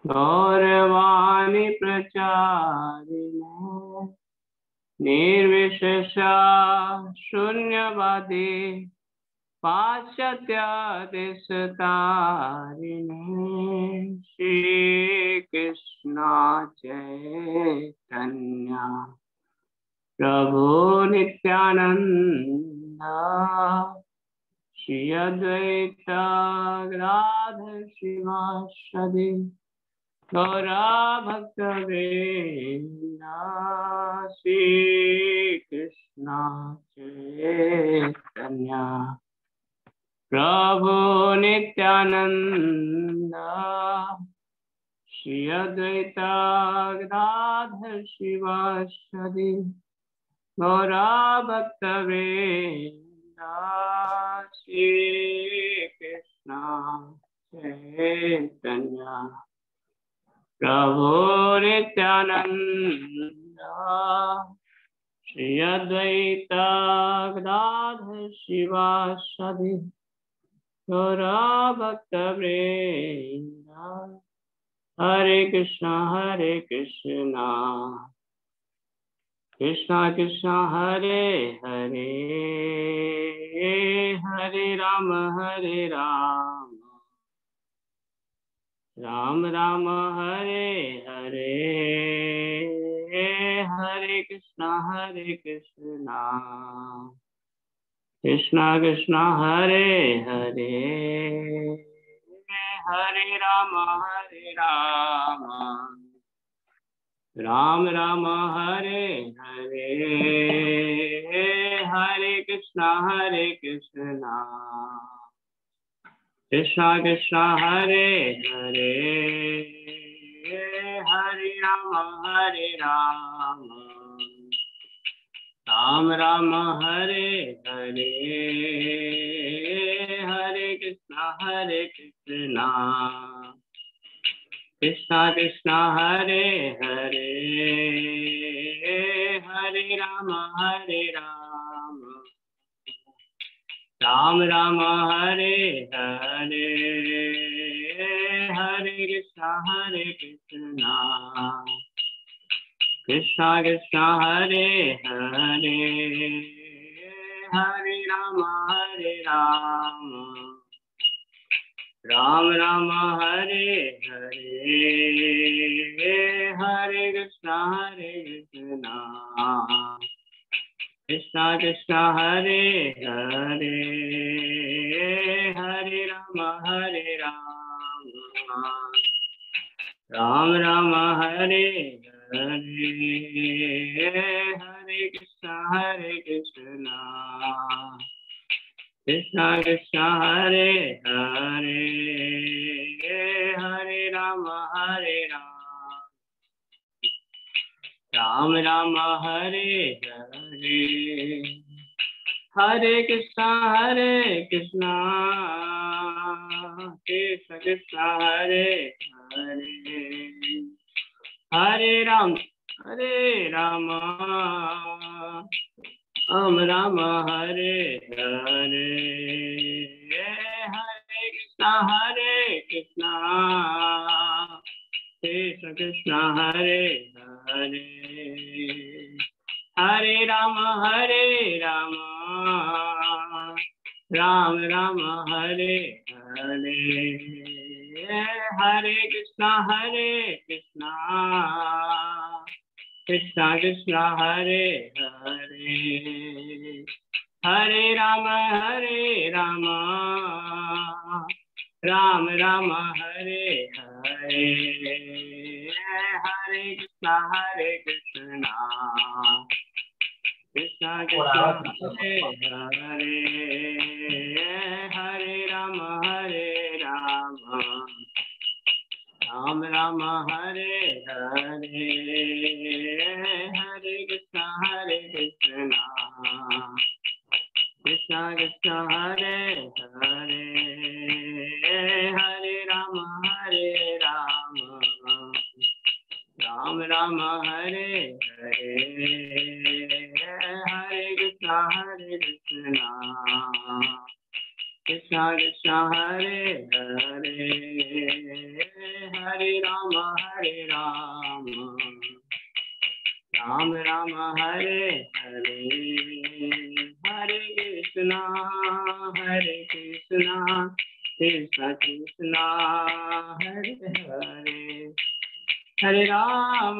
गौरवाणी प्रचारिणे निर्विशेषा शून्यवादी पाश्चात्य देशतारिणे श्री कृष्ण चैतन्य प्रभु नित्यानंद श्री अद्वैत गदाधर श्रीवासदि गौरा भक्तवृंद श्री कृष्ण चैतन्य प्रभु नित्यानंद श्री अद्वैत गदाधर श्रीवासदि गौरा भक्तवृंद श्री कृष्ण चैतन्य प्रभु नित्यानंद श्री अद्वैत गदाधर श्रीवासदि गौरा भक्तवृंद हरे कृष्णा कृष्णा कृष्णा हरे हरे हरे राम राम राम हरे हरे हरे कृष्णा कृष्णा कृष्णा हरे हरे हरे राम राम राम हरे हरे हरे कृष्णा कृष्णा कृष्णा हरे हरे हरे राम राम राम हरे हरे हरे कृष्णा कृष्णा कृष्णा हरे हरे हरे राम राम राम हरे हरे हरे कृष्णा कृष्णा कृष्णा हरे हरे हरे राम राम राम हरे हरे हरे कृष्णा कृष्णा कृष्णा हरे हरे हरे राम राम राम हरे हरे हरे कृष्णा कृष्णा कृष्णा हरे हरे हरे राम राम राम हरे हरे हरे कृष्णा कृष्ण कृष्ण हरे हरे हरे राम राम राम हरे हरे हरे कृष्णा कृष्ण कृष्ण हरे हरे हरे राम राम राम हरे हरे हरे कृष्णा कृष्णा कृष्णा हरे हरे हरे राम राम राम हरे हरे हरे कृष्णा कृष्णा कृष्णा हरे हरे हरे राम राम राम हरे हरे हरे कृष्णा कृष्णा कृष्णा हरे हरे हरे राम राम राम हरे हरे हरे कृष्णा कृष्णा कृष्णा कृष्णा हरे हरे, हरे राम राम राम हरे हरे, हरे कृष्णा कृष्ण कृष्ण हरे हरे, हरे राम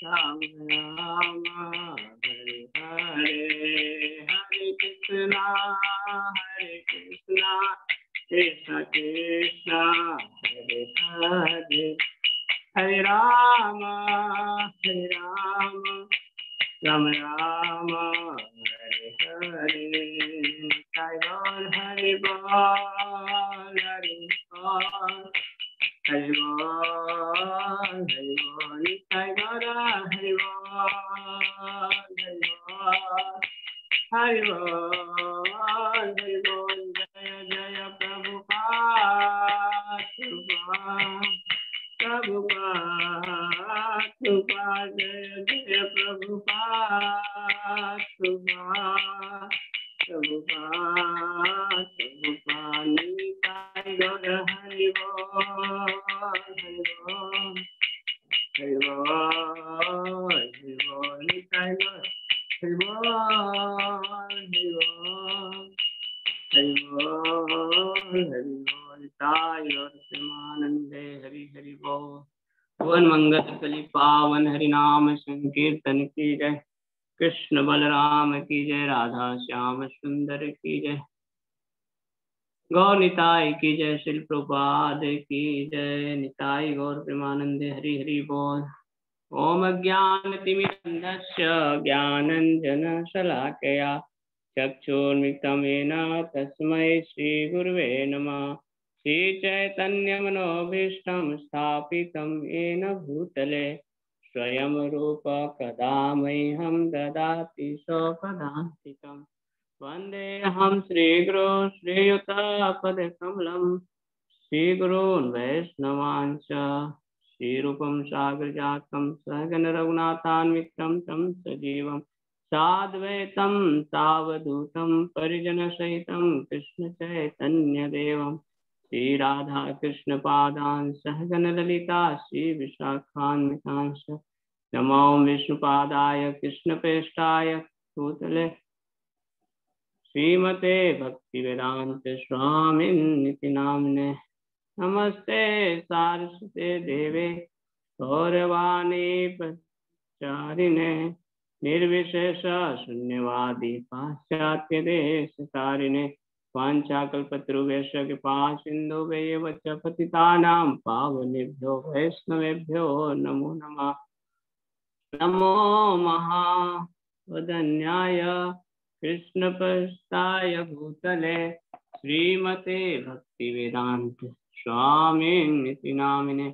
राम राम हरे हरे, हरे कृष्णा कृष्ण कृष्ण हरे हरे, हरे राम राम राम हरे हरे, जय बोल हरि बोल हरि बोल, हरि बोल जय बोल हरि बोल, हरि बोल जय जय प्रभुपाद प्रभुपाद जय जय प्रभुपाद निताय गौर हरि बोल, हरि बोल निताय गौर हरि बोल, हरि बोल ताय और प्रेमानंदे हरि हरि बोल। भुवन मंगल कलि पावन हरि नाम संकीर्तन की जय, कृष्ण बलराम की जय, राधा श्याम सुंदर की जय, गौर निताय की जय, श्री प्रभुपाद की जय, निताय गौर प्रेमानंदे हरि हरि बोल। ओम ज्ञानतिमिरन्धस्य ज्ञानञ्जनशलाकया चक्षुर्मिलितं येन तस्मै श्रीगुरुवे नमः। श्रीचैतन्यमनोभीष्टं स्थापितं येन भूतले स्वयं रूप कदा मह्यं ददाति स्वपदान्तिकम्। वन्देऽहं श्रीगुरो श्रीयुतापदकमलं, श्रीगुरून् वैष्णवांश्च श्रीरूपं साग्रजातं सहगण रघुनाथान्वितं तं सजीवं साद्वैतं सावधूतं परिजनसहितं कृष्ण चैतन्यदेवं श्रीराधा कृष्णपादान् सहगण ललिता श्रीविशाखान्वितांश्च नमो विष्णुपादाय कृष्णप्रेष्ठाय भूतले श्रीमते भक्तिवेदांत स्वामिन्निति नाम्ने। नमस्ते सारस्वते देवे गौरवाणी प्रचारिणे निर्विशेष शून्यवादी पाश्चात्य देशकारिणे वाञ्छाकल्पतरुभ्यश्च कृपा सिन्धुभ्येव च पतितानां पावनेभ्यो वैष्णवेभ्यो नमो नमः। नमो महावदन्याय कृष्णप्रस्थाय भूतले श्रीमते भक्तिवेदांत स्वामिन्निति नामिने।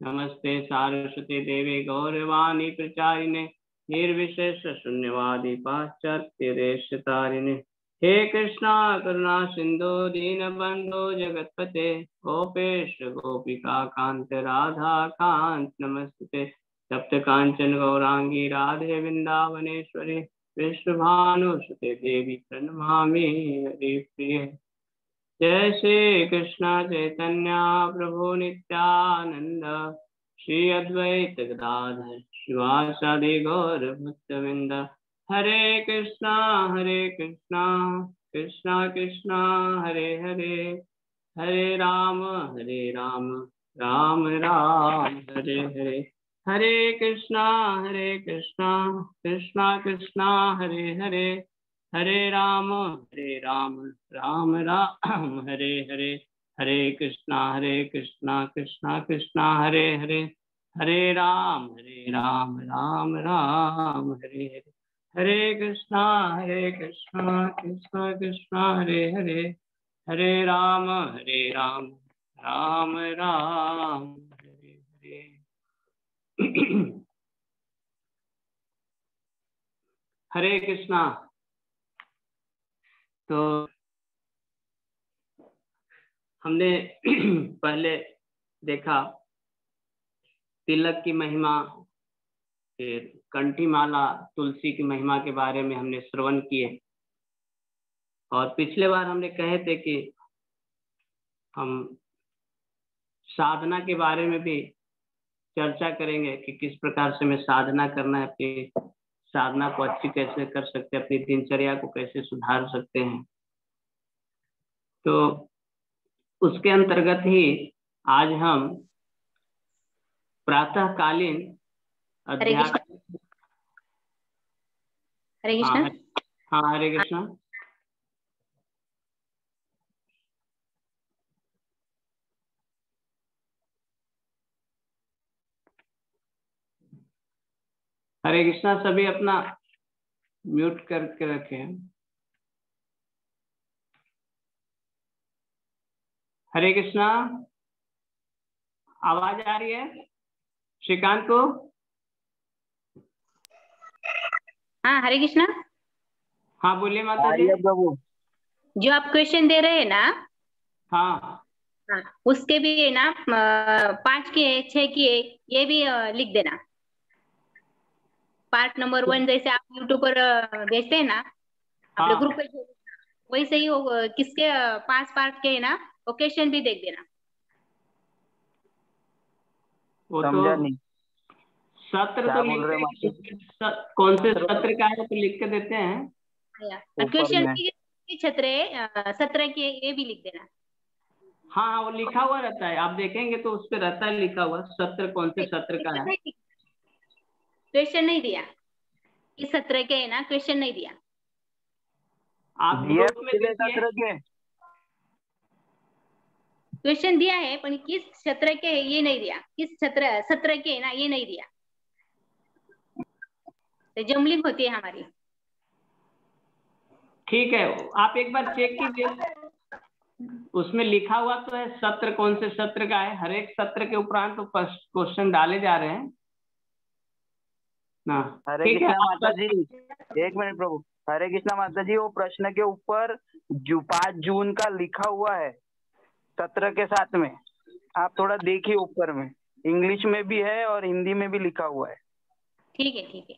नमस्ते सारस्वते देवे गौरवाणी प्रचारिणे निर्विशेष शून्यवादी पाश्चात्य देशतारिणे। हे कृष्णा करुणा सिंधु दीनबंधु जगतपते गोपेश गोपिका कांत राधा कांत नमस्ते। सप्त कांचन गौरांगी राधे वृंदावनेश्वरी विष्णुभानुसुते देवी प्रणमामि हरिप्रिये। जय श्री कृष्ण चैतन्य प्रभु नित्यानंद श्री अद्वैत गदाधर शिवासादि गौर भक्तवृंद। हरे कृष्णा कृष्णा कृष्णा हरे हरे, हरे राम राम राम हरे हरे। हरे कृष्णा कृष्णा कृष्णा हरे हरे, हरे राम राम राम हरे हरे। हरे कृष्णा कृष्णा कृष्णा हरे हरे, हरे राम राम राम हरे हरे। हरे कृष्णा कृष्णा कृष्णा हरे हरे, हरे राम राम राम हरे हरे। हरे कृष्णा। तो हमने पहले देखा तिलक की महिमा, फिर कंठी माला तुलसी की महिमा के बारे में हमने श्रवण किए। और पिछले बार हमने कहे थे कि हम साधना के बारे में भी चर्चा करेंगे कि किस प्रकार से हमें साधना करना है, अपनी साधना को अच्छी कैसे कर सकते हैं, अपनी दिनचर्या को कैसे सुधार सकते हैं। तो उसके अंतर्गत ही आज हम प्रातःकालीन अध्याय। हरे कृष्ण। हाँ, हरे कृष्ण। हरे कृष्णा, सभी अपना म्यूट करके रखें। हरे कृष्णा, आवाज आ रही है श्रीकांत को? हाँ हरे कृष्णा। हाँ बोलिए माता जी। प्रभु, जो आप क्वेश्चन दे रहे हैं ना, हाँ हाँ उसके भी है ना 5 के 6 की ये भी लिख देना। पार्ट नंबर 1 जैसे आप यूट्यूब पर भेजते हैं ना अपने ग्रुप पे, वैसे ही वो किसके 5 पार्ट के है ना, वो क्वेश्चन भी देख देना। वो तो सत्र तो लिख के, कौन से सत्र का है तो लिख के देते हैं। क्वेश्चन की सत्र के ये भी लिख देना। हाँ, वो लिखा हुआ रहता है, आप देखेंगे तो उस पर रहता है लिखा हुआ सत्र कौन से सत्र का है। क्वेश्चन नहीं दिया, इस सत्र के है ना, क्वेश्चन नहीं दिया। आप ग्रुप में सत्र के क्वेश्चन दिया है पर किस सत्र के है ये नहीं दिया, किस सत्र के है ना ये नहीं दिया, तो जमलिंग होती है हमारी। ठीक है, आप एक बार चेक कीजिए, उसमें लिखा हुआ तो है सत्र कौन से सत्र का है। हर एक सत्र के उपरांत तो क्वेश्चन डाले जा रहे हैं ना। हरे कृष्णा माता जी, एक मिनट प्रभु। हरे कृष्णा माता जी, वो प्रश्न के ऊपर 5 जून का लिखा हुआ है सत्र के साथ में, आप थोड़ा देखिए ऊपर में, इंग्लिश में भी है और हिंदी में भी लिखा हुआ है। ठीक है ठीक है,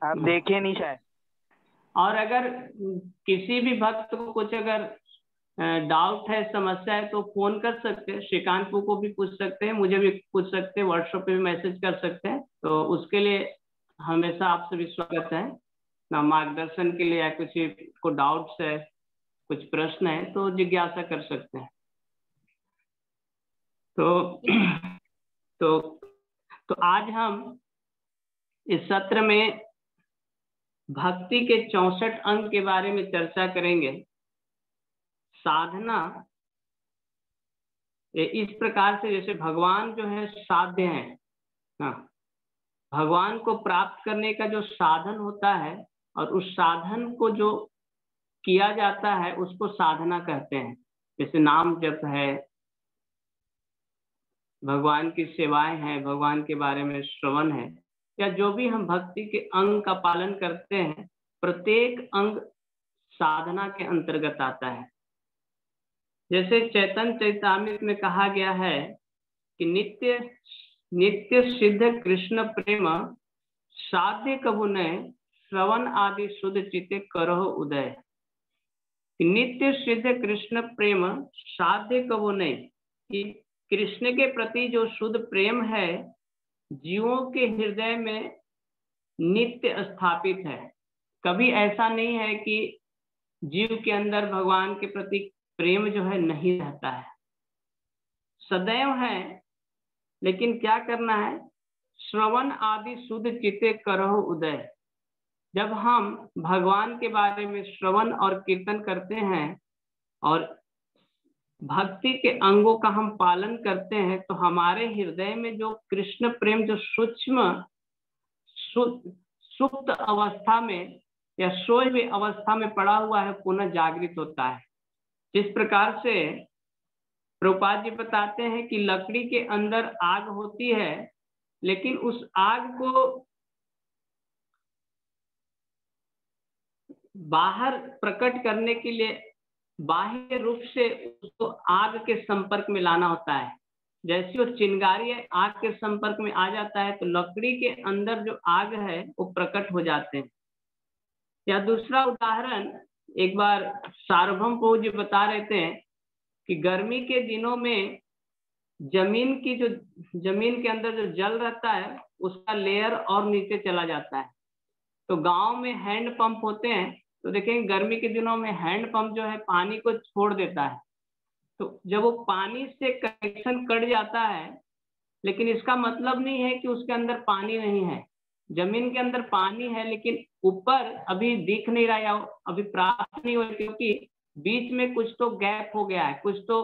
आप देखिए नहीं शायद। और अगर किसी भी भक्त को कुछ अगर डाउट है, समस्या है, तो फोन कर सकते हैं, श्रीकांत को भी पूछ सकते हैं, मुझे भी पूछ सकते हैं, व्हाट्सएप पे भी मैसेज कर सकते हैं। तो उसके लिए हमेशा आपसे भी स्वागत है ना, मार्गदर्शन के लिए, या कुछ को डाउट्स है, कुछ प्रश्न है तो जिज्ञासा कर सकते हैं। तो आज हम इस सत्र में भक्ति के 64 अंग के बारे में चर्चा करेंगे। साधना इस प्रकार से, जैसे भगवान जो है साध्य है ना, भगवान को प्राप्त करने का जो साधन होता है और उस साधन को जो किया जाता है उसको साधना कहते हैं। जैसे नाम जप है, भगवान की सेवाएं हैं, भगवान के बारे में श्रवण है, या जो भी हम भक्ति के अंग का पालन करते हैं, प्रत्येक अंग साधना के अंतर्गत आता है। जैसे चैतन्य चैतामृत में कहा गया है कि नित्य नित्य सिद्ध कृष्ण प्रेम साध्य कबू नय, श्रवण आदि शुद्ध चित्ते करहो उदय। नित्य सिद्ध कृष्ण प्रेम साध्य कबू नय, कि कृष्ण के प्रति जो शुद्ध प्रेम है जीवों के हृदय में नित्य स्थापित है। कभी ऐसा नहीं है कि जीव के अंदर भगवान के प्रति प्रेम जो है नहीं रहता है, सदैव है। लेकिन क्या करना है? श्रवण आदि शुद्ध चित्ते करहो उदय। जब हम भगवान के बारे में श्रवण और कीर्तन करते हैं और भक्ति के अंगों का हम पालन करते हैं, तो हमारे हृदय में जो कृष्ण प्रेम जो सूक्ष्म सुप्त अवस्था में या सोए हुए अवस्था में पड़ा हुआ है, पुनः जागृत होता है। जिस प्रकार से प्रभुपाद जी बताते हैं कि लकड़ी के अंदर आग होती है, लेकिन उस आग को बाहर प्रकट करने के लिए बाह्य रूप से उसको आग के संपर्क में लाना होता है। जैसे वो चिंगारी आग के संपर्क में आ जाता है तो लकड़ी के अंदर जो आग है वो प्रकट हो जाते हैं। या दूसरा उदाहरण, एक बार सार्वभौम प्रभु जी बता रहे थे कि गर्मी के दिनों में जमीन के अंदर जो जल रहता है उसका लेयर और नीचे चला जाता है। तो गांव में हैंड पंप होते हैं, तो देखेंगे गर्मी के दिनों में हैंड पंप जो है पानी को छोड़ देता है। तो जब वो पानी से कनेक्शन कट जाता है, लेकिन इसका मतलब नहीं है कि उसके अंदर पानी नहीं है। जमीन के अंदर पानी है, लेकिन ऊपर अभी दिख नहीं रहा या अभी प्राप्त नहीं हो, क्योंकि बीच में कुछ तो गैप हो गया है, कुछ तो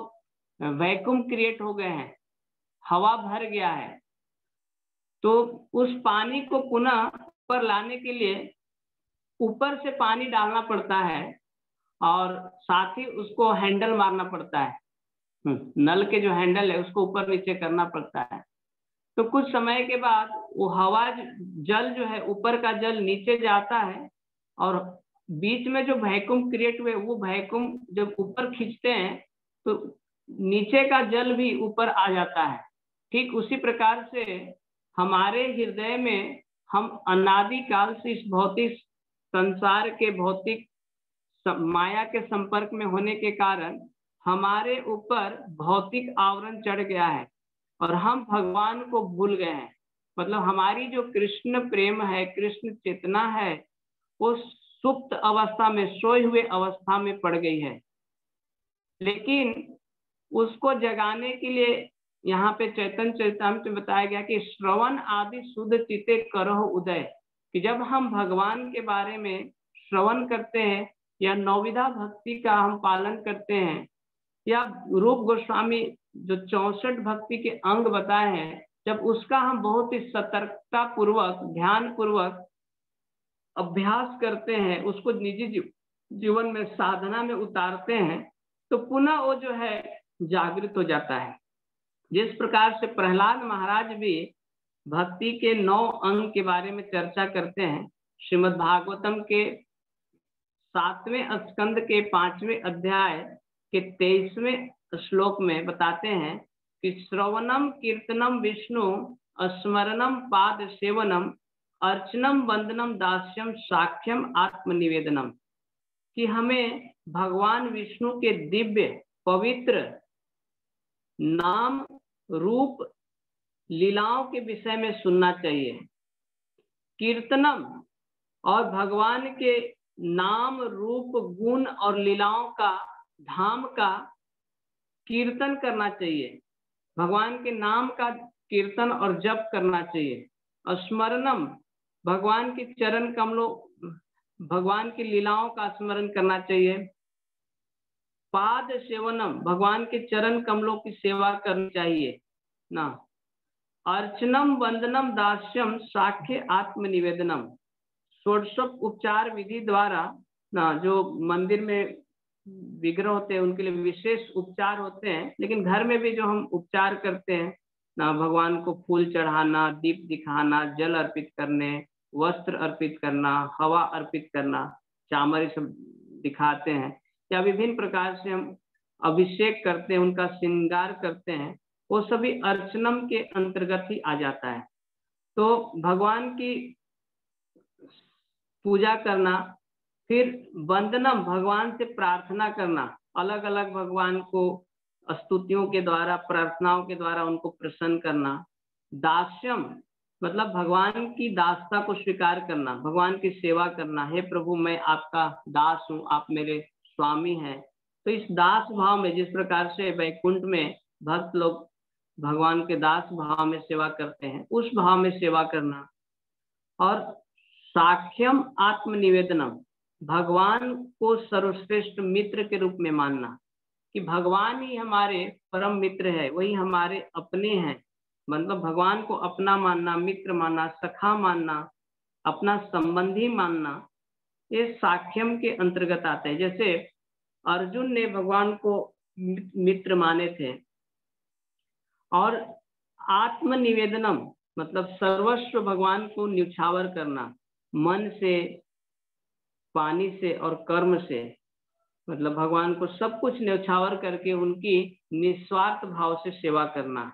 वैक्यूम क्रिएट हो गए हैं, हवा भर गया है। तो उस पानी को पुनः ऊपर लाने के लिए ऊपर से पानी डालना पड़ता है और साथ ही उसको हैंडल मारना पड़ता है। नल के जो हैंडल है उसको ऊपर नीचे करना पड़ता है। तो कुछ समय के बाद वो हवा जल जो है, ऊपर का जल नीचे जाता है और बीच में जो वैक्यूम क्रिएट हुए वो वैक्यूम जब ऊपर खींचते हैं तो नीचे का जल भी ऊपर आ जाता है। ठीक उसी प्रकार से हमारे हृदय में हम अनादिकाल से इस भौतिक संसार के भौतिक माया के संपर्क में होने के कारण हमारे ऊपर भौतिक आवरण चढ़ गया है और हम भगवान को भूल गए हैं। मतलब हमारी जो कृष्ण प्रेम है, कृष्ण चेतना है, वो सुप्त अवस्था में, सोए हुए अवस्था में पड़ गई है। लेकिन उसको जगाने के लिए यहाँ पे चैतन्य चरितामृत में बताया गया कि श्रवण आदि शुद्ध चित्ते करहो उदय, कि जब हम भगवान के बारे में श्रवण करते हैं या नौविधा भक्ति का हम पालन करते हैं, या रूप गोस्वामी जो 64 भक्ति के अंग बताए हैं, जब उसका हम बहुत ही सतर्कता पूर्वक, ध्यान पूर्वक अभ्यास करते हैं, उसको निजी जीवन में साधना में उतारते हैं, तो पुनः वो जो है जागृत हो जाता है। जिस प्रकार से प्रहलाद महाराज भी भक्ति के 9 अंग के बारे में चर्चा करते हैं, श्रीमद् भागवतम के 7वें स्कंद के 5वें अध्याय के 23वें श्लोक में बताते हैं कि श्रवणम कीर्तनम विष्णु स्मरणम पाद सेवनम अर्चनम वंदनम दास्यम साक्ष्यम आत्मनिवेदनम, कि हमें भगवान विष्णु के दिव्य पवित्र नाम रूप लीलाओं के विषय में सुनना चाहिए। कीर्तनम, और भगवान के नाम रूप गुण और लीलाओं का, धाम का कीर्तन करना चाहिए। भगवान के नाम का कीर्तन और जप करना चाहिए। स्मरणम, भगवान के चरण कमलों, भगवान की लीलाओं का स्मरण करना चाहिए। पाद सेवनम, भगवान के चरण कमलों की सेवा करनी चाहिए ना। अर्चनम वंदनम दास्यम साख्य आत्मनिवेदनम, षोडशोपचार विधि द्वारा ना, जो मंदिर में विग्रह होते हैं उनके लिए विशेष उपचार होते हैं, लेकिन घर में भी जो हम उपचार करते हैं ना, भगवान को फूल चढ़ाना, दीप दिखाना, जल अर्पित करने, वस्त्र अर्पित करना, हवा अर्पित करना, चामर सब दिखाते हैं, या विभिन्न प्रकार से हम अभिषेक करते हैं, उनका श्रृंगार करते हैं, वो सभी अर्चनम के अंतर्गत ही आ जाता है। तो भगवान की पूजा करना, फिर वंदनम, भगवान से प्रार्थना करना, अलग अलग भगवान को स्तुतियों के द्वारा, प्रार्थनाओं के द्वारा उनको प्रसन्न करना। दास्यम, मतलब भगवान की दासता को स्वीकार करना, भगवान की सेवा करना। हे प्रभु, मैं आपका दास हूँ, आप मेरे स्वामी हैं। तो इस दास भाव में, जिस प्रकार से वैकुंठ में भक्त लोग भगवान के दास भाव में सेवा करते हैं, उस भाव में सेवा करना। और साक्ष्यम आत्मनिवेदनम, भगवान को सर्वश्रेष्ठ मित्र के रूप में मानना, कि भगवान ही हमारे परम मित्र है, वही हमारे अपने हैं। मतलब भगवान को अपना मानना, मित्र मानना, सखा मानना, अपना संबंधी मानना, ये साक्ष्यम के अंतर्गत आते हैं। जैसे अर्जुन ने भगवान को मित्र माने थे। और आत्मनिवेदनम, मतलब सर्वस्व भगवान को न्यौछावर करना, मन से, वाणी से और कर्म से, मतलब भगवान को सब कुछ न्यौछावर करके उनकी निस्वार्थ भाव से सेवा करना।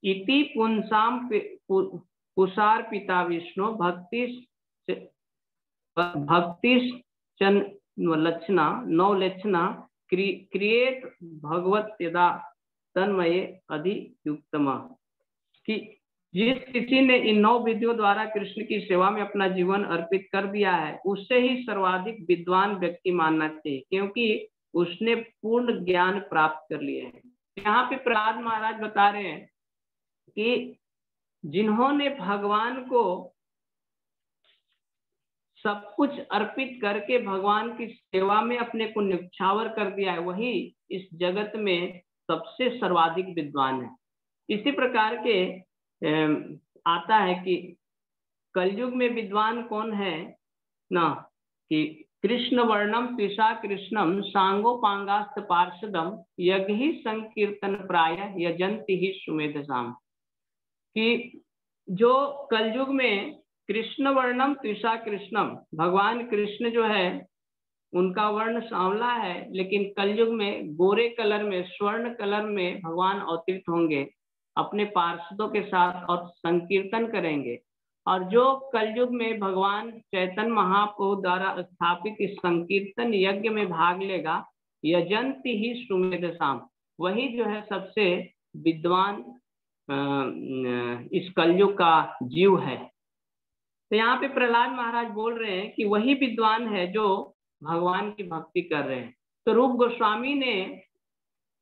इति पुंसाम कुसार पिता विष्णु भक्ति लक्षणा 9 लक्षणा क्रिएट भगवत यदा तन्मय अधियुक्तम, कि जिस किसी ने इन 9 विधियों द्वारा कृष्ण की सेवा में अपना जीवन अर्पित कर दिया है उससे ही सर्वाधिक विद्वान व्यक्ति मानना चाहिए, क्योंकि उसने पूर्ण ज्ञान प्राप्त कर लिया है। यहाँ पे प्रहलाद महाराज बता रहे हैं कि जिन्होंने भगवान को सब कुछ अर्पित करके भगवान की सेवा में अपने को न्यौछावर कर दिया है, वही इस जगत में सबसे सर्वाधिक विद्वान है। इसी प्रकार के आता है कि कलयुग में विद्वान कौन है ना, कि कृष्ण वर्णम पिशा कृष्णम सांगोपांगास्त पार्षदम यज्ञ संकीर्तन प्राय यजंति ही सुमेधसाम, कि जो कलयुग में कृष्ण वर्णम पिशा कृष्णम, भगवान कृष्ण जो है उनका वर्ण सांवला है, लेकिन कलयुग में गोरे कलर में स्वर्ण कलर में भगवान अवतरित होंगे अपने पार्षदों के साथ और संकीर्तन करेंगे। और जो कलयुग में भगवान चैतन्य महाप्रभु द्वारा स्थापित इस संकीर्तन यज्ञ में भाग लेगा, यजंति ही सुमेधसाम, वही जो है सबसे विद्वान इस कलयुग का जीव है। तो यहाँ पे प्रहलाद महाराज बोल रहे हैं कि वही विद्वान है जो भगवान की भक्ति कर रहे हैं। तो रूप गोस्वामी ने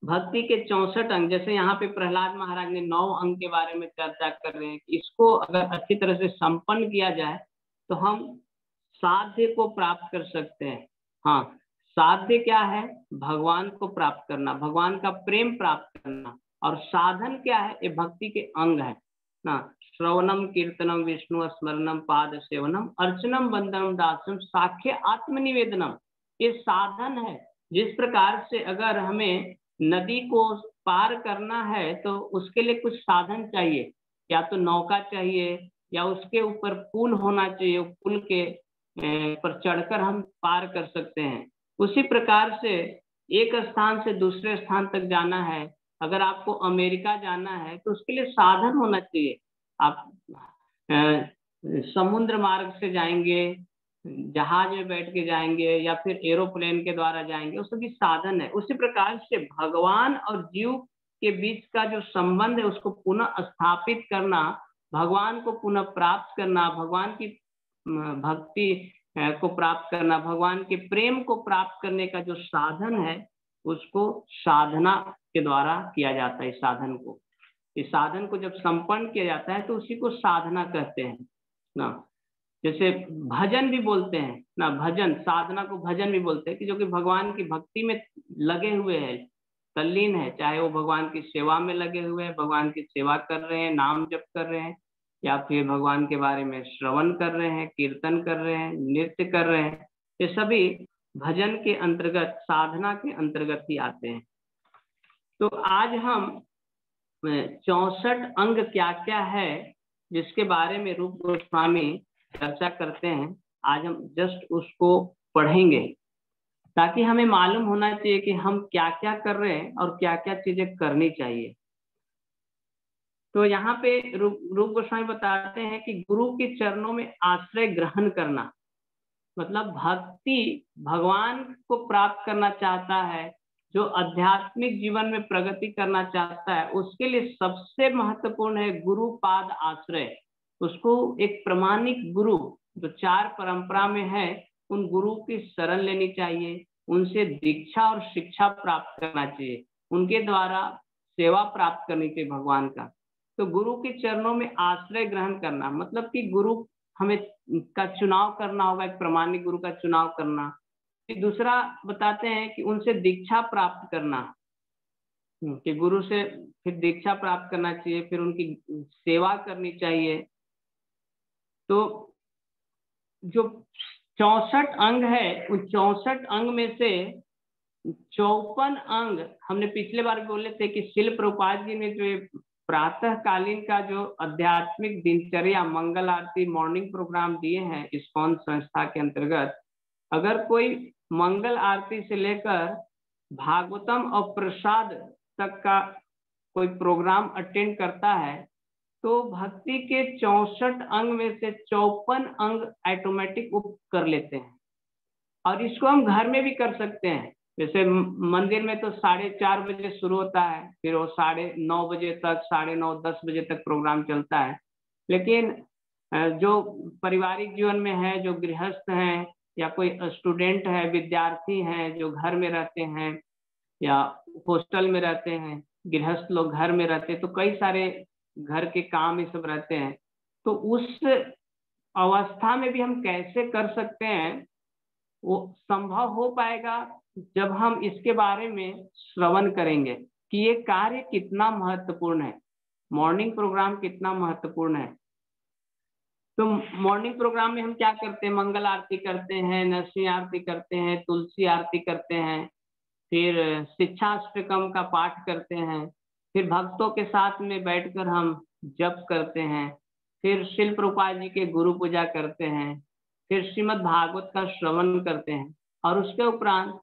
भक्ति के 64 अंग, जैसे यहाँ पे प्रहलाद महाराज ने 9 अंग के बारे में चर्चा कर रहे हैं कि इसको अगर अच्छी तरह से संपन्न किया जाए तो हम साध्य को प्राप्त कर सकते हैं। हाँ, साध्य क्या है? भगवान को प्राप्त करना, भगवान का प्रेम प्राप्त करना। और साधन क्या है? ये भक्ति के अंग है ना, श्रवणम कीर्तनम विष्णु स्मरणम पाद सेवनम अर्चनम वंदनम दासम साख्य आत्मनिवेदनम, ये साधन है। जिस प्रकार से अगर हमें नदी को पार करना है तो उसके लिए कुछ साधन चाहिए, या तो नौका चाहिए या उसके ऊपर पुल होना चाहिए, पुल के पर चढ़कर हम पार कर सकते हैं। उसी प्रकार से एक स्थान से दूसरे स्थान तक जाना है, अगर आपको अमेरिका जाना है तो उसके लिए साधन होना चाहिए। आप समुद्र मार्ग से जाएंगे, जहाज में बैठ के जाएंगे या फिर एरोप्लेन के द्वारा जाएंगे, वो सभी साधन है। उसी प्रकार से भगवान और जीव के बीच का जो संबंध है उसको पुनः स्थापित करना, भगवान को पुनः प्राप्त करना, भगवान की भक्ति को प्राप्त करना, भगवान के प्रेम को प्राप्त करने का जो साधन है उसको साधना के द्वारा किया जाता है। इस साधन को जब संपन्न किया जाता है तो उसी को साधना कहते हैं ना। जैसे भजन भी बोलते हैं ना, भजन, साधना को भजन भी बोलते हैं, कि जो कि भगवान की भक्ति में लगे हुए हैं, तल्लीन है, चाहे वो भगवान की सेवा में लगे हुए हैं, भगवान की सेवा कर रहे हैं, नाम जप कर रहे हैं, या फिर भगवान के बारे में श्रवण कर रहे हैं, कीर्तन कर रहे हैं, नृत्य कर रहे हैं, ये सभी भजन के अंतर्गत, साधना के अंतर्गत ही आते हैं। तो आज हम 64 अंग क्या क्या है जिसके बारे में रूप गोस्वामी चर्चा करते हैं, आज हम जस्ट उसको पढ़ेंगे, ताकि हमें मालूम होना चाहिए कि हम क्या क्या कर रहे हैं और क्या क्या चीजें करनी चाहिए। तो यहाँ पे रूप गोस्वामी बताते हैं कि गुरु के चरणों में आश्रय ग्रहण करना, मतलब भक्ति, भगवान को प्राप्त करना चाहता है, जो आध्यात्मिक जीवन में प्रगति करना चाहता है, उसके लिए सबसे महत्वपूर्ण है गुरु पाद आश्रय। उसको एक प्रमाणिक गुरु जो 4 परंपरा में है, उन गुरु की शरण लेनी चाहिए, उनसे दीक्षा और शिक्षा प्राप्त करना चाहिए, उनके द्वारा सेवा प्राप्त करनी चाहिए भगवान का। तो गुरु के चरणों में आश्रय ग्रहण करना मतलब कि गुरु हमें का चुनाव करना होगा, एक प्रमाणिक गुरु का चुनाव करना। फिर दूसरा बताते हैं कि उनसे दीक्षा प्राप्त करना, कि गुरु से फिर दीक्षा प्राप्त करना चाहिए, फिर उनकी सेवा करनी चाहिए। तो जो 64 अंग है, उन 64 अंग में से 54 अंग हमने पिछले बार बोले थे कि शिल प्रभुपाद जी ने जो प्रातः कालीन का जो आध्यात्मिक दिनचर्या, मंगल आरती, मॉर्निंग प्रोग्राम दिए हैं इस्कॉन संस्था के अंतर्गत, अगर कोई मंगल आरती से लेकर भागवतम और प्रसाद तक का कोई प्रोग्राम अटेंड करता है तो भक्ति के 64 अंग में से 54 अंग ऑटोमेटिक वो कर लेते हैं। और इसको हम घर में भी कर सकते हैं। जैसे मंदिर में तो 4:30 बजे शुरू होता है, फिर वो 9:30 बजे तक, 9:30 10 बजे तक प्रोग्राम चलता है। लेकिन जो पारिवारिक जीवन में है, जो गृहस्थ हैं या कोई स्टूडेंट है, विद्यार्थी हैं जो घर में रहते हैं या हॉस्टल में रहते हैं, गृहस्थ लोग घर में रहते हैं, तो कई सारे घर के काम ये सब रहते हैं। तो उस अवस्था में भी हम कैसे कर सकते हैं, वो संभव हो पाएगा जब हम इसके बारे में श्रवण करेंगे कि ये कार्य कितना महत्वपूर्ण है, मॉर्निंग प्रोग्राम कितना महत्वपूर्ण है। तो मॉर्निंग प्रोग्राम में हम क्या करते हैं, मंगल आरती करते हैं, नरसिंह आरती करते हैं, तुलसी आरती करते हैं, फिर शिक्षाष्टकम का पाठ करते हैं, फिर भक्तों के साथ में बैठकर हम जप करते हैं, फिर शिल प्रभुपाद जी के गुरु पूजा करते हैं, फिर श्रीमद् भागवत का श्रवण करते हैं और उसके उपरांत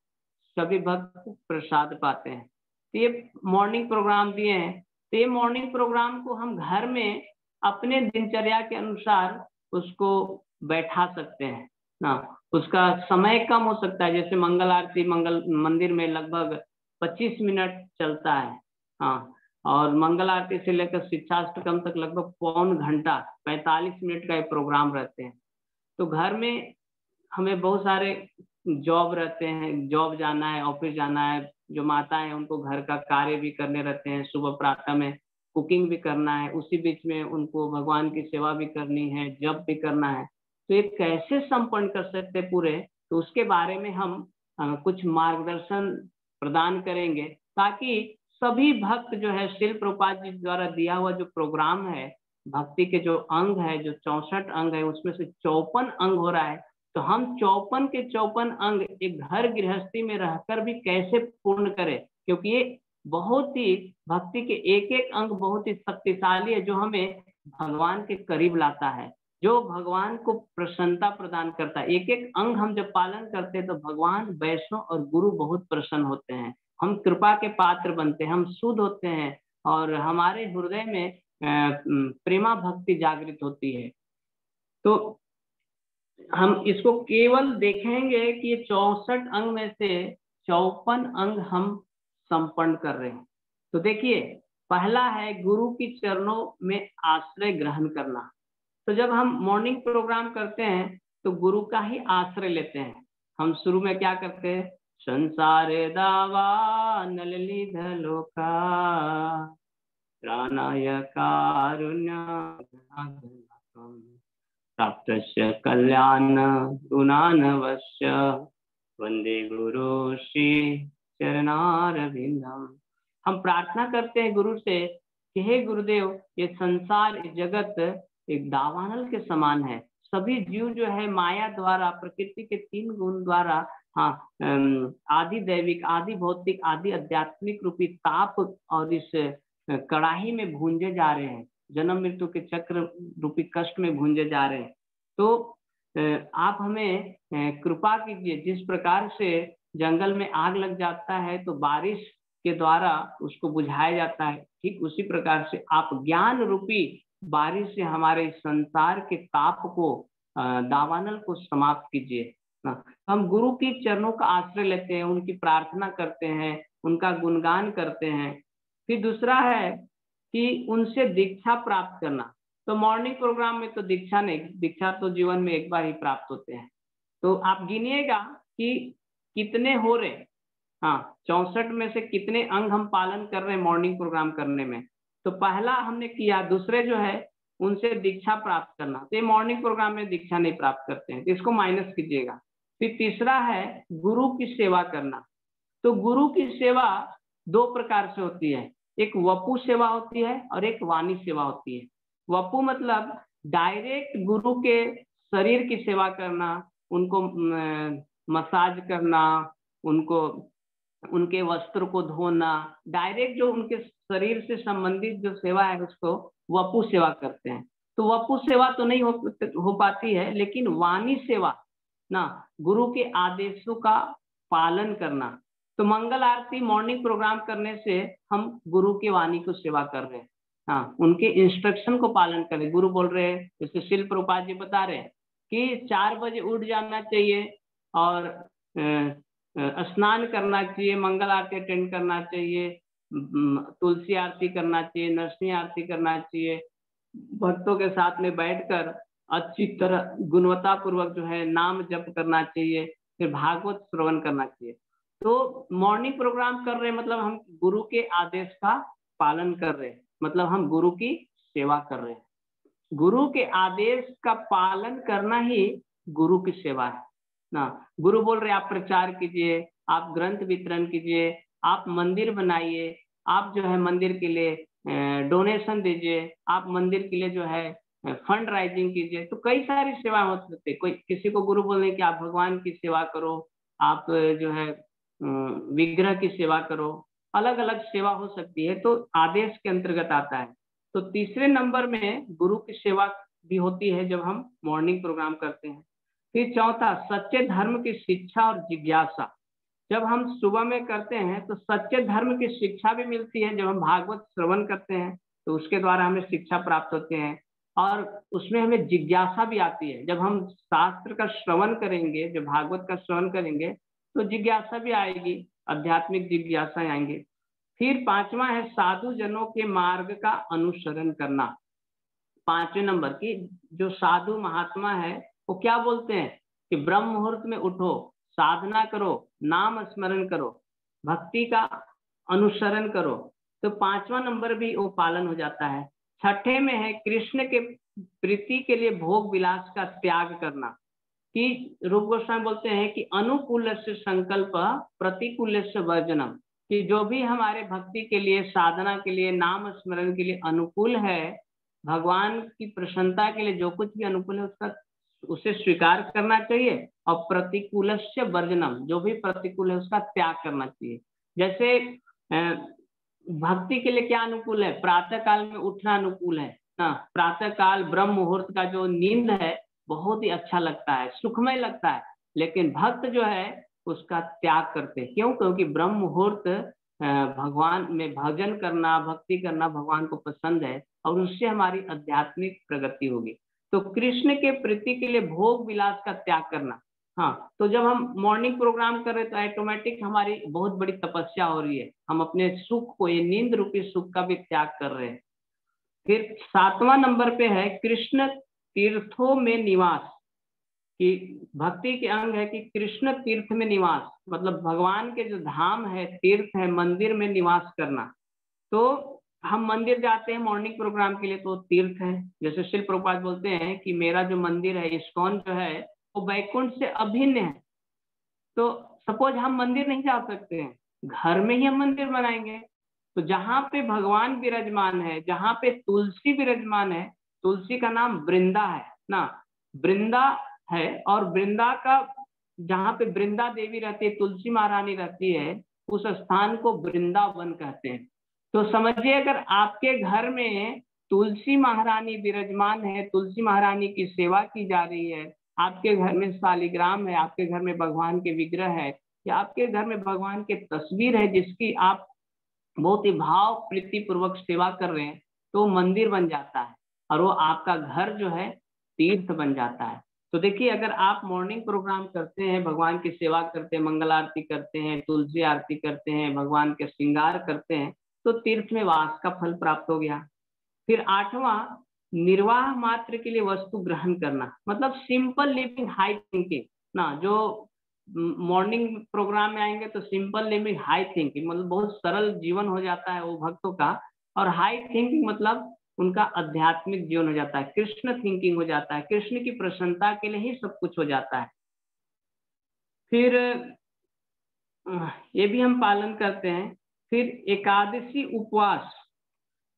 सभी भक्त प्रसाद पाते हैं। तो ये मॉर्निंग प्रोग्राम दिए हैं। तो ये मॉर्निंग प्रोग्राम को हम घर में अपने दिनचर्या के अनुसार उसको बैठा सकते हैं ना। उसका समय कम हो सकता है, जैसे मंगल आरती मंदिर में लगभग 25 मिनट चलता है, हाँ, और मंगल आरती से लेकर शिक्षाष्टकम तक लगभग पौन घंटा 45 मिनट का ये प्रोग्राम रहते हैं। तो घर में हमें बहुत सारे जॉब रहते हैं, जॉब जाना है, ऑफिस जाना है, जो माता है उनको घर का कार्य भी करने रहते हैं, सुबह प्रातः में कुकिंग भी करना है, उसी बीच में उनको भगवान की सेवा भी करनी है, जप भी करना है। तो ये कैसे संपन्न कर सकते पूरे, तो उसके बारे में हम कुछ मार्गदर्शन प्रदान करेंगे, ताकि सभी भक्त जो है श्रील प्रभुपाद जी द्वारा दिया हुआ जो प्रोग्राम है, भक्ति के जो अंग है, जो 64 अंग है, उसमें से 54 अंग हो रहा है, तो हम 54 के 54 अंग एक घर गृहस्थी में रहकर भी कैसे पूर्ण करें, क्योंकि ये बहुत ही भक्ति के एक एक अंग बहुत ही शक्तिशाली है, जो हमें भगवान के करीब लाता है, जो भगवान को प्रसन्नता प्रदान करता है। एक एक अंग हम जब पालन करते हैं तो भगवान, वैष्णव और गुरु बहुत प्रसन्न होते हैं, हम कृपा के पात्र बनते हैं, हम शुद्ध होते हैं और हमारे हृदय में प्रेमा भक्ति जागृत होती है। तो हम इसको केवल देखेंगे कि ये 64 अंग में से 54 अंग हम संपन्न कर रहे हैं। तो देखिए, पहला है गुरु की चरणों में आश्रय ग्रहण करना। तो जब हम मॉर्निंग प्रोग्राम करते हैं तो गुरु का ही आश्रय लेते हैं। हम शुरू में क्या करते हैं, संसारे दावा नलली धलोका प्राणाय कारुण्य प्राप्तस्य कल्याण गुणानवश्य वंदे गुरु श्री चरणारविंदम। हम प्रार्थना करते हैं गुरु से कि हे गुरुदेव, ये संसार, ये जगत एक दावानल के समान है। सभी जीव जो है माया द्वारा, प्रकृति के 3 गुण द्वारा, हाँ, आदि दैविक, आदि भौतिक, आदि आध्यात्मिक रूपी ताप और इस कड़ाही में भूंजे जा रहे हैं, जन्म मृत्यु के चक्र रूपी कष्ट में भूंजे जा रहे हैं। तो आप हमें कृपा कीजिए, जिस प्रकार से जंगल में आग लग जाता है तो बारिश के द्वारा उसको बुझाया जाता है, ठीक उसी प्रकार से आप ज्ञान रूपी बारिश से हमारे संसार के ताप को, दावानल को समाप्त कीजिए। हम गुरु की चरणों का आश्रय लेते हैं, उनकी प्रार्थना करते हैं, उनका गुणगान करते हैं। फिर दूसरा है कि उनसे दीक्षा प्राप्त करना। तो मॉर्निंग प्रोग्राम में तो दीक्षा नहीं, दीक्षा तो जीवन में एक बार ही प्राप्त होते हैं। तो आप गिनिएगा कि कितने हो रहे, हाँ, 64 में से कितने अंग हम पालन कर रहे हैं मॉर्निंग प्रोग्राम करने में। तो पहला हमने किया, दूसरे जो है उनसे दीक्षा प्राप्त करना। तो ये मॉर्निंग प्रोग्राम में दीक्षा नहीं प्राप्त करते हैं, तो इसको माइनस कीजिएगा। फिर तीसरा है गुरु की सेवा करना। तो गुरु की सेवा 2 प्रकार से होती है, एक वपु सेवा होती है और एक वाणी सेवा होती है। वपु मतलब डायरेक्ट गुरु के शरीर की सेवा करना, उनको मसाज करना, उनको उनके वस्त्र को धोना, डायरेक्ट जो उनके शरीर से संबंधित जो सेवा है उसको वपु सेवा करते हैं। तो वपु सेवा तो नहीं हो पाती है, लेकिन वाणी सेवा ना, गुरु के आदेशों का पालन करना। तो मंगल आरती मॉर्निंग प्रोग्राम करने से हम गुरु की वाणी को सेवा कर रहे हैं, हाँ, उनके इंस्ट्रक्शन को पालन करें। गुरु बोल रहे हैं, जैसे शिल प्रभुपाद जी बता रहे हैं कि 4 बजे उठ जाना चाहिए और स्नान करना चाहिए, मंगल आरती अटेंड करना चाहिए, तुलसी आरती करना चाहिए, नरसिंह आरती करना चाहिए, भक्तों के साथ में बैठकर अच्छी तरह गुणवत्ता पूर्वक जो है नाम जप करना चाहिए, फिर भागवत श्रवण करना चाहिए। तो मॉर्निंग प्रोग्राम कर रहे हैं मतलब हम गुरु के आदेश का पालन कर रहे हैं, मतलब हम गुरु की सेवा कर रहे हैं। गुरु के आदेश का पालन करना ही गुरु की सेवा है ना। गुरु बोल रहे आप प्रचार कीजिए, आप ग्रंथ वितरण कीजिए, आप मंदिर बनाइए, आप जो है मंदिर के लिए डोनेशन दीजिए, आप मंदिर के लिए जो है फंड राइजिंग कीजिए। तो कई सारी सेवा हो सकती है। कोई किसी को गुरु बोल रहे कि आप भगवान की सेवा करो, आप जो है विग्रह की सेवा करो, अलग अलग सेवा हो सकती है, तो आदेश के अंतर्गत आता है। तो तीसरे नंबर में गुरु की सेवा भी होती है जब हम मॉर्निंग प्रोग्राम करते हैं। फिर चौथा, सच्चे धर्म की शिक्षा और जिज्ञासा। जब हम सुबह में करते हैं तो सच्चे धर्म की शिक्षा भी मिलती है। जब हम भागवत श्रवण करते हैं तो उसके द्वारा हमें शिक्षा प्राप्त होते हैं और उसमें हमें जिज्ञासा भी आती है। जब हम शास्त्र का श्रवण करेंगे, जब भागवत का श्रवण करेंगे तो जिज्ञासा भी आएगी, आध्यात्मिक जिज्ञासा आएंगे। फिर पांचवा है साधु जनों के मार्ग का अनुसरण करना। पांचवें नंबर की जो साधु महात्मा है वो क्या बोलते हैं कि ब्रह्म मुहूर्त में उठो, साधना करो, नाम स्मरण करो, भक्ति का अनुसरण करो। तो पांचवा नंबर भी वो पालन हो जाता है। छठे में है कृष्ण के प्रीति के लिए भोग विलास का त्याग करना। कि रूप गोस्वामी बोलते हैं कि अनुकूल से संकल्प प्रतिकूल से वर्जनम, कि जो भी हमारे भक्ति के लिए, साधना के लिए, नाम स्मरण के लिए अनुकूल है, भगवान की प्रसन्नता के लिए जो कुछ भी अनुकूल है उसका उसे स्वीकार करना चाहिए, और प्रतिकूल से वर्जनम, जो भी प्रतिकूल है उसका त्याग करना चाहिए। जैसे भक्ति के लिए क्या अनुकूल है, प्रातः काल में उठना अनुकूल है ना। प्रातः काल ब्रह्म मुहूर्त का जो नींद है बहुत ही अच्छा लगता है, सुखमय लगता है, लेकिन भक्त जो है उसका त्याग करते हैं। क्यों? क्योंकि ब्रह्म मुहूर्त भगवान में भजन करना, भक्ति करना भगवान को पसंद है और उससे हमारी आध्यात्मिक प्रगति होगी। तो कृष्ण के प्रीति के लिए भोग विलास का त्याग करना। हाँ, तो जब हम मॉर्निंग प्रोग्राम कर रहे हैं तो ऑटोमेटिक हमारी बहुत बड़ी तपस्या हो रही है, हम अपने सुख को, ये नींद रूपी सुख का भी त्याग कर रहे हैं। फिर सातवां नंबर पे है कृष्ण तीर्थों में निवास। कि भक्ति के अंग है कि कृष्ण तीर्थ में निवास, मतलब भगवान के जो धाम है, तीर्थ है, मंदिर में निवास करना। तो हम मंदिर जाते हैं मॉर्निंग प्रोग्राम के लिए तो तीर्थ है। जैसे शिल प्रभुपाद बोलते हैं कि मेरा जो मंदिर है इस्कॉन जो है वो वैकुंठ से अभिन्न है। तो सपोज हम मंदिर नहीं जा सकते हैं, घर में ही हम मंदिर बनाएंगे। तो जहाँ पे भगवान विराजमान है, जहाँ पे तुलसी विराजमान है, तुलसी का नाम वृंदा है ना, वृंदा है, और वृंदा का जहाँ पे वृंदा देवी रहती है, तुलसी महारानी रहती है, उस स्थान को वृंदावन कहते हैं। तो समझिए अगर आपके घर में तुलसी महारानी विराजमान है, तुलसी महारानी की सेवा की जा रही है, आपके घर में शालिग्राम है, आपके घर में भगवान के विग्रह है, या आपके घर में भगवान के तस्वीर है जिसकी आप बहुत ही भाव प्रीति पूर्वक सेवा कर रहे हैं, तो मंदिर बन जाता है और वो आपका घर जो है तीर्थ बन जाता है। तो देखिए अगर आप मॉर्निंग प्रोग्राम करते हैं, भगवान की सेवा करते हैं, मंगल आरती करते हैं, तुलसी आरती करते हैं, भगवान के श्रृंगार करते हैं, तो तीर्थ में वास का फल प्राप्त हो गया। फिर आठवां, निर्वाह मात्र के लिए वस्तु ग्रहण करना, मतलब सिंपल लिविंग हाई थिंकिंग ना। जो मॉर्निंग प्रोग्राम में आएंगे तो सिंपल लिविंग हाई थिंकिंग, मतलब बहुत सरल जीवन हो जाता है वो भक्तों का, और हाई थिंकिंग मतलब उनका आध्यात्मिक जीवन हो जाता है, कृष्ण थिंकिंग हो जाता है, कृष्ण की प्रसन्नता के लिए ही सब कुछ हो जाता है। फिर ये भी हम पालन करते हैं। फिर एकादशी उपवास।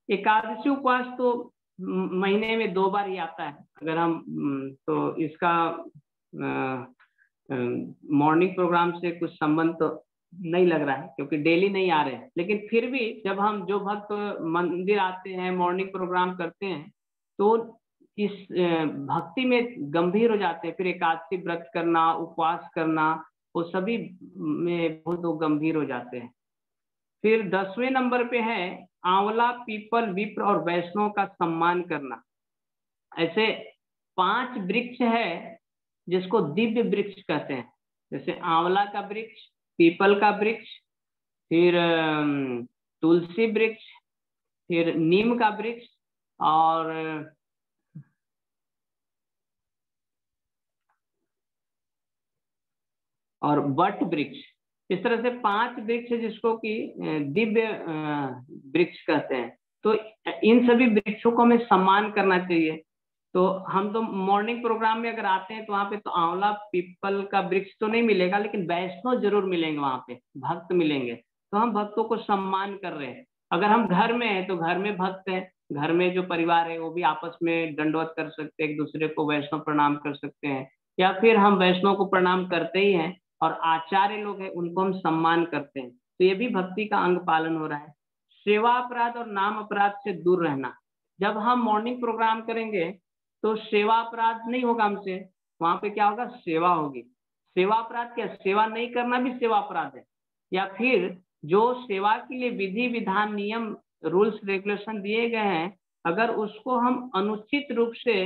एकादशी उपवास तो महीने में 2 बार ही आता है। अगर हम तो इसका मॉर्निंग प्रोग्राम से कुछ संबंध तो नहीं लग रहा है क्योंकि डेली नहीं आ रहे हैं, लेकिन फिर भी जब हम जो भक्त मंदिर आते हैं, मॉर्निंग प्रोग्राम करते हैं, तो इस भक्ति में गंभीर हो जाते हैं। फिर एकादशी व्रत करना, उपवास करना, वो सभी में बहुत गंभीर हो जाते हैं। फिर 10वें नंबर पे है आंवला, पीपल, विप्र और वैष्णव का सम्मान करना। ऐसे 5 वृक्ष है जिसको दिव्य वृक्ष कहते हैं। जैसे आंवला का वृक्ष, पीपल का वृक्ष, फिर तुलसी वृक्ष, फिर नीम का वृक्ष और वट वृक्ष। इस तरह से 5 वृक्ष है जिसको कि दिव्य वृक्ष कहते हैं। तो इन सभी वृक्षों को हमें सम्मान करना चाहिए। तो हम तो मॉर्निंग प्रोग्राम में अगर आते हैं तो वहाँ पे तो आंवला पीपल का वृक्ष तो नहीं मिलेगा, लेकिन वैष्णव जरूर मिलेंगे, वहाँ पे भक्त मिलेंगे। तो हम भक्तों को सम्मान कर रहे हैं। अगर हम घर में हैं तो घर में भक्त हैं, घर में जो परिवार है वो भी आपस में दंडवत कर सकते हैं, एक दूसरे को वैष्णव प्रणाम कर सकते हैं, या फिर हम वैष्णव को प्रणाम करते ही हैं और आचार्य लोग हैं उनको हम सम्मान करते हैं। तो ये भी भक्ति का अंग पालन हो रहा है। सेवा अपराध और नाम अपराध से दूर रहना। जब हम मॉर्निंग प्रोग्राम करेंगे तो सेवा अपराध नहीं होगा हमसे, वहां पे क्या होगा, सेवा होगी। सेवा अपराध क्या, सेवा नहीं करना भी सेवा अपराध है। या फिर जो सेवा के लिए विधि विधान नियम रूल्स रेगुलेशन दिए गए हैं, अगर उसको हम अनुचित रूप से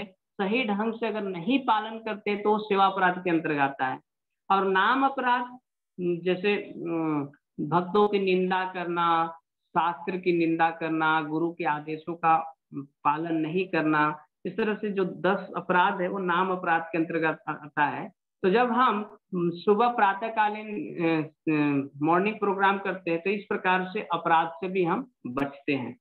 सही ढंग से अगर नहीं पालन करते तो सेवा अपराध के अंतर्गत आता है। और नाम अपराध जैसे भक्तों की निंदा करना, शास्त्र की निंदा करना, गुरु के आदेशों का पालन नहीं करना, इस तरह से जो 10 अपराध है वो नाम अपराध के अंतर्गत आता है। तो जब हम सुबह प्रातःकालीन मॉर्निंग प्रोग्राम करते हैं तो इस प्रकार से अपराध से भी हम बचते हैं।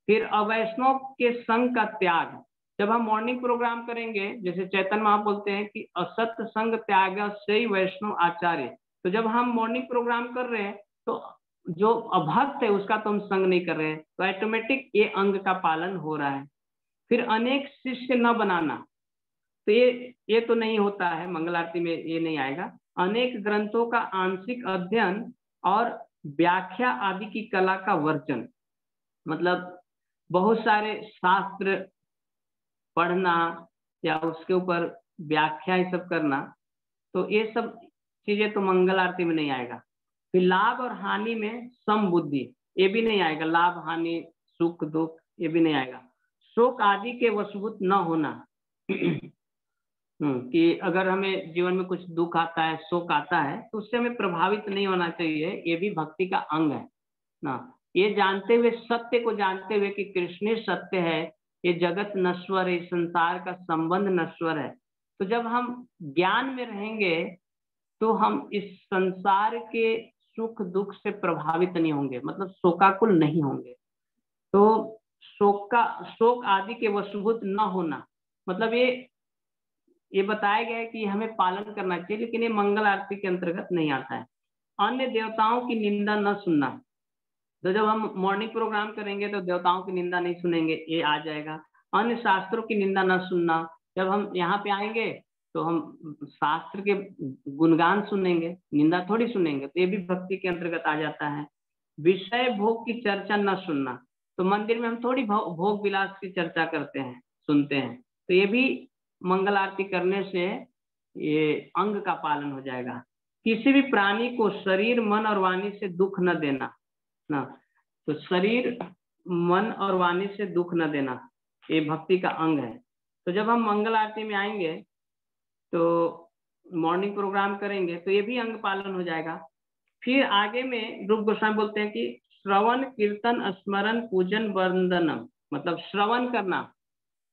फिर अवैष्णव के संग का त्याग। जब हम मॉर्निंग प्रोग्राम करेंगे, जैसे चैतन्य महाप्रभु बोलते हैं कि असत संग त्याग से वैष्णव आचार्य। तो जब हम मॉर्निंग प्रोग्राम कर रहे हैं तो जो अभक्त है उसका तो हम संग नहीं कर रहे हैं, तो ऑटोमेटिक ये अंग का पालन हो रहा है। फिर अनेक शिष्य न बनाना, तो ये तो नहीं होता है, मंगल आरती में ये नहीं आएगा। अनेक ग्रंथों का आंशिक अध्ययन और व्याख्या आदि की कला का वर्जन, मतलब बहुत सारे शास्त्र पढ़ना या उसके ऊपर व्याख्या ये सब करना, तो ये सब चीजें तो मंगल आरती में नहीं आएगा। फिर लाभ और हानि में समबुद्धि, ये भी नहीं आएगा। लाभ हानि सुख दुख ये भी नहीं आएगा। शोक आदि के वशभूत न होना कि अगर हमें जीवन में कुछ दुख आता है, शोक आता है, तो उससे हमें प्रभावित नहीं होना चाहिए। ये भी भक्ति का अंग है ना। ये जानते हुए, सत्य को जानते हुए कि कृष्ण सत्य है, ये जगत नश्वर है, संसार का संबंध नश्वर है। तो जब हम ज्ञान में रहेंगे तो हम इस संसार के सुख दुख से प्रभावित नहीं होंगे, मतलब शोकाकुल नहीं होंगे। तो शोक आदि के वशभूत न होना, मतलब ये बताया गया है कि हमें पालन करना चाहिए, लेकिन ये मंगल आरती के अंतर्गत नहीं आता है। अन्य देवताओं की निंदा न सुनना। तो जब हम मॉर्निंग प्रोग्राम करेंगे तो देवताओं की निंदा नहीं सुनेंगे, ये आ जाएगा। अन्य शास्त्रों की निंदा न सुनना। जब हम यहाँ पे आएंगे तो हम शास्त्र के गुणगान सुनेंगे, निंदा थोड़ी सुनेंगे, तो ये भी भक्ति के अंतर्गत आ जाता है। विषय भोग की चर्चा न सुनना। तो मंदिर में हम थोड़ी भोग विलास की चर्चा करते हैं, सुनते हैं, तो ये भी मंगल आरती करने से ये अंग का पालन हो जाएगा। किसी भी प्राणी को शरीर मन और वाणी से दुख न देना ना। तो शरीर मन और वाणी से दुख न देना, ये भक्ति का अंग है। तो जब हम मंगल आरती में आएंगे तो मॉर्निंग प्रोग्राम करेंगे तो ये भी अंग पालन हो जाएगा। फिर आगे में रूप गोस्वामी बोलते हैं कि श्रवण कीर्तन स्मरण पूजन वंदनम, मतलब श्रवण करना।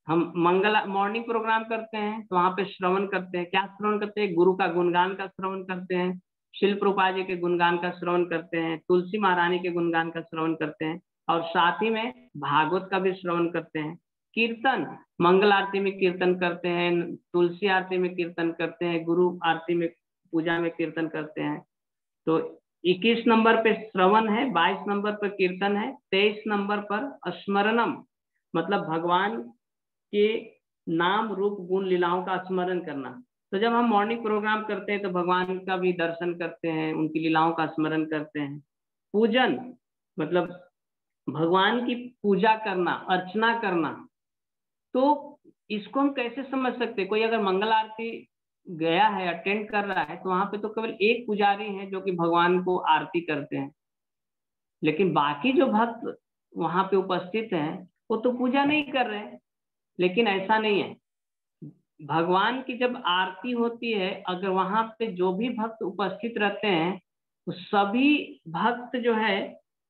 हम मॉर्निंग प्रोग्राम करते हैं तो वहां पे श्रवण करते हैं। क्या श्रवण करते हैं? गुरु का गुणगान का श्रवण करते हैं, शिल प्रभुपाद जी के गुणगान का श्रवण करते हैं, तुलसी महारानी के गुणगान का श्रवण करते हैं, और साथ ही में भागवत का भी श्रवण करते हैं। कीर्तन, मंगल आरती में कीर्तन करते हैं, तुलसी आरती में कीर्तन करते हैं, गुरु आरती में पूजा में कीर्तन करते हैं। तो 21 नंबर पे श्रवण है, 22 नंबर पर कीर्तन है, 23 नंबर पर स्मरणम, मतलब भगवान के नाम रूप गुण लीलाओं का स्मरण करना। तो जब हम मॉर्निंग प्रोग्राम करते हैं तो भगवान का भी दर्शन करते हैं, उनकी लीलाओं का स्मरण करते हैं। पूजन मतलब भगवान की पूजा करना, अर्चना करना। तो इसको हम कैसे समझ सकते हैं? कोई अगर मंगल आरती गया है, अटेंड कर रहा है, तो वहां पे तो केवल एक पुजारी है जो कि भगवान को आरती करते हैं, लेकिन बाकी जो भक्त वहां पे उपस्थित हैं वो तो पूजा नहीं कर रहे हैं। लेकिन ऐसा नहीं है, भगवान की जब आरती होती है, अगर वहां पे जो भी भक्त उपस्थित रहते हैं तो सभी भक्त जो है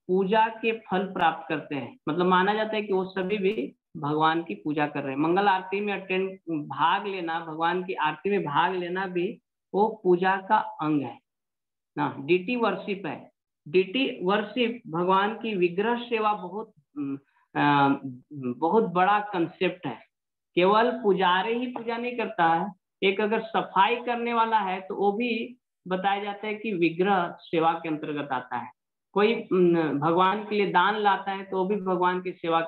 पूजा के फल प्राप्त करते हैं। मतलब माना जाता है कि वो सभी भी भगवान की पूजा कर रहे हैं। मंगल आरती में भाग लेना, भगवान की आरती में भाग लेना भी वो पूजा का अंग है ना। डीटी वर्शिप है। डीटी वर्शिप भगवान की विग्रह सेवा बहुत बड़ा कंसेप्ट है। केवल पुजारी ही पूजा नहीं करता है, एक अगर सफाई करने वाला है तो वो भी बताया जाता है कि विग्रह सेवा के अंतर्गत आता है। कोई भगवान के लिए दान लाता है तो वो भी भगवान की सेवा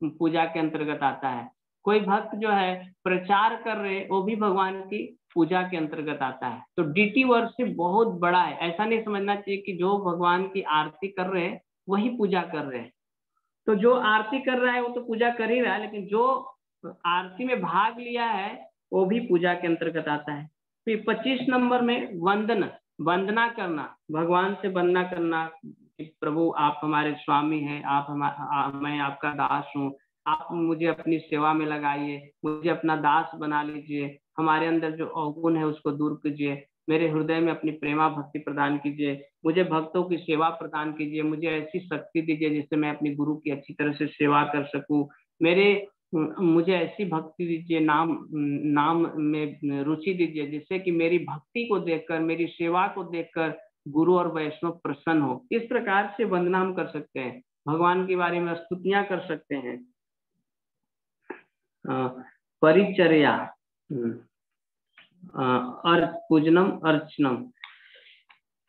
पूजा के अंतर्गत आता है। कोई भक्त जो है प्रचार कर रहे, वो भी भगवान की पूजा के अंतर्गत आता है। तो डीटी वर्शिप बहुत बड़ा है। ऐसा नहीं समझना चाहिए कि जो भगवान की आरती कर रहे हैं वही पूजा कर रहे हैं। तो जो आरती कर रहा है वो तो पूजा कर ही रहा है, लेकिन जो आरती में भाग लिया है वो भी पूजा के अंतर्गत आता है। फिर 25 नंबर में वंदना करना, भगवान से वंदना करना कि प्रभु आप हमारे स्वामी हैं, मैं आपका दास हूँ, आप मुझे अपनी सेवा में लगाइए, मुझे अपना दास बना लीजिए, हमारे अंदर जो अवगुण है उसको दूर कीजिए, मेरे हृदय में अपनी प्रेमा भक्ति प्रदान कीजिए, मुझे भक्तों की सेवा प्रदान कीजिए, मुझे ऐसी शक्ति दीजिए जिससे मैं अपनी गुरु की अच्छी तरह से सेवा कर सकूं, मुझे ऐसी भक्ति दीजिए, नाम में रुचि दीजिए जिससे कि मेरी भक्ति को देखकर, मेरी सेवा को देखकर गुरु और वैष्णव प्रसन्न हो। इस प्रकार से वंदना हम कर सकते हैं, भगवान के बारे में स्तुतियां कर सकते हैं। परिचर्या, पूजनम अर्चनम।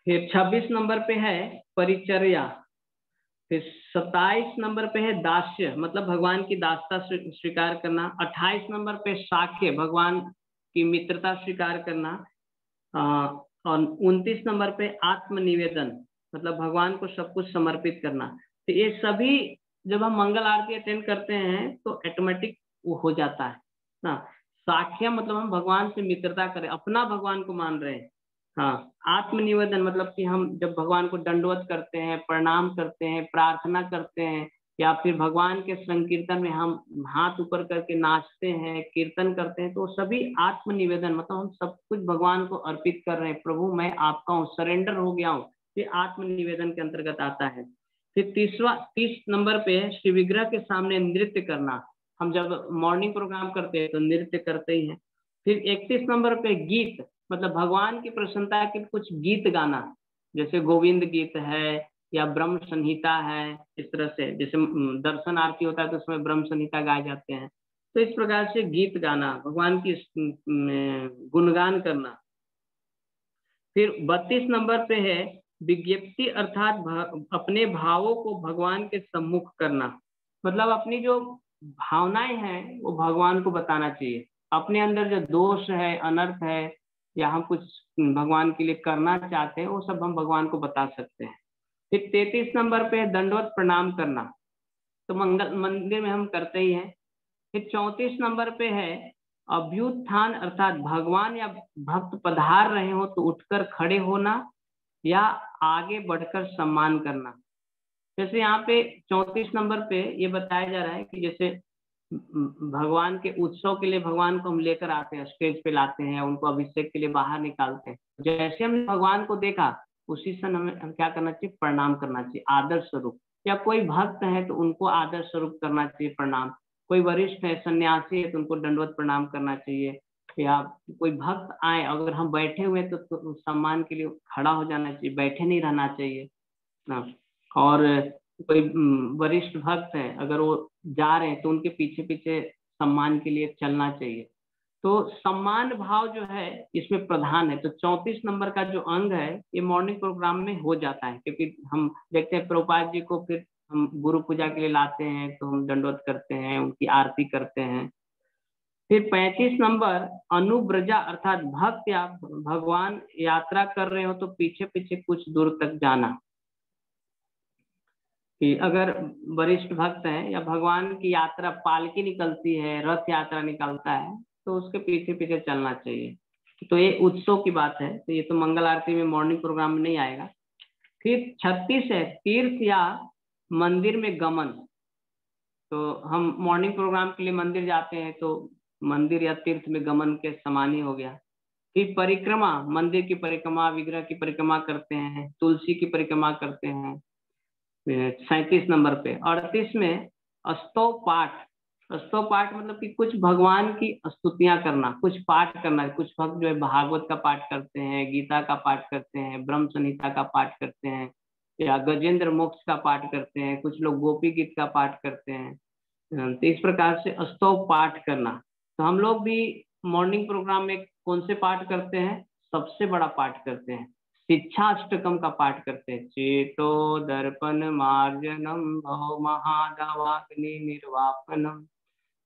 फिर 26 नंबर पे है परिचर्या। फिर 27 नंबर पे है दास्य, मतलब भगवान की दासता स्वीकार करना। 28 नंबर पे साख्य, भगवान की मित्रता स्वीकार करना। और 29 नंबर पे आत्मनिवेदन, मतलब भगवान को सब कुछ समर्पित करना। तो ये सभी जब हम मंगल आरती अटेंड करते हैं तो ऑटोमेटिक वो हो जाता है ना। साख्य मतलब हम भगवान से मित्रता करें, अपना भगवान को मान रहे हैं। हाँ, आत्मनिवेदन मतलब कि हम जब भगवान को दंडवत करते हैं, प्रणाम करते हैं, प्रार्थना करते हैं, या फिर भगवान के संकीर्तन में हम हाथ ऊपर करके नाचते हैं, कीर्तन करते हैं, तो सभी आत्मनिवेदन मतलब हम सब कुछ भगवान को अर्पित कर रहे हैं। प्रभु मैं आपका हूँ, सरेंडर हो गया हूँ, ये आत्मनिवेदन के अंतर्गत आता है। फिर 30 नंबर पे श्री विग्रह के सामने नृत्य करना। हम जब मॉर्निंग प्रोग्राम करते हैं तो नृत्य करते ही हैं। फिर 31 नंबर पे गीत, मतलब भगवान की प्रसन्नता के कुछ गीत गाना, जैसे गोविंद गीत है या ब्रह्म संहिता है। इस तरह से जैसे दर्शन आरती होता है तो उसमें ब्रह्म संहिता गाए जाते हैं। तो इस प्रकार से गीत गाना, भगवान की गुणगान करना। फिर 32 नंबर पे है विज्ञप्ति, अर्थात अपने भावों को भगवान के सम्मुख करना। मतलब अपनी जो भावनाएं हैं वो भगवान को बताना चाहिए। अपने अंदर जो दोष है, अनर्थ है, या हम कुछ भगवान के लिए करना चाहते हैं, वो सब हम भगवान को बता सकते हैं। फिर 33 नंबर पे दंडवत प्रणाम करना, तो मंदिर में हम करते ही हैं। फिर 34 नंबर पे है अभ्युत्थान, अर्थात भगवान या भक्त पधार रहे हो तो उठकर खड़े होना या आगे बढ़कर सम्मान करना। जैसे यहाँ पे 34 नंबर पे ये बताया जा रहा है कि जैसे भगवान के उत्सव के लिए भगवान को हम लेकर आते हैं, स्टेज पे लाते हैं, उनको अभिषेक के लिए बाहर निकालते हैं। जैसे हमने भगवान को देखा उसी समय हमें क्या करना चाहिए, प्रणाम करना चाहिए आदर स्वरूप। या कोई भक्त है तो उनको आदर स्वरूप करना चाहिए प्रणाम। कोई वरिष्ठ है, सन्यासी है, तो उनको दंडवत प्रणाम करना चाहिए। या कोई भक्त आए, अगर हम बैठे हुए तो सम्मान के लिए खड़ा हो जाना चाहिए, बैठे नहीं रहना चाहिए ना। और कोई वरिष्ठ भक्त है, अगर वो जा रहे हैं तो उनके पीछे पीछे सम्मान के लिए चलना चाहिए। तो सम्मान भाव जो है इसमें प्रधान है। तो 34 नंबर का जो अंग है ये मॉर्निंग प्रोग्राम में हो जाता है, क्योंकि हम देखते हैं प्रभुपाद जी को फिर हम गुरु पूजा के लिए लाते हैं तो हम दंडवत करते हैं, उनकी आरती करते हैं। फिर 35 नंबर अनुब्रजा, अर्थात भक्त या भगवान यात्रा कर रहे हो तो पीछे पीछे कुछ दूर तक जाना। कि अगर वरिष्ठ भक्त है या भगवान की यात्रा, पालकी निकलती है, रथ यात्रा निकलता है, तो उसके पीछे पीछे चलना चाहिए। तो ये उत्सव की बात है, तो ये तो मंगल आरती में मॉर्निंग प्रोग्राम में नहीं आएगा। फिर 36 है तीर्थ या मंदिर में गमन। तो हम मॉर्निंग प्रोग्राम के लिए मंदिर जाते हैं तो मंदिर या तीर्थ में गमन के समान ही हो गया। फिर परिक्रमा, मंदिर की परिक्रमा, विग्रह की परिक्रमा करते हैं, तुलसी की परिक्रमा करते हैं 37 नंबर पे। 38 में स्तव पाठ। स्तव पाठ मतलब कि कुछ भगवान की स्तुतियां करना, कुछ पाठ करना। कुछ भक्त जो है भागवत का पाठ करते हैं, गीता का पाठ करते हैं, ब्रह्म संहिता का पाठ करते हैं, या गजेंद्र मोक्ष का पाठ करते हैं, कुछ लोग गोपी गीत का पाठ करते हैं। तो इस प्रकार से स्तव पाठ करना। तो हम लोग भी मॉर्निंग प्रोग्राम में कौन से पाठ करते हैं? सबसे बड़ा पाठ करते हैं, शिक्षाष्टकम का पाठ करते हैं। चेतो दर्पण मार्जनम भव महादावाग्नि निर्वापनम।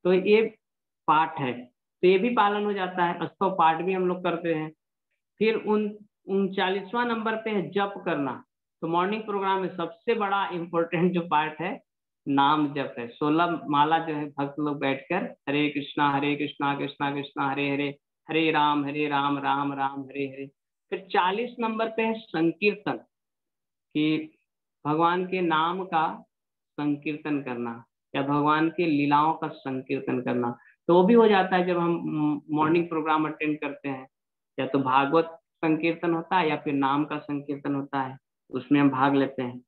तो ये पाठ है, तो ये भी पालन हो जाता है, स्तव पाठ भी हम लोग करते हैं। फिर 39वां नंबर पे है जप करना। तो मॉर्निंग प्रोग्राम में सबसे बड़ा इम्पोर्टेंट जो पार्ट है नाम जप है। 16 माला जो है भक्त लोग बैठकर हरे कृष्णा कृष्णा कृष्णा हरे हरे, हरे राम राम राम हरे हरे। फिर 40 नंबर पे है संकीर्तन, कि भगवान के नाम का संकीर्तन करना या भगवान के लीलाओं का संकीर्तन करना। तो वो भी हो जाता है जब हम मॉर्निंग प्रोग्राम अटेंड करते हैं, या तो भागवत संकीर्तन होता है या फिर नाम का संकीर्तन होता है, उसमें हम भाग लेते हैं।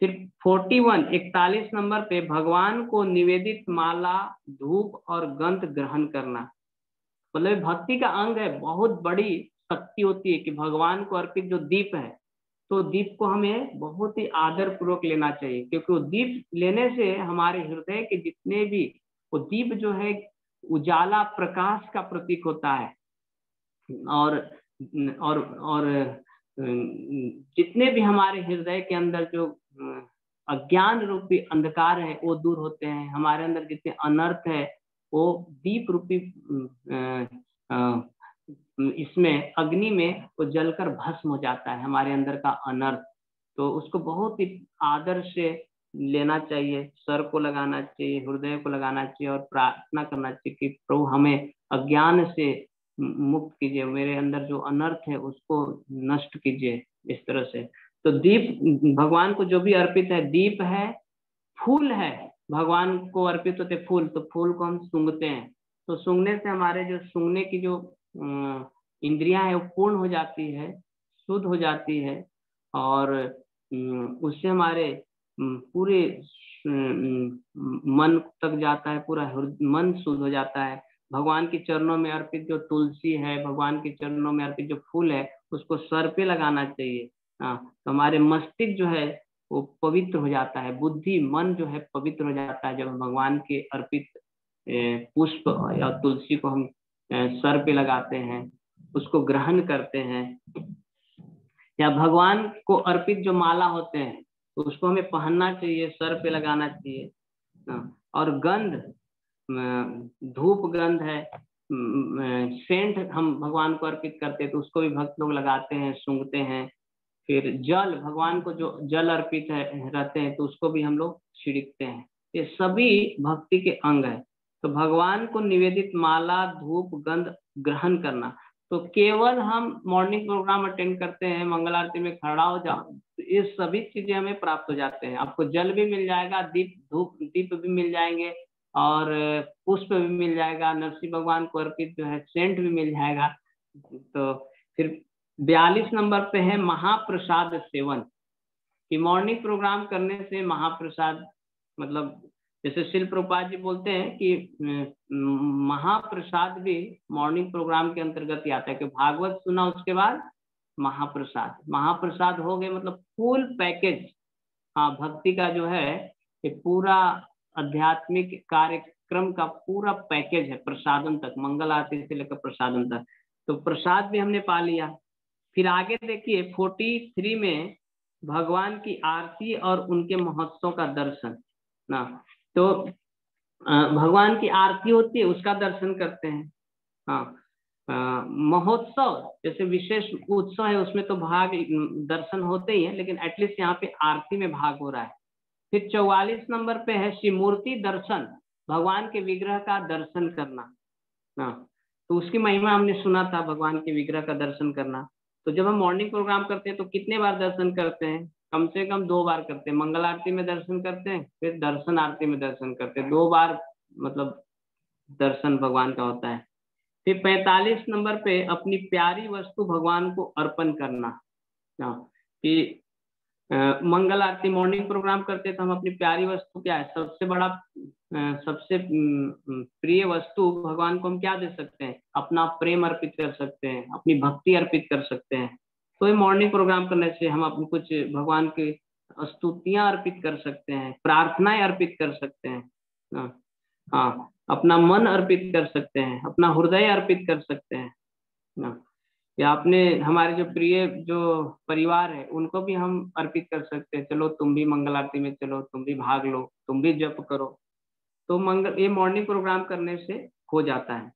फिर 41 नंबर पे भगवान को निवेदित माला, धूप और गंध ग्रहण करना। मतलब भक्ति का अंग है, बहुत बड़ी शक्ति होती है कि भगवान को अर्पित जो दीप है, तो दीप को हमें बहुत ही आदर पूर्वक लेना चाहिए, क्योंकि वो दीप लेने से हमारे हृदय के जितने भी, वो दीप जो है उजाला प्रकाश का प्रतीक होता है, और जितने भी हमारे हृदय के अंदर जो अज्ञान रूपी अंधकार है वो दूर होते हैं। हमारे अंदर जितने अनर्थ है वो दीप रूपी इसमें अग्नि में वो जलकर भस्म हो जाता है, हमारे अंदर का अनर्थ। तो उसको बहुत ही आदर से लेना चाहिए, सर को लगाना चाहिए, हृदय को लगाना चाहिए और प्रार्थना करना चाहिए कि प्रभु हमें अज्ञान से मुक्त कीजिए, मेरे अंदर जो अनर्थ है उसको नष्ट कीजिए, इस तरह से। तो दीप भगवान को जो भी अर्पित है, दीप है, फूल है, भगवान को अर्पित होते फूल, तो फूल को हम सूंघते हैं। तो सूंघने से हमारे जो सूंघने की जो इंद्रियां है वो पूर्ण हो जाती है, शुद्ध हो जाती है, और उससे हमारे पूरे मन तक जाता है, पूरा मन शुद्ध हो जाता है। भगवान के चरणों में अर्पित जो तुलसी है, भगवान के चरणों में अर्पित जो फूल है, उसको सर पे लगाना चाहिए। तो हमारे मस्तिष्क जो है वो पवित्र हो जाता है, बुद्धि मन जो है पवित्र हो जाता है, जब हम भगवान के अर्पित पुष्प या तुलसी को हम सर पे लगाते हैं, उसको ग्रहण करते हैं। या भगवान को अर्पित जो माला होते हैं तो उसको हमें पहनना चाहिए, सर पे लगाना चाहिए। और गंध, धूप गंध है, सेंट हम भगवान को अर्पित करते हैं तो उसको भी भक्त लोग लगाते हैं, सूंघते हैं। फिर जल, भगवान को जो जल अर्पित है रहते हैं तो उसको भी हम लोग छिड़कते हैं। ये सभी भक्ति के अंग है। तो भगवान को निवेदित माला, धूप, गंध ग्रहण करना। तो केवल हम मॉर्निंग प्रोग्राम अटेंड करते हैं, मंगल आरती में खड़ा हो जाओ, तो ये सभी चीजें हमें प्राप्त हो जाते हैं। आपको जल भी मिल जाएगा, दीप भी मिल जाएंगे, और पुष्प भी मिल जाएगा, नरसिंह भगवान को अर्पित जो है सेंट भी मिल जाएगा। तो फिर 42 नंबर पे है महाप्रसाद सेवन, कि मॉर्निंग प्रोग्राम करने से महाप्रसाद, मतलब जैसे शिल प्रभुपाद जी बोलते हैं कि महाप्रसाद भी मॉर्निंग प्रोग्राम के अंतर्गत ही आता है, कि भागवत सुना उसके बाद महाप्रसाद हो गए, मतलब फुल पैकेज। हाँ, भक्ति का जो है ये पूरा आध्यात्मिक कार्यक्रम का पूरा पैकेज है, प्रसादन तक, मंगल आरती से लेकर प्रसादन तक। तो प्रसाद भी हमने पा लिया। फिर आगे देखिए 43 में भगवान की आरती और उनके महोत्सव का दर्शन ना। तो भगवान की आरती होती है, उसका दर्शन करते हैं। हाँ, महोत्सव जैसे विशेष उत्सव है उसमें तो भाग दर्शन होते ही है, लेकिन एटलीस्ट यहाँ पे आरती में भाग हो रहा है। फिर 44 नंबर पे है शिव मूर्ति दर्शन, भगवान के विग्रह का दर्शन करना ना। तो उसकी महिमा हमने सुना था, भगवान के विग्रह का दर्शन करना। तो जब हम मॉर्निंग प्रोग्राम करते हैं तो कितने बार दर्शन करते हैं? कम से कम 2 बार करते हैं। मंगल आरती में दर्शन करते हैं, फिर दर्शन आरती में दर्शन करते हैं, 2 बार, मतलब दर्शन भगवान का होता है। फिर 45 नंबर पे अपनी प्यारी वस्तु भगवान को अर्पण करना। कि मंगल आरती मॉर्निंग प्रोग्राम करते तो हम अपनी प्यारी वस्तु क्या है, सबसे बड़ा सबसे प्रिय वस्तु भगवान को हम क्या दे सकते हैं, अपना प्रेम अर्पित कर सकते हैं, अपनी भक्ति अर्पित कर सकते हैं। तो ये मॉर्निंग प्रोग्राम करने से हम अपनी कुछ भगवान की स्तुतियां अर्पित कर सकते हैं, प्रार्थनाएं अर्पित कर सकते हैं। हाँ, अपना मन अर्पित कर सकते हैं, अपना हृदय अर्पित कर सकते हैं, या अपने हमारे जो प्रिय जो परिवार है उनको भी हम अर्पित कर सकते हैं। चलो तुम भी मंगल आरती में चलो, तुम भी भाग लो, तुम भी जप करो। तो ये मॉर्निंग प्रोग्राम करने से हो जाता है।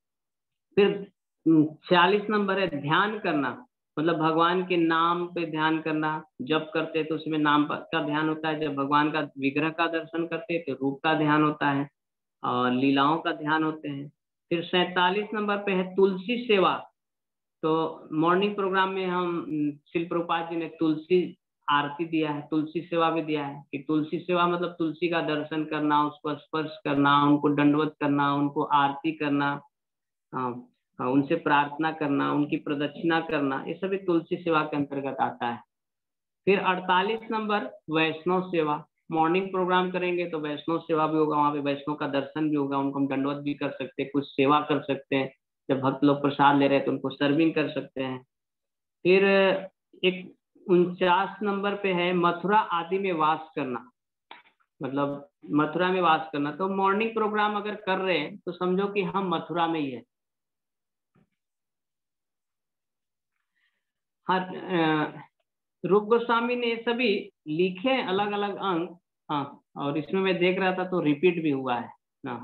फिर 46 नंबर है ध्यान करना, मतलब भगवान के नाम पे ध्यान करना। जप करते हैं तो उसमें नाम का ध्यान होता है, जब भगवान का विग्रह का दर्शन करते हैं तो रूप का ध्यान होता है और लीलाओं का ध्यान होते हैं। फिर 47 नंबर पे है तुलसी सेवा। तो मॉर्निंग प्रोग्राम में हम श्रील प्रभुपाद जी ने तुलसी आरती दिया है, तुलसी सेवा भी दिया है। कि तुलसी सेवा मतलब तुलसी का दर्शन करना, उसको स्पर्श करना, उनको दंडवत करना, उनको आरती करना, उनसे प्रार्थना करना, उनकी प्रदक्षिणा करना, ये सभी तुलसी सेवा के अंतर्गत आता है। फिर 48 नंबर वैष्णव सेवा। मॉर्निंग प्रोग्राम करेंगे तो वैष्णव सेवा भी होगा, वहाँ पे वैष्णव का दर्शन भी होगा, उनको हम दंडवत भी कर सकते हैं, कुछ सेवा कर सकते हैं। जब भक्त लोग प्रसाद ले रहे हैं तो उनको सर्विंग कर सकते हैं। फिर एक 49 नंबर पे है मथुरा आदि में वास करना, मतलब मथुरा में वास करना। तो मॉर्निंग प्रोग्राम अगर कर रहे हैं तो समझो कि हम मथुरा में ही है। हाँ, रूप गोस्वामी ने सभी लिखे अलग अलग अंक। हाँ, और इसमें मैं देख रहा था तो रिपीट भी हुआ है ना,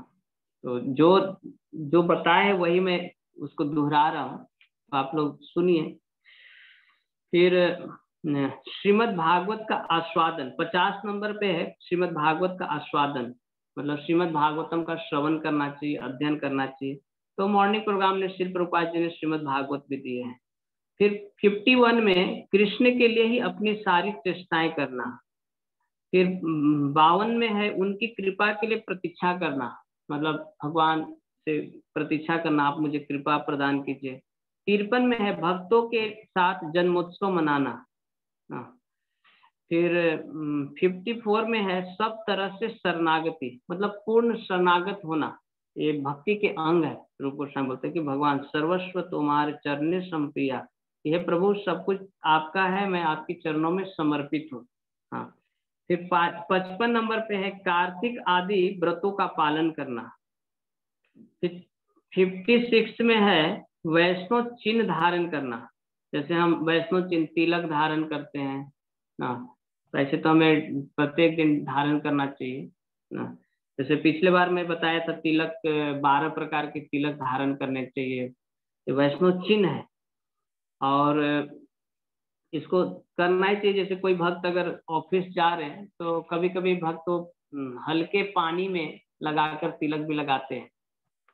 तो जो बताए है वही मैं उसको दोहरा रहा हूँ, तो आप लोग सुनिए। फिर श्रीमद् भागवत का आस्वादन 50 नंबर पे है। श्रीमद् भागवत का आस्वादन मतलब श्रीमद् भागवतम का श्रवण करना चाहिए, अध्ययन करना चाहिए। तो मॉर्निंग प्रोग्राम में श्रील प्रभुपाद जी ने श्रीमद् भागवत भी दिए हैं। फिर 51 में कृष्ण के लिए ही अपनी सारी चेष्टाएं करना। फिर 52 में है उनकी कृपा के लिए प्रतीक्षा करना, मतलब भगवान से प्रतीक्षा करना, आप मुझे कृपा प्रदान कीजिए। 53 में है भक्तों के साथ जन्मोत्सव मनाना। फिर 54 में है सब तरह से शरणागति, मतलब पूर्ण शरणागत होना। ये भक्ति के अंग है। रूप गोस्वामी बोलते हैं कि भगवान सर्वस्व तुम्हारे चरणे संप्रिया, यह प्रभु सब कुछ आपका है, मैं आपके चरणों में समर्पित हूँ। हाँ, फिर 55 नंबर पे है कार्तिक आदि व्रतों का पालन करना। फिर 56 में है वैष्णव चिन्ह धारण करना। जैसे हम वैष्णव चिन्ह तिलक धारण करते हैं ना, वैसे तो हमें प्रत्येक दिन धारण करना चाहिए ना। जैसे पिछले बार मैं बताया था तिलक 12 प्रकार के तिलक धारण करने चाहिए, ये वैष्णव चिन्ह है और इसको करना ही चाहिए। जैसे कोई भक्त अगर ऑफिस जा रहे हैं तो कभी कभी भक्त तो हल्के पानी में लगाकर तिलक भी लगाते हैं,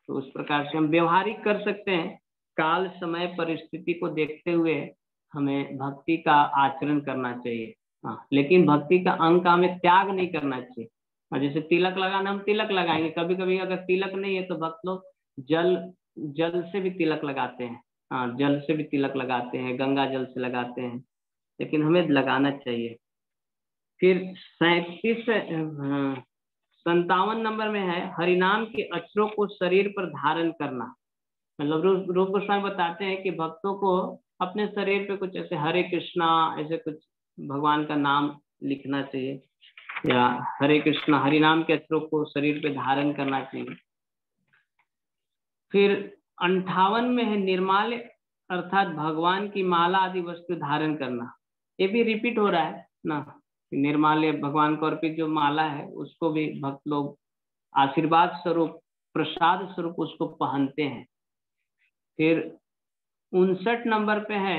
तो उस प्रकार से हम व्यवहारिक कर सकते हैं। काल समय परिस्थिति को देखते हुए हमें भक्ति का आचरण करना चाहिए। हाँ, लेकिन भक्ति का अंग का हमें त्याग नहीं करना चाहिए। जैसे तिलक लगाना, हम तिलक लगाएंगे, कभी कभी अगर तिलक नहीं है तो भक्त लोग जल से भी तिलक लगाते हैं। हाँ, जल से भी तिलक लगाते हैं, गंगा जल से लगाते हैं, लेकिन हमें लगाना चाहिए। फिर 57 नंबर में है हरिनाम के अक्षरों को शरीर पर धारण करना। मतलब रूप गोस्वामी बताते हैं कि भक्तों को अपने शरीर पे कुछ ऐसे हरे कृष्णा ऐसे कुछ भगवान का नाम लिखना चाहिए, या हरे कृष्णा हरिनाम के अक्षरों को शरीर पे धारण करना चाहिए। फिर 58 में है निर्माल्य अर्थात भगवान की माला आदि वस्तु धारण करना। ये भी रिपीट हो रहा है ना, निर्माल्य भगवान को अर्पित जो माला है उसको भी भक्त लोग आशीर्वाद स्वरूप प्रसाद स्वरूप उसको पहनते हैं। फिर 59 नंबर पे है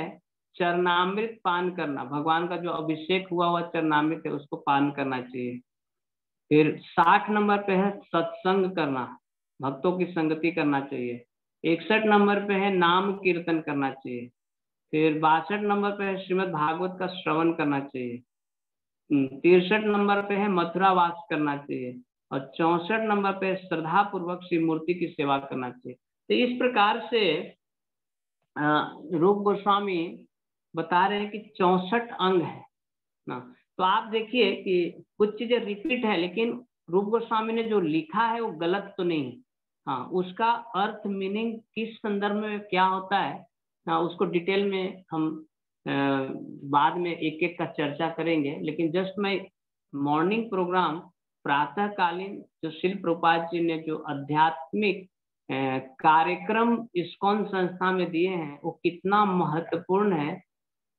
चरणामृत पान करना, भगवान का जो अभिषेक हुआ चरणामृत है उसको पान करना चाहिए। फिर 60 नंबर पे है सत्संग करना, भक्तों की संगति करना चाहिए। 61 नंबर पे है नाम कीर्तन करना चाहिए। फिर 62 नंबर पे है श्रीमद् भागवत का श्रवण करना चाहिए। 63 नंबर पे है मथुरा वास करना चाहिए। और 64 नंबर पे श्रद्धा पूर्वक शिव मूर्ति की सेवा करना चाहिए। तो इस प्रकार से रूप गोस्वामी बता रहे हैं कि 64 अंग है ना। तो आप देखिए कि कुछ चीजें रिपीट है, लेकिन रूप गोस्वामी ने जो लिखा है वो गलत तो नहीं है। हाँ, उसका अर्थ मीनिंग किस संदर्भ में क्या होता है ना, उसको डिटेल में हम बाद में एक एक का चर्चा करेंगे। लेकिन जस्ट मैं मॉर्निंग प्रोग्राम प्रातःकालीन जो शिल प्रभुपाद जी ने जो आध्यात्मिक कार्यक्रम इस्कॉन संस्था में दिए हैं वो कितना महत्वपूर्ण है,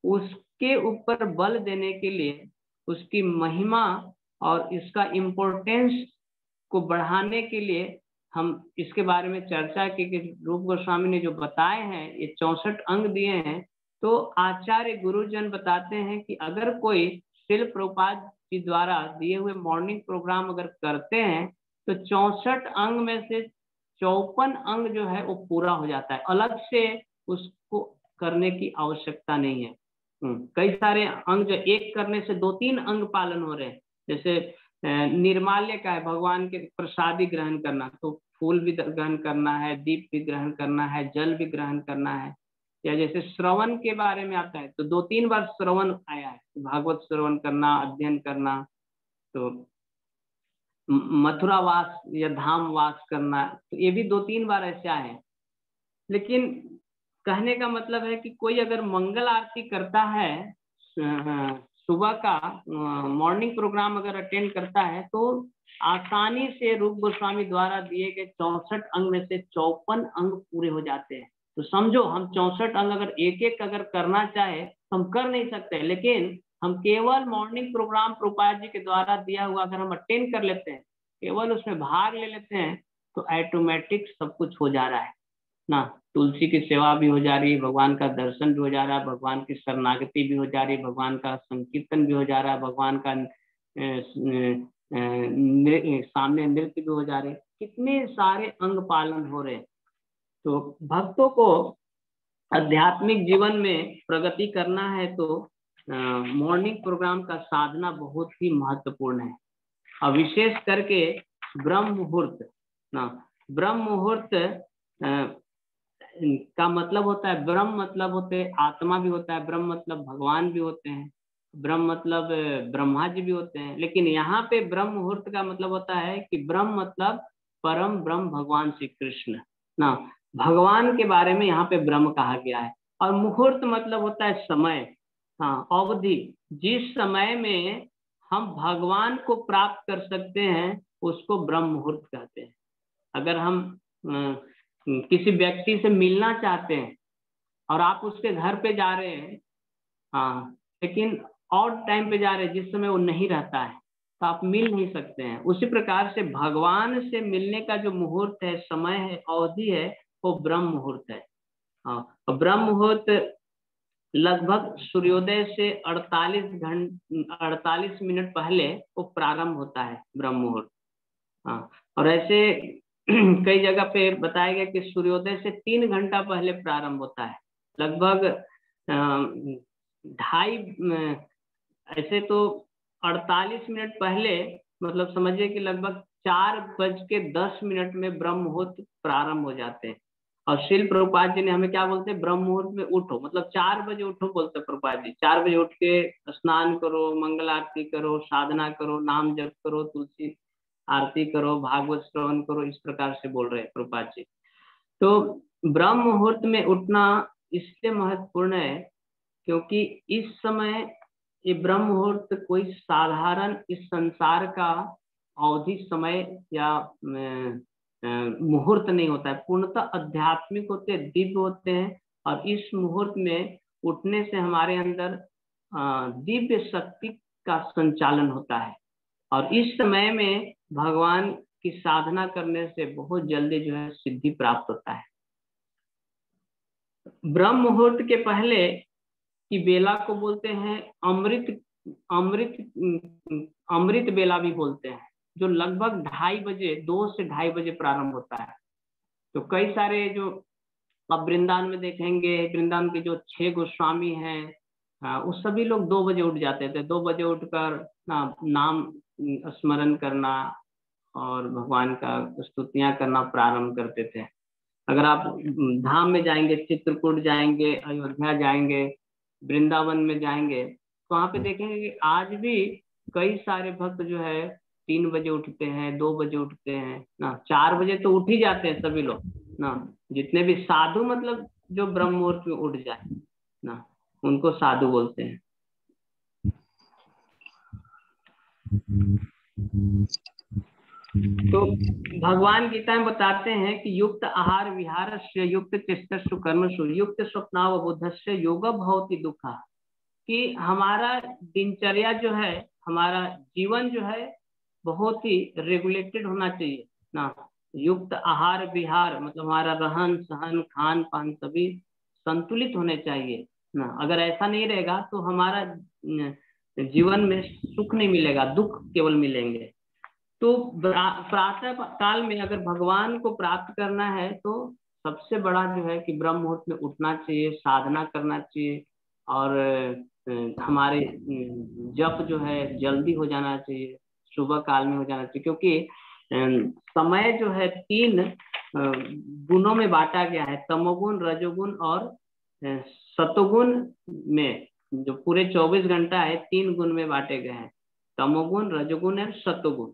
उसके ऊपर बल देने के लिए, उसकी महिमा और इसका इम्पोर्टेंस को बढ़ाने के लिए हम इसके बारे में चर्चा की कि रूप गोस्वामी ने जो बताए हैं ये 64 अंग दिए हैं। तो आचार्य गुरुजन बताते हैं कि अगर कोई श्रील प्रभुपाद जी द्वारा दिए हुए मॉर्निंग प्रोग्राम अगर करते हैं तो 64 अंग में से 54 अंग जो है वो पूरा हो जाता है, अलग से उसको करने की आवश्यकता नहीं है। कई सारे अंग जो एक करने से 2-3 अंग पालन हो रहे हैं, जैसे निर्माल्य का है, भगवान के प्रसादी ग्रहण करना, तो फूल भी ग्रहण करना है, दीप भी ग्रहण करना है, जल भी ग्रहण करना है। या जैसे श्रवण के बारे में आता है तो 2-3 बार श्रवण आया है, भागवत श्रवण करना, अध्ययन करना, तो मथुरा वास या धाम वास करना, तो ये भी 2-3 बार ऐसे आए हैं। लेकिन कहने का मतलब है कि कोई अगर मंगल आरती करता है, सुबह का मॉर्निंग प्रोग्राम अगर अटेंड करता है, तो आसानी से रूप गोस्वामी द्वारा दिए गए 64 अंग में से 54 अंग पूरे हो जाते हैं। तो समझो हम 64 अंग अगर एक एक अगर करना चाहे तो हम कर नहीं सकते, लेकिन हम केवल मॉर्निंग प्रोग्राम प्रभुपाद जी के द्वारा दिया हुआ अगर हम अटेंड कर लेते हैं, केवल उसमें भाग ले लेते हैं, तो ऑटोमेटिक सब कुछ हो जा रहा है ना। तुलसी की सेवा भी हो जा रही है, भगवान का दर्शन भी हो जा रहा है, भगवान की शरणागति भी हो जा रही है, भगवान का संकीर्तन भी हो जा रहा है, भगवान का सामने नृत्य भी हो जा रहे हैं, कितने सारे अंग पालन हो रहे हैं। तो भक्तों को आध्यात्मिक जीवन में प्रगति करना है तो मॉर्निंग प्रोग्राम का साधना बहुत ही महत्वपूर्ण है, और विशेष करके ब्रह्म मुहूर्त ना। ब्रह्म मुहूर्त का मतलब होता है, ब्रह्म मतलब होते आत्मा भी होता है, ब्रह्म मतलब भगवान भी होते हैं, ब्रह्म मतलब ब्रह्मा जी भी होते हैं। लेकिन यहाँ पे ब्रह्म मुहूर्त का मतलब होता है कि ब्रह्म मतलब परम ब्रह्म भगवान श्री कृष्ण ना, भगवान के बारे में यहाँ पे ब्रह्म कहा गया है। और मुहूर्त मतलब होता है समय, हाँ, अवधि, जिस समय में हम भगवान को प्राप्त कर सकते हैं उसको ब्रह्म मुहूर्त कहते हैं। अगर हम किसी व्यक्ति से मिलना चाहते हैं और आप उसके घर पे जा रहे हैं, हाँ, लेकिन और टाइम पे जा रहे हैं जिस समय वो नहीं रहता है, तो आप मिल नहीं सकते हैं। उसी प्रकार से भगवान से मिलने का जो मुहूर्त है, समय है, अवधि है, वो ब्रह्म मुहूर्त है। हाँ, और ब्रह्म मुहूर्त लगभग सूर्योदय से 48 मिनट पहले वो प्रारंभ होता है, ब्रह्म मुहूर्त। हाँ, और ऐसे कई जगह पे बताया गया कि सूर्योदय से 3 घंटा पहले प्रारंभ होता है, लगभग 2:30, ऐसे तो 48 मिनट पहले, मतलब समझिए कि लगभग 4:10 में ब्रह्म मुहूर्त प्रारंभ हो जाते हैं। और श्रील प्रभुपाद जी ने हमें क्या बोलते हैं, ब्रह्म मुहूर्त में उठो, मतलब 4 बजे उठो बोलते प्रभुपाद जी। 4 बजे उठ के स्नान करो, मंगल आरती करो, साधना करो, नाम जप करो, तुलसी आरती करो, भागवत श्रवण करो, इस प्रकार से बोल रहे हैं प्रभुपाद जी। तो ब्रह्म मुहूर्त में उठना इसलिए महत्वपूर्ण है क्योंकि इस समय ये ब्रह्म मुहूर्त कोई साधारण इस संसार का अवधि समय या मुहूर्त नहीं होता है, पूर्णतः आध्यात्मिक होते हैं, दिव्य होते हैं। और इस मुहूर्त में उठने से हमारे अंदर दिव्य शक्ति का संचालन होता है, और इस समय में भगवान की साधना करने से बहुत जल्दी जो है सिद्धि प्राप्त होता है। ब्रह्म मुहूर्त के पहले की बेला को बोलते हैं अमृत अमृत अमृत बेला भी बोलते हैं, जो लगभग 2:30 बजे, 2 से 2:30 बजे प्रारंभ होता है। तो कई सारे जो आप वृंदावन में देखेंगे, वृंदावन के जो 6 गोस्वामी हैं, वो सभी लोग 2 बजे उठ जाते थे। 2 बजे उठकर नाम स्मरण करना और भगवान का स्तुतियां करना प्रारंभ करते थे। अगर आप धाम में जाएंगे, चित्रकूट जाएंगे, अयोध्या जाएंगे, वृंदावन में जाएंगे, तो वहाँ पे देखेंगे कि आज भी कई सारे भक्त जो है 3 बजे उठते हैं, 2 बजे उठते हैं ना, 4 बजे तो उठ ही जाते हैं सभी लोग ना। जितने भी साधु मतलब जो ब्रह्म मुहूर्त में उठ जाए ना, उनको साधु बोलते हैं। तो भगवान गीता में बताते हैं कि युक्त आहार विहारस्य युक्त चेष्टस्सु कर्मसु युक्त स्वप्नावबोधस्य योग भवति दुःखा, कि हमारा दिनचर्या जो है, हमारा जीवन जो है बहुत ही रेगुलेटेड होना चाहिए ना। युक्त आहार विहार मतलब हमारा रहन सहन खान पान सभी संतुलित होने चाहिए ना। अगर ऐसा नहीं रहेगा तो हमारा जीवन में सुख नहीं मिलेगा, दुख केवल मिलेंगे। तो प्रातः काल में अगर भगवान को प्राप्त करना है तो सबसे बड़ा जो है कि ब्रह्म मुहूर्त में उठना चाहिए, साधना करना चाहिए, और हमारे जप जो है जल्दी हो जाना चाहिए, सुबह काल में हो जाना चाहिए। क्योंकि समय जो है 3 गुणों में बांटा गया है, तमोगुण, रजोगुण और सतोगुण में। जो पूरे 24 घंटा है 3 गुण में बांटे गए हैं, तमोगुण, रजोगुण और सतोगुण।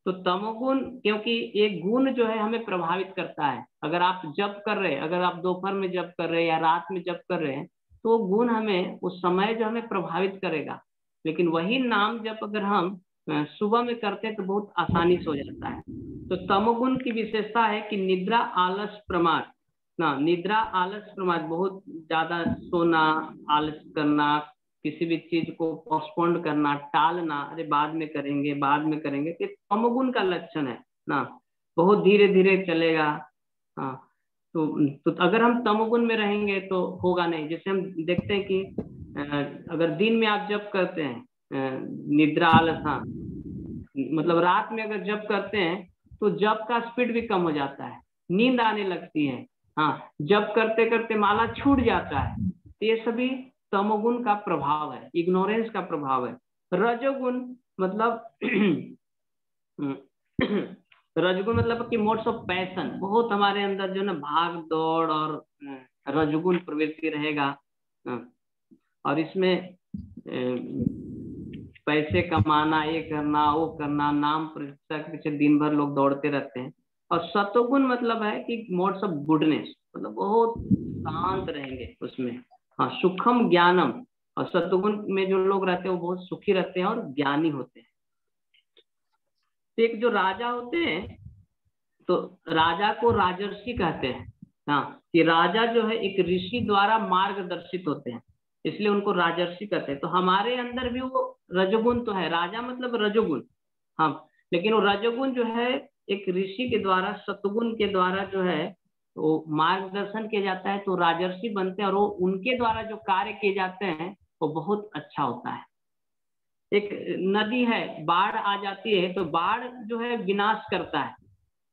तो तमोगुण क्योंकि एक गुण जो है हमें प्रभावित करता है। अगर आप जप कर रहे हैं, अगर आप दोपहर में जप कर रहे हैं या रात में जप कर रहे हैं, तो गुण हमें उस समय जो हमें प्रभावित करेगा। लेकिन वही नाम जप अगर हम सुबह में करते हैं तो बहुत आसानी से हो जाता है। तो तमोगुण की विशेषता है कि निद्रा आलस प्रमाद ना, निद्रा आलस प्रमाद, बहुत ज्यादा सोना, आलस करना, किसी भी चीज को पोस्टपोन करना, टालना, अरे बाद में करेंगे बाद में करेंगे, ये तमोगुण का लक्षण है ना। बहुत धीरे धीरे चलेगा। हाँ, तो अगर हम तमोगुण में रहेंगे तो होगा नहीं। जैसे हम देखते हैं कि अगर दिन में आप जप करते हैं, निद्रा आलस, हाँ मतलब रात में अगर जप करते हैं तो जप का स्पीड भी कम हो जाता है, नींद आने लगती है। हाँ, जप करते करते माला छूट जाता है। तो ये सभी तमोगुण का प्रभाव है, इग्नोरेंस का प्रभाव है। रजोगुण मतलब रजगुण मतलब कि मोड्स ऑफ पैशन, बहुत हमारे अंदर जो ना भाग दौड़ और रजगुण प्रवृत्ति रहेगा। और इसमें पैसे कमाना, ये करना वो करना, नाम प्रतिष्ठा के पीछे दिन भर लोग दौड़ते रहते हैं। और सतोगुण मतलब है कि मोड्स ऑफ गुडनेस, मतलब बहुत शांत रहेंगे उसमें। हाँ, सुखम ज्ञानम, और सतोगुण में जो लोग रहते हैं वो बहुत सुखी रहते हैं और ज्ञानी होते हैं। एक जो राजा होते हैं तो राजा को राजर्षि कहते हैं। हाँ, कि राजा जो है एक ऋषि द्वारा मार्गदर्शित होते हैं, इसलिए उनको राजर्षि कहते हैं। तो हमारे अंदर भी वो रजोगुण तो है, राजा मतलब रजोगुण। हाँ, लेकिन वो रजोगुण जो है एक ऋषि के द्वारा, सतगुण के द्वारा जो है वो मार्गदर्शन किया जाता है, तो राजर्षि बनते हैं। और वो उनके द्वारा जो कार्य किए जाते हैं वो बहुत अच्छा होता है। एक नदी है, बाढ़ आ जाती है तो बाढ़ जो है विनाश करता है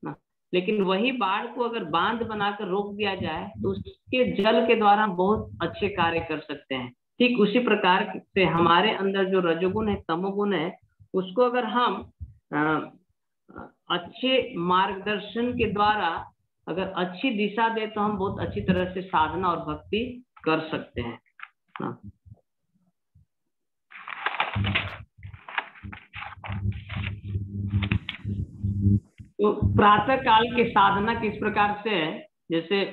ना, लेकिन वही बाढ़ को अगर बांध बनाकर रोक दिया जाए तो उसके जल के द्वारा हम बहुत अच्छे कार्य कर सकते हैं। ठीक उसी प्रकार से हमारे अंदर जो रजोगुण है, तमोगुण है, उसको अगर हम अच्छे मार्गदर्शन के द्वारा अगर अच्छी दिशा दे तो हम बहुत अच्छी तरह से साधना और भक्ति कर सकते हैं ना। तो प्रातः काल की साधना किस प्रकार से है, जैसे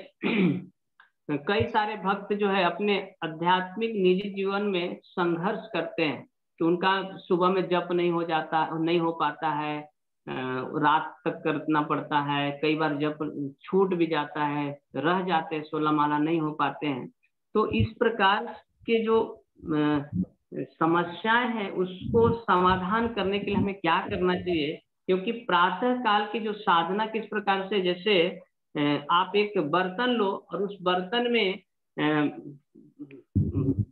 कई सारे भक्त जो है अपने आध्यात्मिक निजी जीवन में संघर्ष करते हैं कि उनका सुबह में जप नहीं हो पाता है, रात तक करना पड़ता है, कई बार जप छूट भी जाता है, रह जाते हैं, 16 माला नहीं हो पाते हैं। तो इस प्रकार के जो समस्याएं हैं उसको समाधान करने के लिए हमें क्या करना चाहिए? क्योंकि प्रातः काल की जो साधना किस प्रकार से, जैसे आप एक बर्तन लो और उस बर्तन में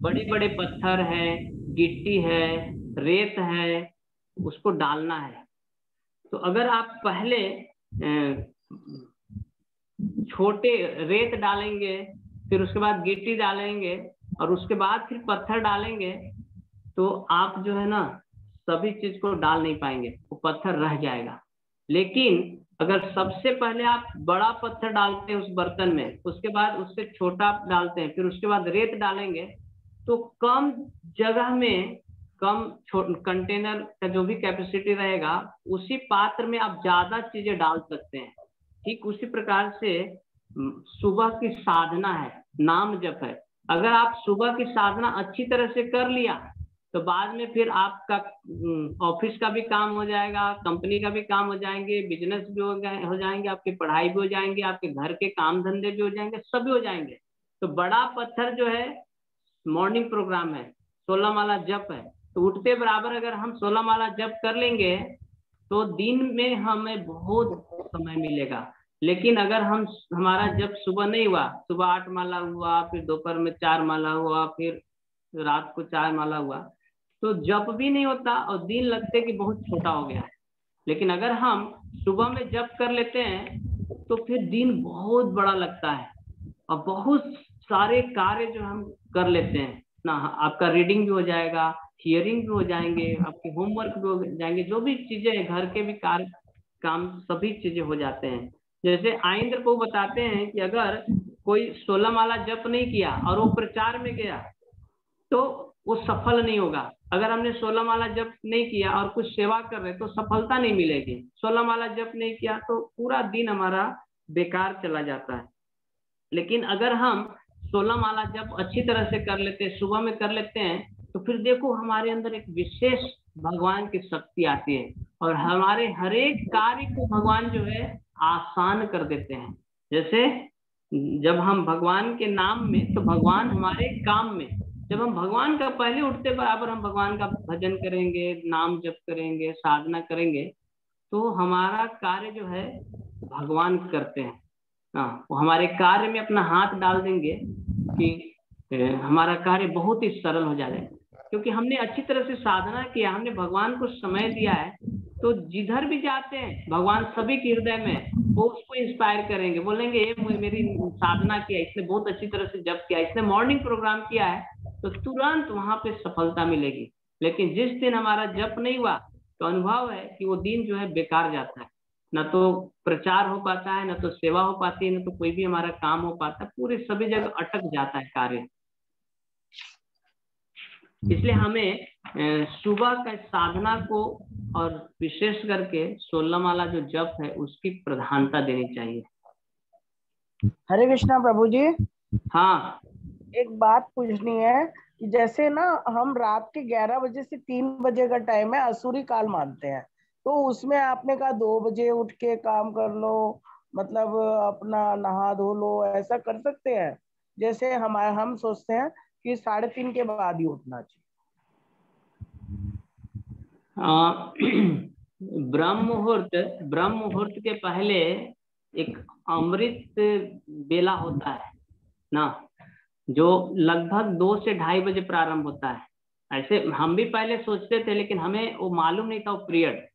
बड़े बड़े पत्थर है, गिट्टी है, रेत है, उसको डालना है। तो अगर आप पहले छोटे रेत डालेंगे, फिर उसके बाद गिट्टी डालेंगे और उसके बाद फिर पत्थर डालेंगे, तो आप जो है ना सभी चीज को डाल नहीं पाएंगे, वो पत्थर रह जाएगा। लेकिन अगर सबसे पहले आप बड़ा पत्थर डालते हैं उस बर्तन में, उसके बाद उससे छोटा डालते हैं, फिर उसके बाद रेत डालेंगे, तो कम जगह में कम कंटेनर का जो भी कैपेसिटी रहेगा, उसी पात्र में आप ज्यादा चीजें डाल सकते हैं। ठीक उसी प्रकार से सुबह की साधना है, नाम जप है। अगर आप सुबह की साधना अच्छी तरह से कर लिया तो बाद में फिर आपका ऑफिस का भी काम हो जाएगा, कंपनी का भी काम हो जाएंगे, बिजनेस भी हो जाएंगे, आपकी पढ़ाई भी हो जाएंगे, आपके घर के काम धंधे भी हो जाएंगे, सभी हो जाएंगे। तो बड़ा पत्थर जो है मॉर्निंग प्रोग्राम है, 16 माला जप है। तो उठते बराबर अगर हम 16 माला जप कर लेंगे तो दिन में हमें बहुत समय मिलेगा। लेकिन अगर हमारा जप सुबह नहीं हुआ, सुबह 8 माला हुआ, फिर दोपहर में 4 माला हुआ, फिर रात को 4 माला हुआ, तो जप भी नहीं होता और दिन लगते कि बहुत छोटा हो गया है। लेकिन अगर हम सुबह में जप कर लेते हैं तो फिर दिन बहुत बड़ा लगता है और बहुत सारे कार्य जो हम कर लेते हैं ना, आपका रीडिंग भी हो जाएगा, हियरिंग भी हो जाएंगे, आपके होमवर्क भी हो जाएंगे, जो भी चीजें घर के भी कार्य काम सभी चीजें हो जाते हैं। जैसे आइंद्र को बताते हैं कि अगर कोई 16 माला जप नहीं किया और वो प्रचार में गया तो वो सफल नहीं होगा। अगर हमने 16 माला जप नहीं किया और कुछ सेवा कर रहे तो सफलता नहीं मिलेगी। 16 माला जप नहीं किया तो पूरा दिन हमारा बेकार चला जाता है। लेकिन अगर हम 16 माला जप अच्छी तरह से कर लेते हैं, सुबह में कर लेते हैं, तो फिर देखो हमारे अंदर एक विशेष भगवान की शक्ति आती है और हमारे हर एक कार्य को भगवान जो है आसान कर देते हैं। जैसे जब हम भगवान के नाम में, तो भगवान हमारे काम में, जब हम भगवान का पहले उठते बराबर हम भगवान का भजन करेंगे, नाम जप करेंगे, साधना करेंगे, तो हमारा कार्य जो है भगवान करते हैं। हाँ, वो हमारे कार्य में अपना हाथ डाल देंगे कि हमारा कार्य बहुत ही सरल हो जाएगा, क्योंकि हमने अच्छी तरह से साधना किया, हमने भगवान को समय दिया है। तो जिधर भी जाते हैं भगवान सभी के हृदय में, वो उसको इंस्पायर करेंगे, बोलेंगे ये मेरी साधना किया, इसने बहुत अच्छी तरह से जप किया, इसने मॉर्निंग प्रोग्राम किया है, तो तुरंत वहां पे सफलता मिलेगी। लेकिन जिस दिन हमारा जप नहीं हुआ तो अनुभव है कि वो दिन जो है बेकार जाता है, न तो प्रचार हो पाता है, न तो सेवा हो पाती है, न तो कोई भी हमारा काम हो पाता है, पूरे सभी जगह अटक जाता है कार्य। इसलिए हमें सुबह का साधना को और विशेष करके 16 माला जो जप है उसकी प्रधानता देनी चाहिए। हरे कृष्णा प्रभु जी। हाँ, एक बात पूछनी है कि जैसे ना हम रात के 11 बजे से 3 बजे का टाइम है असुरी काल मानते हैं, तो उसमें आपने कहा 2 बजे उठ के काम कर लो, मतलब अपना नहा धो लो, ऐसा कर सकते हैं? जैसे हम सोचते हैं कि 3:30 के बाद ही उठना चाहिए। ब्रह्म मुहूर्त के पहले एक अमृत बेला होता है ना, जो लगभग 2 से 2:30 बजे प्रारंभ होता है। ऐसे हम भी पहले सोचते थे, लेकिन हमें वो मालूम नहीं था वो पीरियड।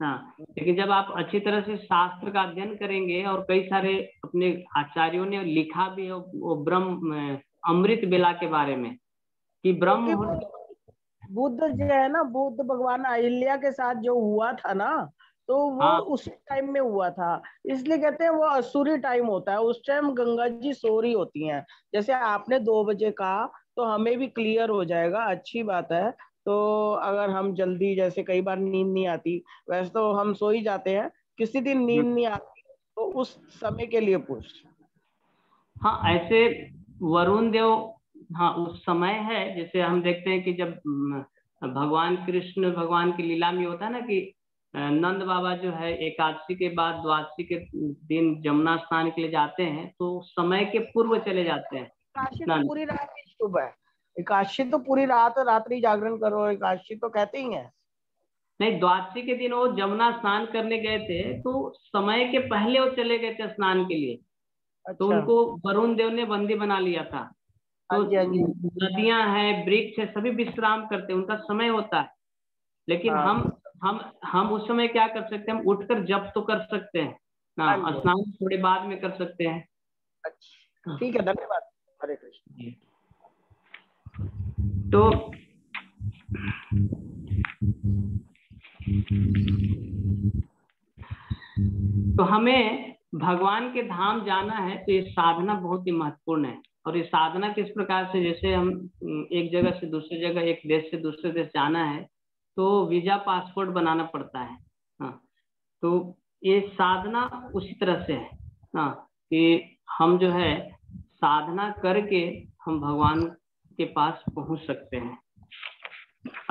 हाँ, लेकिन जब आप अच्छी तरह से शास्त्र का अध्ययन करेंगे, और कई सारे अपने आचार्यों ने लिखा भी है वो ब्रह्म अमृत बेला के बारे में, कि ब्रह्म मुहूर्त। बुद्ध जो है ना, बुद्ध भगवान अहिल्या के साथ जो हुआ था ना, तो वो हाँ, उस टाइम में हुआ था, इसलिए कहते हैं वो असुरी टाइम होता है। उस टाइम गंगा जी सो रही होती हैं। जैसे आपने 2 बजे कहा तो हमें भी क्लियर हो जाएगा, अच्छी बात है। तो अगर हम जल्दी, जैसे कई बार नींद नहीं आती, वैसे तो हम सो ही जाते हैं, किसी दिन नींद नहीं आती, तो उस समय के लिए पूछ। हाँ, ऐसे वरुण देव, हाँ उस समय है। जैसे हम देखते हैं कि जब भगवान कृष्ण भगवान की लीला में होता है ना कि नंद बाबा जो है एकादशी के बाद द्वादशी के दिन जमुना स्नान के लिए जाते हैं, तो समय के पूर्व चले जाते हैं। एकादशी तो पूरी रात ही शुभ है। एकादशी तो पूरी रात रात्रि जागरण करो, एकादशी तो कहते ही हैं। नहीं, द्वादशी के दिन वो जमुना स्नान करने गए थे, तो समय के पहले वो चले गए थे स्नान के लिए। तो अच्छा। उनको वरुण देव ने बंदी बना लिया था। तो हाँ जी। नदियां हैं, वृक्ष है, सभी विश्राम करते हैं, उनका समय होता है। लेकिन हाँ। हम उस समय क्या कर सकते हैं, हम उठकर जप तो कर सकते हैं ना, हाँ जी। स्नान थोड़े बाद में कर सकते हैं। अच्छा, ठीक है, धन्यवाद। हरे कृष्ण। तो तो हमें भगवान के धाम जाना है तो ये साधना बहुत ही महत्वपूर्ण है। और ये साधना किस प्रकार से, जैसे हम एक जगह से दूसरी जगह, एक देश से दूसरे देश जाना है तो वीजा पासपोर्ट बनाना पड़ता है। हाँ, तो ये साधना उसी तरह से है। हाँ, कि हम जो है साधना करके हम भगवान के पास पहुंच सकते हैं।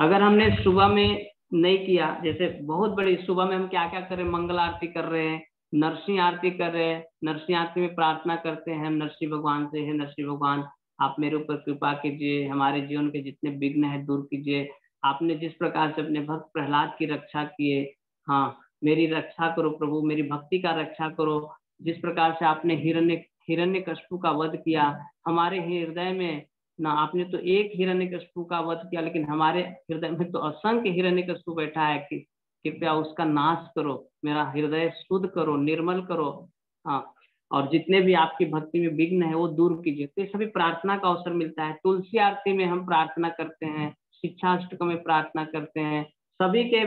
अगर हमने सुबह में नहीं किया, जैसे बहुत बड़ी सुबह में हम क्या क्या कर रहे हैं, मंगल आरती कर रहे हैं, नरसिंह आरती कर रहे हैं, नरसिंह आरती में प्रार्थना करते हैं हम नरसिंह भगवान से, हे नरसिंह भगवान आप मेरे ऊपर कृपा कीजिए, हमारे जीवन के जितने विघ्न है दूर कीजिए, आपने जिस प्रकार से अपने भक्त प्रहलाद की रक्षा किए, हाँ मेरी रक्षा करो प्रभु, मेरी भक्ति का रक्षा करो। जिस प्रकार से आपने हिरण्यकशिपु का वध किया, हमारे हृदय में ना, आपने तो एक हिरण्यकशिपु का वध किया, लेकिन हमारे हृदय में तो असंख्य हिरण्यकशिपु बैठा है कि कृपया उसका नाश करो, मेरा हृदय शुद्ध करो, निर्मल करो। हाँ, और जितने भी आपकी भक्ति में विघ्न है वो दूर कीजिए। तो ये सभी प्रार्थना का अवसर मिलता है। तुलसी आरती में हम प्रार्थना करते हैं, शिक्षाष्टक में प्रार्थना करते हैं, सभी के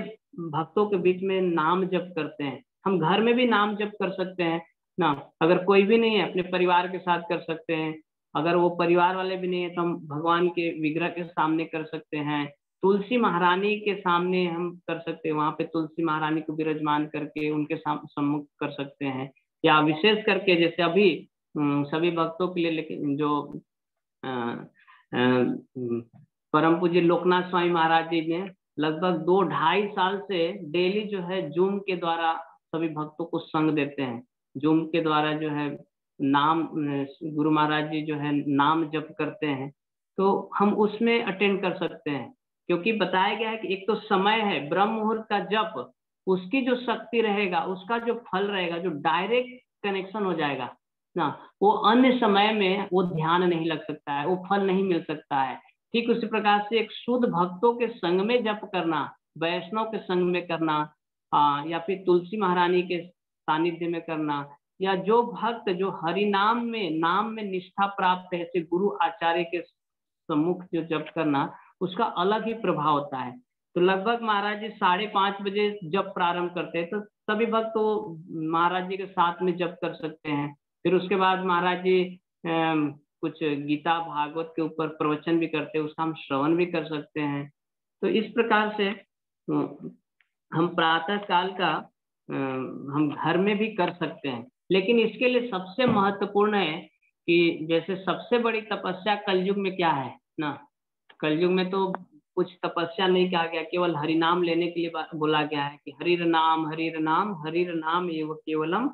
भक्तों के बीच में नाम जप करते हैं। हम घर में भी नाम जप कर सकते हैं ना, अगर कोई भी नहीं है अपने परिवार के साथ कर सकते हैं, अगर वो परिवार वाले भी नहीं है तो हम भगवान के विग्रह के सामने कर सकते हैं, तुलसी महारानी के सामने हम कर सकते हैं, वहां पे तुलसी महारानी को विराजमान करके उनके सम्मुख कर सकते हैं। या विशेष करके जैसे अभी सभी भक्तों के लिए, लेकिन जो परम पूज्य लोकनाथ स्वामी महाराज जी ने लगभग 2-2.5 साल से डेली जो है जूम के द्वारा सभी भक्तों को संग देते हैं। जूम के द्वारा जो है नाम, गुरु महाराज जी जो है नाम जप करते हैं, तो हम उसमें अटेंड कर सकते हैं। क्योंकि बताया गया है कि एक तो समय है ब्रह्म मुहूर्त का जप, उसकी जो शक्ति रहेगा, उसका जो फल रहेगा, जो डायरेक्ट कनेक्शन हो जाएगा ना, वो अन्य समय में वो ध्यान नहीं लग सकता है, वो फल नहीं मिल सकता है। ठीक उसी प्रकार से एक शुद्ध भक्तों के संग में जप करना, वैष्णव के संग में करना, या फिर तुलसी महारानी के सानिध्य में करना, या जो भक्त जो हरि नाम में निष्ठा प्राप्त है, ऐसे गुरु आचार्य के सम्मुख जो जप करना, उसका अलग ही प्रभाव होता है। तो लगभग महाराज जी 5:30 बजे जब प्रारंभ करते हैं, तो सभी भक्त तो महाराज जी के साथ में जप कर सकते हैं। फिर उसके बाद महाराज जी कुछ गीता भागवत के ऊपर प्रवचन भी करते हैं, उसका हम श्रवण भी कर सकते हैं। तो इस प्रकार से हम प्रातः काल का हम घर में भी कर सकते हैं। लेकिन इसके लिए सबसे महत्वपूर्ण है कि जैसे सबसे बड़ी तपस्या कलयुग में क्या है ना, कलयुग में तो कुछ तपस्या नहीं कहा गया, केवल हरि नाम लेने के लिए बोला गया है कि हरिर नाम एव केवलम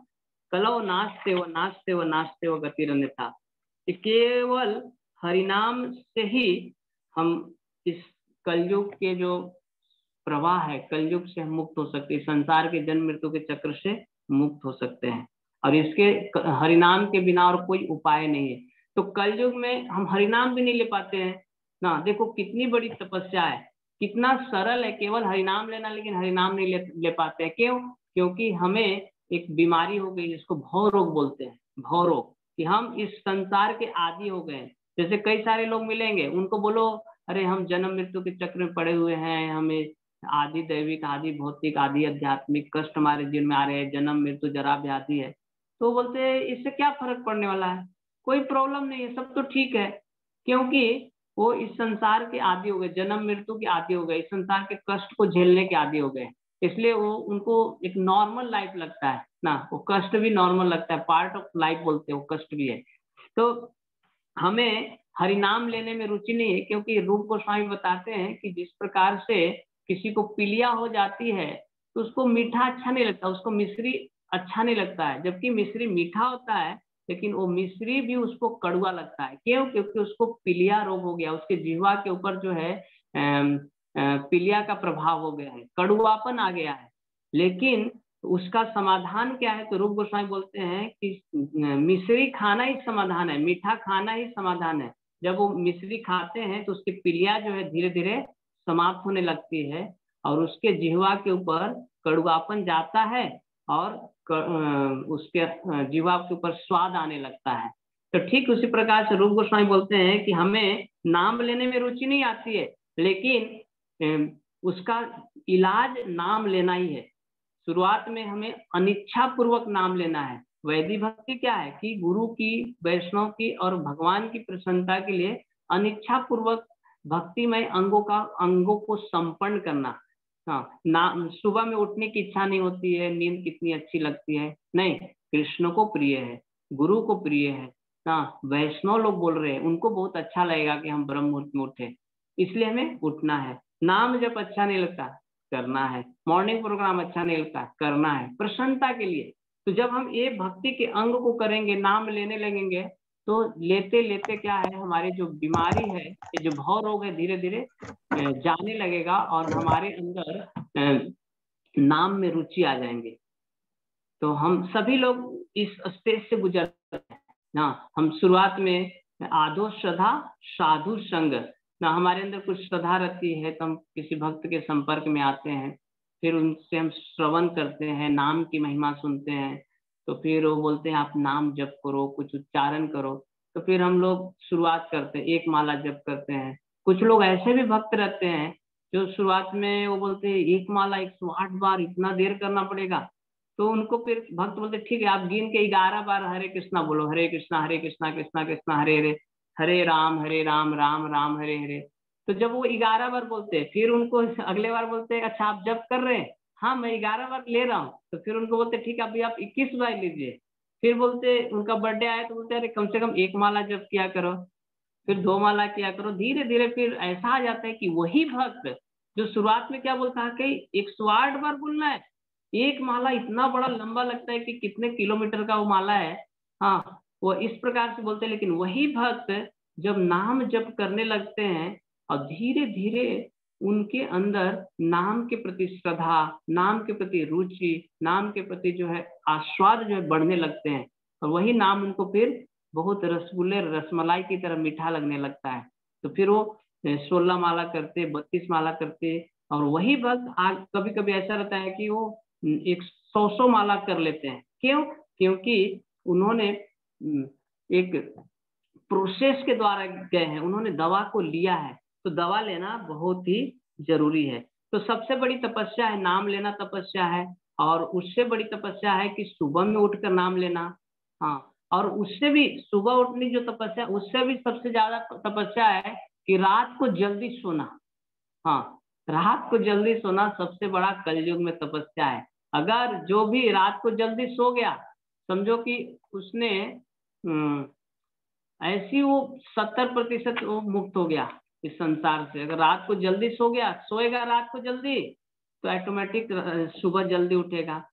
कलौ नास्ते व नास्ते व गतिरन्यथा। केवल हरिनाम से ही हम इस कलयुग के जो प्रवाह है, कलयुग से हम मुक्त हो सकते हैं, संसार के जन्म मृत्यु के चक्र से मुक्त हो सकते हैं। और इसके हरिनाम के बिना और कोई उपाय नहीं है। तो कलयुग में हम हरिनाम भी नहीं ले पाते हैं ना, देखो कितनी बड़ी तपस्या है, कितना सरल है केवल हरिनाम लेना, लेकिन हरिनाम नहीं ले पाते हैं। क्यों? क्योंकि हमें एक बीमारी हो गई जिसको भव रोग बोलते हैं, भव रोग, कि हम इस संसार के आदी हो गए। जैसे कई सारे लोग मिलेंगे, उनको बोलो अरे हम जन्म मृत्यु के चक्र में पड़े हुए हैं, हमें आदि दैविक, आदि भौतिक, आदि आध्यात्मिक कष्ट हमारे जीवन में आ रहे हैं, जन्म मृत्यु जरा व्याधि है, तो बोलते हैं इससे क्या फर्क पड़ने वाला है, कोई प्रॉब्लम नहीं है, सब तो ठीक है। क्योंकि वो इस संसार के आदी हो गए, जन्म मृत्यु के आदी हो गए, इस संसार के कष्ट को झेलने के आदी हो गए, इसलिए वो उनको एक नॉर्मल लाइफ लगता है ना, वो कष्ट भी नॉर्मल लगता है, पार्ट ऑफ लाइफ बोलते हैं, वो कष्ट भी है। तो हमें हरिनाम लेने में रुचि नहीं है, क्योंकि रूप गोस्वामी बताते हैं कि जिस प्रकार से किसी को पीलिया हो जाती है तो उसको मीठा अच्छा नहीं लगता, उसको मिश्री अच्छा नहीं लगता है, जबकि मिश्री मीठा होता है, लेकिन वो मिश्री भी उसको कड़वा लगता है। क्यों? क्योंकि उसको पीलिया रोग हो गया, उसके जिह्वा के ऊपर जो है पीलिया का प्रभाव हो गया है, कड़वापन आ गया है। लेकिन उसका समाधान क्या है? तो रूप गोस्वामी बोलते हैं कि मिश्री खाना ही समाधान है, मीठा खाना ही समाधान है। जब वो मिश्री खाते हैं तो उसकी पीलिया जो है धीरे धीरे समाप्त होने लगती है और उसके जिह्वा के ऊपर कड़वापन जाता है और उसके जिह्वा के ऊपर स्वाद आने लगता है। तो ठीक उसी प्रकार से रूप गोस्वामी बोलते हैं कि हमें नाम लेने में रुचि नहीं आती है, लेकिन उसका इलाज नाम लेना ही है। शुरुआत में हमें अनिच्छा पूर्वक नाम लेना है। वैदिक भक्ति क्या है कि गुरु की, वैष्णव की और भगवान की प्रसन्नता के लिए अनिच्छा पूर्वक भक्तिमय अंगों को संपन्न करना। हाँ, ना सुबह में उठने की इच्छा नहीं होती है, नींद कितनी अच्छी लगती है, नहीं, कृष्ण को प्रिय है, गुरु को प्रिय है। हाँ, वैष्णव लोग बोल रहे हैं, उनको बहुत अच्छा लगेगा कि हम ब्रह्म मुहूर्त में उठे, इसलिए हमें उठना है। नाम जब अच्छा नहीं लगता, करना है। मॉर्निंग प्रोग्राम अच्छा नहीं लगता, करना है, प्रसन्नता के लिए। तो जब हम ये भक्ति के अंग को करेंगे, नाम लेने लगेंगे, तो लेते लेते क्या है, हमारी जो बीमारी है, ये जो भव रोग है, धीरे धीरे जाने लगेगा और हमारे अंदर नाम में रुचि आ जाएंगे। तो हम सभी लोग इस स्टेज से गुजरते हैं ना। हम शुरुआत में आदो श्रद्धा साधु संग ना, हमारे अंदर कुछ श्रद्धा रहती है तो हम किसी भक्त के संपर्क में आते हैं, फिर उनसे हम श्रवण करते हैं, नाम की महिमा सुनते हैं, तो फिर वो बोलते हैं आप नाम जप करो, कुछ उच्चारण करो, तो फिर हम लोग शुरुआत करते हैं, एक माला जप करते हैं। कुछ लोग ऐसे भी भक्त रहते हैं जो शुरुआत में वो बोलते हैं एक माला 108 बार इतना देर करना पड़ेगा, तो उनको फिर भक्त बोलते ठीक है, आप गिन के 11 बार हरे कृष्णा बोलो, हरे कृष्णा कृष्णा कृष्णा हरे हरे, हरे राम राम राम हरे हरे। तो जब वो 11 बार बोलते हैं, फिर उनको अगले बार बोलते हैं अच्छा आप जप कर रहे हैं, हाँ मैं 11 बार ले रहा हूँ, तो फिर उनको बोलते ठीक है अभी आप 21 बार लीजिए। फिर बोलते उनका बर्थडे आया तो बोलते अरे कम से कम 1 माला जप किया करो, फिर 2 माला किया करो। धीरे धीरे फिर ऐसा आ जाता है कि वही भक्त जो शुरुआत में क्या बोलता है कि 108 बार बोलना है, एक माला इतना बड़ा लंबा लगता है कि कितने किलोमीटर का वो माला है, हाँ वो इस प्रकार से बोलते हैं। लेकिन वही भक्त जब नाम जप करने लगते हैं और धीरे धीरे उनके अंदर नाम के प्रति श्रद्धा, नाम के प्रति रुचि, नाम के प्रति जो है आस्वाद जो है बढ़ने लगते हैं, और वही नाम उनको फिर बहुत रसगुल्ले रसमलाई की तरह मीठा लगने लगता है। तो फिर वो 16 माला करते, 32 माला करते, और वही भक्त आज कभी कभी ऐसा रहता है कि वो 100 माला कर लेते हैं। क्यों? क्योंकि उन्होंने एक प्रोसेस के द्वारा गए हैं, उन्होंने दवा को लिया है। तो दवा लेना बहुत ही जरूरी है। तो सबसे बड़ी तपस्या है नाम लेना, तपस्या है। और उससे बड़ी तपस्या है कि सुबह में उठकर नाम लेना। हाँ, और उससे भी सुबह उठने जो तपस्या, उससे भी सबसे ज्यादा तपस्या है कि रात को जल्दी सोना। हाँ, रात को जल्दी सोना सबसे बड़ा कलयुग में तपस्या है। अगर जो भी रात को जल्दी सो गया, समझो कि उसने ऐसी वो 70% वो मुक्त हो गया इस संसार से। अगर रात को जल्दी सो गया, सोएगा रात को जल्दी, तो ऑटोमेटिक सुबह जल्दी उठेगा।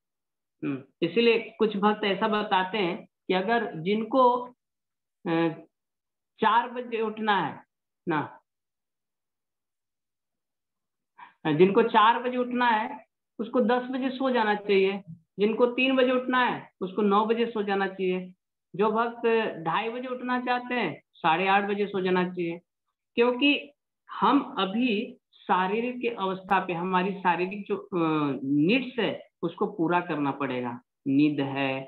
इसीलिए कुछ भक्त ऐसा बताते हैं कि अगर जिनको 4 बजे उठना है ना, जिनको 4 बजे उठना है उसको 10 बजे सो जाना चाहिए। जिनको 3 बजे उठना है उसको 9 बजे सो जाना चाहिए। जो भक्त 2:30 बजे उठना चाहते हैं 8:30 बजे सो जाना चाहिए। क्योंकि हम अभी शारीरिक के अवस्था पे, हमारी शारीरिक जो नीड्स है उसको पूरा करना पड़ेगा। नींद है,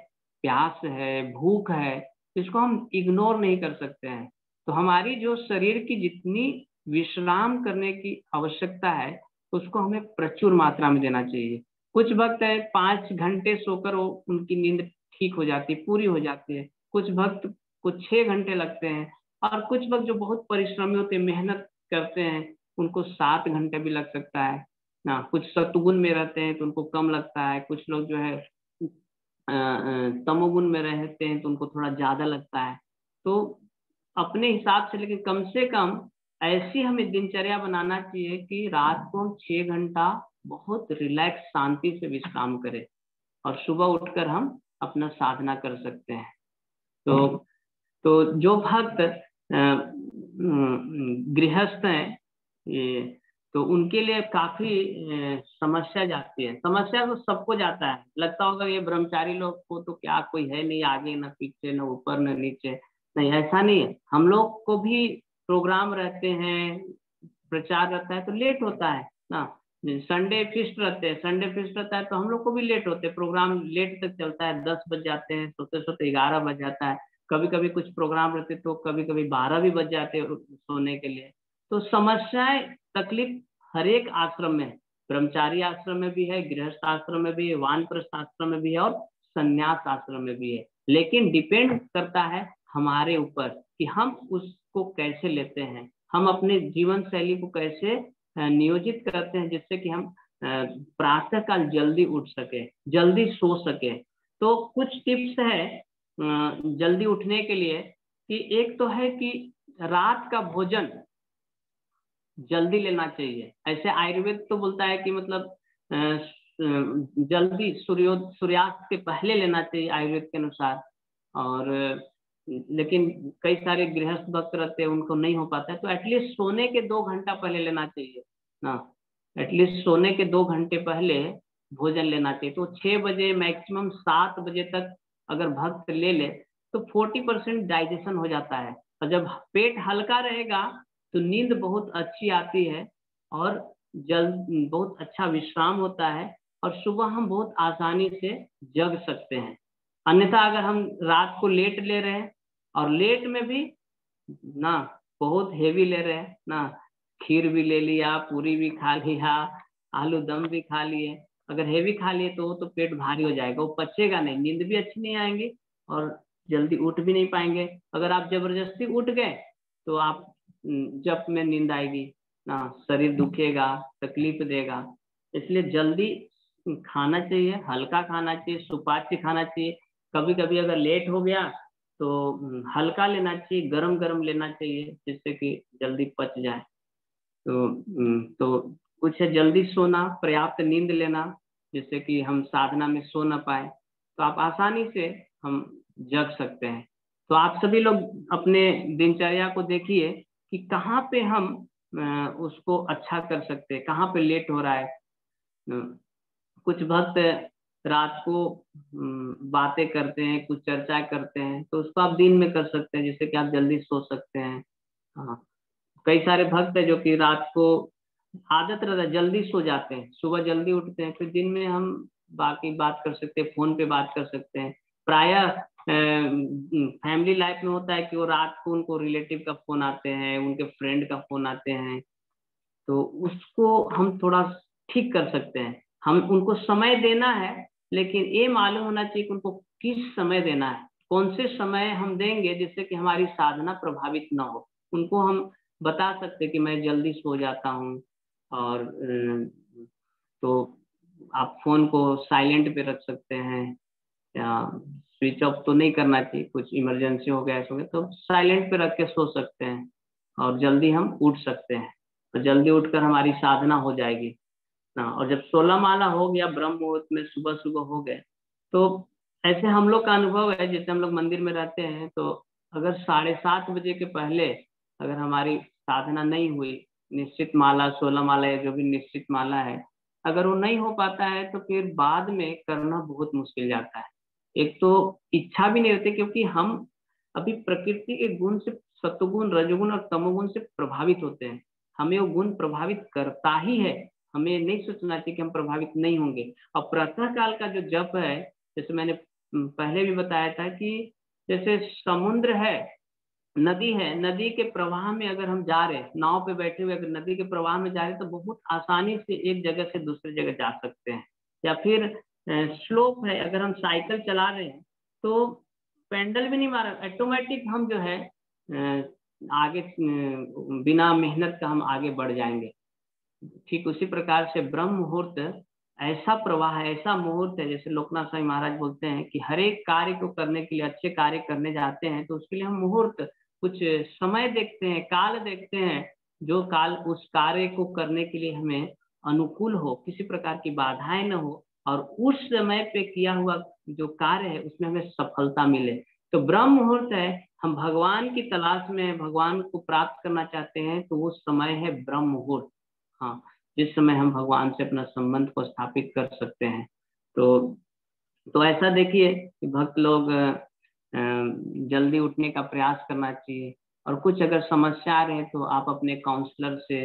प्यास है, भूख है, इसको हम इग्नोर नहीं कर सकते हैं। तो हमारी जो शरीर की जितनी विश्राम करने की आवश्यकता है उसको हमें प्रचुर मात्रा में देना चाहिए। कुछ भक्त है 5 घंटे सोकर वो उनकी नींद ठीक हो जाती है, पूरी हो जाती है। कुछ भक्त को 6 घंटे लगते हैं, और कुछ भक्त जो बहुत परिश्रमी होते हैं, मेहनत करते हैं, उनको 7 घंटे भी लग सकता है ना। कुछ सतुगुण में रहते हैं तो उनको कम लगता है। कुछ लोग जो है तमोगुण में रहते हैं तो उनको थोड़ा ज्यादा लगता है। तो अपने हिसाब से, लेकिन कम से कम ऐसी हमें दिनचर्या बनाना चाहिए कि रात को हम 6 घंटा बहुत रिलैक्स शांति से विश्राम करें, और सुबह उठकर हम अपना साधना कर सकते हैं। तो जो भक्त गृहस्थ हैं, ये तो उनके लिए काफी समस्या जाती है। समस्या तो सबको जाता है, लगता होगा ये ब्रह्मचारी लोग को तो क्या कोई है नहीं, आगे न पीछे, न ऊपर न नीचे। नहीं, ऐसा नहीं है। हम लोग को भी प्रोग्राम रहते हैं, प्रचार रहता है तो लेट होता है ना। संडे फिस्ट रहते हैं, संडे फिस्ट रहता है तो हम लोग को भी लेट होते हैं, प्रोग्राम लेट तक चलता है, 10 बज जाते हैं, सोते सोते 11 बज जाता है। कभी कभी कुछ प्रोग्राम रहते तो कभी कभी 12 भी बज जाते हैं सोने के लिए। तो समस्याएं, तकलीफ हर एक आश्रम में है। ब्रह्मचारी आश्रम में भी है, गृहस्थ आश्रम में भी है, वानप्रस्थ आश्रम में भी है और संन्यास आश्रम में भी है। लेकिन डिपेंड करता है हमारे ऊपर कि हम उसको कैसे लेते हैं, हम अपने जीवन शैली को कैसे नियोजित करते हैं, जिससे कि हम प्रातः काल जल्दी उठ सके, जल्दी सो सके। तो कुछ टिप्स है जल्दी उठने के लिए कि एक तो है कि रात का भोजन जल्दी लेना चाहिए। ऐसे आयुर्वेद तो बोलता है कि मतलब जल्दी सूर्यास्त के पहले लेना चाहिए आयुर्वेद के अनुसार। और लेकिन कई सारे गृहस्थ भक्त रहते हैं, उनको नहीं हो पाता है, तो एटलीस्ट सोने के 2 घंटा पहले लेना चाहिए ना। एटलीस्ट सोने के 2 घंटे पहले भोजन लेना चाहिए। तो 6 बजे मैक्सिमम 7 बजे तक अगर भक्त ले ले तो 40% डाइजेशन हो जाता है। और जब पेट हल्का रहेगा तो नींद बहुत अच्छी आती है और बहुत अच्छा विश्राम होता है और सुबह हम बहुत आसानी से जग सकते हैं। अन्यथा अगर हम रात को लेट ले रहे हैं और लेट में भी ना बहुत हेवी ले रहे हैं ना, खीर भी ले लिया, पूरी भी खा लिया, आलू दम भी खा लिए, अगर हेवी खा लिए तो वो तो पेट भारी हो जाएगा, वो पचेगा नहीं, नींद भी अच्छी नहीं आएंगी और जल्दी उठ भी नहीं पाएंगे। अगर आप जबरदस्ती उठ गए तो आप जब में नींद आएगी ना, शरीर दुखेगा, तकलीफ देगा। इसलिए जल्दी खाना चाहिए, हल्का खाना चाहिए, सुपाच्य खाना चाहिए। कभी कभी अगर लेट हो गया तो हल्का लेना चाहिए, गरम गरम लेना चाहिए, जिससे कि जल्दी पच जाए। तो कुछ है जल्दी सोना, पर्याप्त नींद लेना, जिससे कि हम साधना में सो ना पाए, तो आप आसानी से हम जग सकते हैं। तो आप सभी लोग अपने दिनचर्या को देखिए कि कहाँ पे हम उसको अच्छा कर सकते हैं, कहाँ पे लेट हो रहा है। कुछ भक्त रात को बातें करते हैं, कुछ चर्चा करते हैं, तो उसको आप दिन में कर सकते हैं, जिससे कि आप जल्दी सो सकते हैं। हाँ, कई सारे भक्त हैं जो कि रात को आदत रहता है जल्दी सो जाते हैं, सुबह जल्दी उठते हैं, फिर दिन में हम बाकी बात कर सकते हैं, फोन पे बात कर सकते हैं। प्रायः फैमिली लाइफ में होता है कि वो रात को उनको रिलेटिव का फोन आते हैं, उनके फ्रेंड का फोन आते हैं, तो उसको हम थोड़ा ठीक कर सकते हैं। हम उनको समय देना है, लेकिन ये मालूम होना चाहिए कि उनको किस समय देना है, कौन से समय हम देंगे जिससे कि हमारी साधना प्रभावित ना हो। उनको हम बता सकते हैं कि मैं जल्दी सो जाता हूँ, और तो आप फोन को साइलेंट पे रख सकते हैं, या स्विच ऑफ तो नहीं करना चाहिए, कुछ इमरजेंसी हो गया ऐसा हो गया तो साइलेंट पे रख के सो सकते हैं और जल्दी हम उठ सकते हैं। तो जल्दी उठकर हमारी साधना हो जाएगी ना। और जब 16 माला हो गया, ब्रह्म मुहूर्त में सुबह सुबह हो गए, तो ऐसे हम लोग का अनुभव है, जैसे हम लोग मंदिर में रहते हैं, तो अगर 7:30 बजे के पहले अगर हमारी साधना नहीं हुई, निश्चित माला 16 माला या जो भी निश्चित माला है, अगर वो नहीं हो पाता है तो फिर बाद में करना बहुत मुश्किल जाता है। एक तो इच्छा भी नहीं रहती, क्योंकि हम अभी प्रकृति के गुण से, सत्वगुण, रजोगुण और तमोगुण से प्रभावित होते हैं। हमें वो गुण प्रभावित करता ही है, हमें नहीं सोचना चाहिए कि हम प्रभावित नहीं होंगे। और प्रातः काल का जो जप है, जैसे मैंने पहले भी बताया था कि जैसे समुद्र है, नदी है, नदी के प्रवाह में अगर हम जा रहे हैं, नाव पे बैठे हुए अगर नदी के प्रवाह में जा रहे हैं, तो बहुत आसानी से एक जगह से दूसरी जगह जा सकते हैं। या फिर स्लोप है, अगर हम साइकिल चला रहे हैं तो पेंडल भी नहीं मारा, ऑटोमेटिक हम जो है आगे बिना मेहनत का हम आगे बढ़ जाएंगे। ठीक उसी प्रकार से ब्रह्म मुहूर्त ऐसा प्रवाह है, ऐसा मुहूर्त है, जैसे लोकनाथ स्वामी महाराज बोलते हैं कि हर एक कार्य को करने के लिए, अच्छे कार्य करने जाते हैं तो उसके लिए हम मुहूर्त, कुछ समय देखते हैं, काल देखते हैं, जो काल उस कार्य को करने के लिए हमें अनुकूल हो, किसी प्रकार की बाधाएं न हो, और उस समय पे किया हुआ जो कार्य है उसमें हमें सफलता मिले। तो ब्रह्म मुहूर्त है, हम भगवान की तलाश में, भगवान को प्राप्त करना चाहते हैं, तो वो समय है ब्रह्म मुहूर्त। हाँ, जिस समय हम भगवान से अपना संबंध को स्थापित कर सकते हैं। तो ऐसा देखिए कि भक्त लोग जल्दी उठने का प्रयास करना चाहिए। और कुछ अगर समस्या आ रहे हैं तो आप अपने काउंसलर से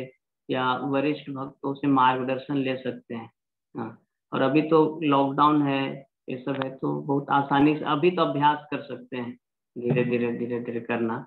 या वरिष्ठ भक्तों से मार्गदर्शन ले सकते हैं। हाँ, और अभी तो लॉकडाउन है, ये सब है, तो बहुत आसानी से अभी तो अभ्यास कर सकते हैं, धीरे धीरे धीरे धीरे करना।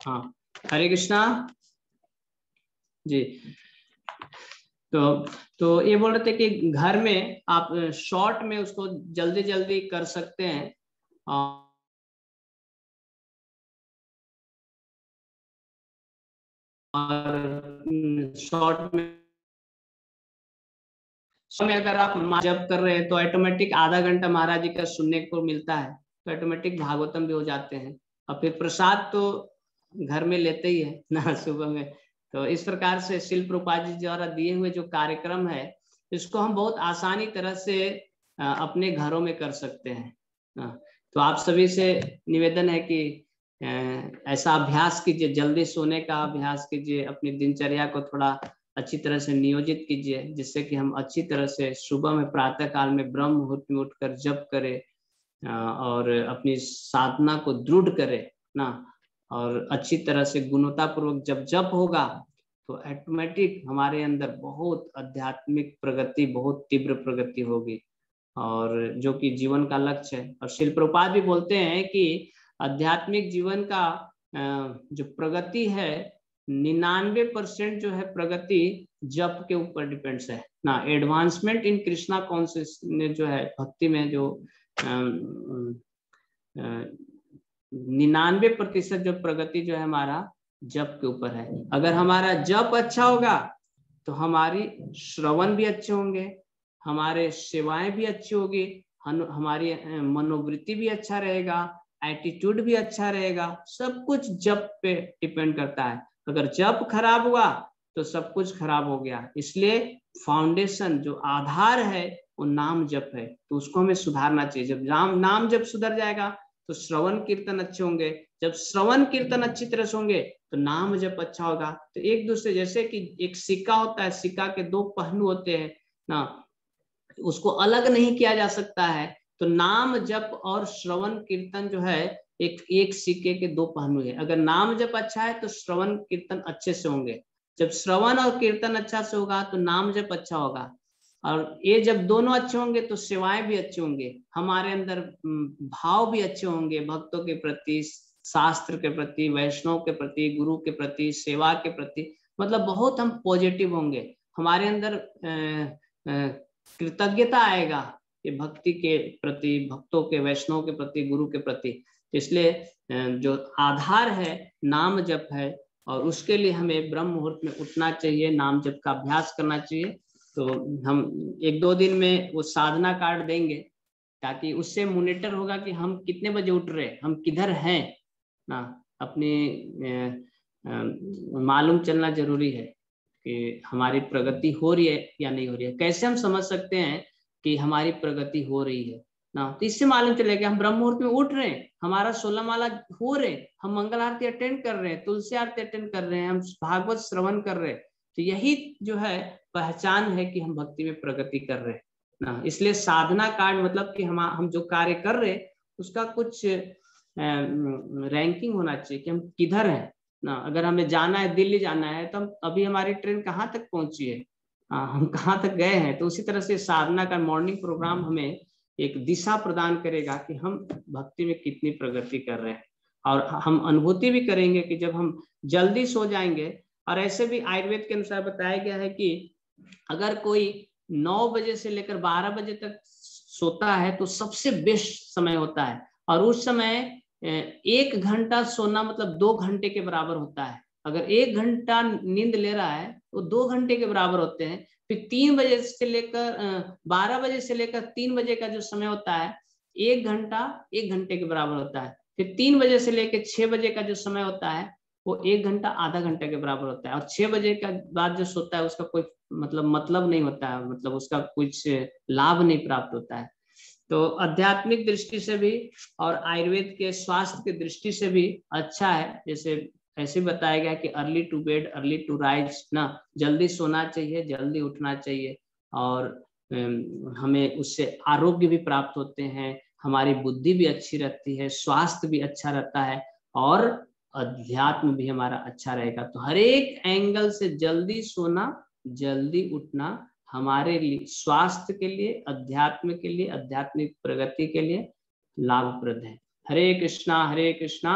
हाँ, हरे कृष्णा जी। तो ये बोल रहे थे कि घर में आप शॉर्ट में उसको जल्दी जल्दी कर सकते हैं और शॉर्ट में अगर आप जप कर रहे हैं तो ऑटोमेटिक आधा घंटा महाराज जी का सुनने को मिलता है, तो ऑटोमेटिक भागवतम भी हो जाते हैं। और फिर प्रसाद तो घर में लेते ही है ना सुबह में। तो इस प्रकार से शिल प्रभुपाद जी द्वारा दिए हुए जो कार्यक्रम है इसको हम बहुत आसानी तरह से अपने घरों में कर सकते हैं। तो आप सभी से निवेदन है कि ऐसा अभ्यास कीजिए, जल्दी सोने का अभ्यास कीजिए, अपनी दिनचर्या को थोड़ा अच्छी तरह से नियोजित कीजिए, जिससे कि हम अच्छी तरह से सुबह में प्रातः काल में ब्रह्म मुहूर्त में उठकर जप करें और अपनी साधना को दृढ़ करें ना। और अच्छी तरह से गुणवत्तापूर्वक जब जप होगा तो ऑटोमेटिक हमारे अंदर बहुत आध्यात्मिक प्रगति, बहुत तीव्र प्रगति होगी, और जो कि जीवन का लक्ष्य है। और शिल प्रभुपाद भी बोलते हैं कि आध्यात्मिक जीवन का जो प्रगति है 99% जो है प्रगति जप के ऊपर डिपेंड्स है ना। एडवांसमेंट इन कृष्णा कॉन्शियसनेस जो है भक्ति में जो 99% जो प्रगति जो है हमारा जप के ऊपर है। अगर हमारा जप अच्छा होगा तो हमारी श्रवण भी अच्छे होंगे, हमारे सेवाएं भी अच्छी होगी, हमारी मनोवृत्ति भी अच्छा रहेगा, एटीट्यूड भी अच्छा रहेगा, सब कुछ जप पे डिपेंड करता है। अगर जप खराब हुआ तो सब कुछ खराब हो गया। इसलिए फाउंडेशन जो आधार है वो नाम जप है, तो उसको हमें सुधारना चाहिए। जब नाम जप सुधर जाएगा तो श्रवण कीर्तन अच्छे होंगे, जब श्रवण कीर्तन अच्छी तरह से होंगे तो नाम जप अच्छा होगा। तो एक दूसरे, जैसे कि एक सिक्का होता है, सिक्का के दो पहलू होते हैं ना, उसको अलग नहीं किया जा सकता है। तो नाम जप और श्रवण कीर्तन जो है एक सिक्के के दो पहलू है। अगर नाम जप अच्छा है तो श्रवण कीर्तन अच्छे से होंगे, जब श्रवण और कीर्तन अच्छा से होगा तो नाम जप अच्छा होगा, और ये जब दोनों अच्छे होंगे तो सेवाएं भी अच्छे होंगे, हमारे अंदर भाव भी अच्छे होंगे भक्तों के प्रति, शास्त्र के प्रति, वैष्णव के प्रति, गुरु के प्रति, सेवा के प्रति, मतलब बहुत हम पॉजिटिव होंगे। हमारे अंदर कृतज्ञता आएगा कि भक्ति के प्रति, भक्तों के, वैष्णव के प्रति, गुरु के प्रति। इसलिए जो आधार है नाम जप है, और उसके लिए हमें ब्रह्म मुहूर्त में उठना चाहिए, नाम जप का अभ्यास करना चाहिए। तो हम 1-2 दिन में वो साधना कार्ड देंगे, ताकि उससे मॉनिटर होगा कि हम कितने बजे उठ रहे, हम किधर हैं ना। अपनी मालूम चलना जरूरी है कि हमारी प्रगति हो रही है या नहीं हो रही है। कैसे हम समझ सकते हैं कि हमारी प्रगति हो रही है ना, तो इससे मालूम चलेगा हम ब्रह्म मुहूर्त में उठ रहे हैं, हमारा 16 माला हो रहे, हम मंगल आरती अटेंड कर रहे हैं, तुलसी आरती अटेंड कर रहे हैं, हम भागवत श्रवण कर रहे हैं। तो यही जो है पहचान है कि हम भक्ति में प्रगति कर रहे हैं ना। इसलिए साधना कार्ड मतलब कि हम जो कार्य कर रहे हैं उसका कुछ रैंकिंग होना चाहिए कि हम किधर हैं ना। अगर हमें जाना है, दिल्ली जाना है, तो हम अभी हमारी ट्रेन कहाँ तक पहुंची है, हम कहाँ तक गए हैं। तो उसी तरह से साधना का मॉर्निंग प्रोग्राम हमें एक दिशा प्रदान करेगा कि हम भक्ति में कितनी प्रगति कर रहे हैं। और हम अनुभूति भी करेंगे कि जब हम जल्दी सो जाएंगे, और ऐसे भी आयुर्वेद के अनुसार बताया गया है कि अगर कोई 9 बजे से लेकर 12 बजे तक सोता है तो सबसे बेस्ट समय होता है, और उस समय 1 घंटा सोना मतलब 2 घंटे के बराबर होता है। अगर 1 घंटा नींद ले रहा है तो 2 घंटे के बराबर होते हैं। फिर 3 बजे से लेकर 12 बजे से लेकर 3 बजे का जो समय होता है 1 घंटा 1 घंटे के बराबर होता है। फिर 3 बजे से लेकर 6 बजे का जो समय होता है वो 1 घंटा आधा घंटे के बराबर होता है। और 6 बजे का बाद जो सोता है उसका कोई मतलब नहीं होता है, मतलब उसका कुछ लाभ नहीं प्राप्त होता है। तो आध्यात्मिक दृष्टि से भी और आयुर्वेद के स्वास्थ्य की दृष्टि से भी अच्छा है। जैसे ऐसे बताया गया कि early to bed early to rise ना, जल्दी सोना चाहिए, जल्दी उठना चाहिए, और हमें उससे आरोग्य भी प्राप्त होते हैं, हमारी बुद्धि भी अच्छी रहती है, स्वास्थ्य भी अच्छा रहता है, और अध्यात्म भी हमारा अच्छा रहेगा। तो हर एक एंगल से जल्दी सोना, जल्दी उठना हमारे लिए, स्वास्थ्य के लिए, अध्यात्म के लिए, आध्यात्मिक प्रगति के लिए लाभप्रद है। हरे कृष्णा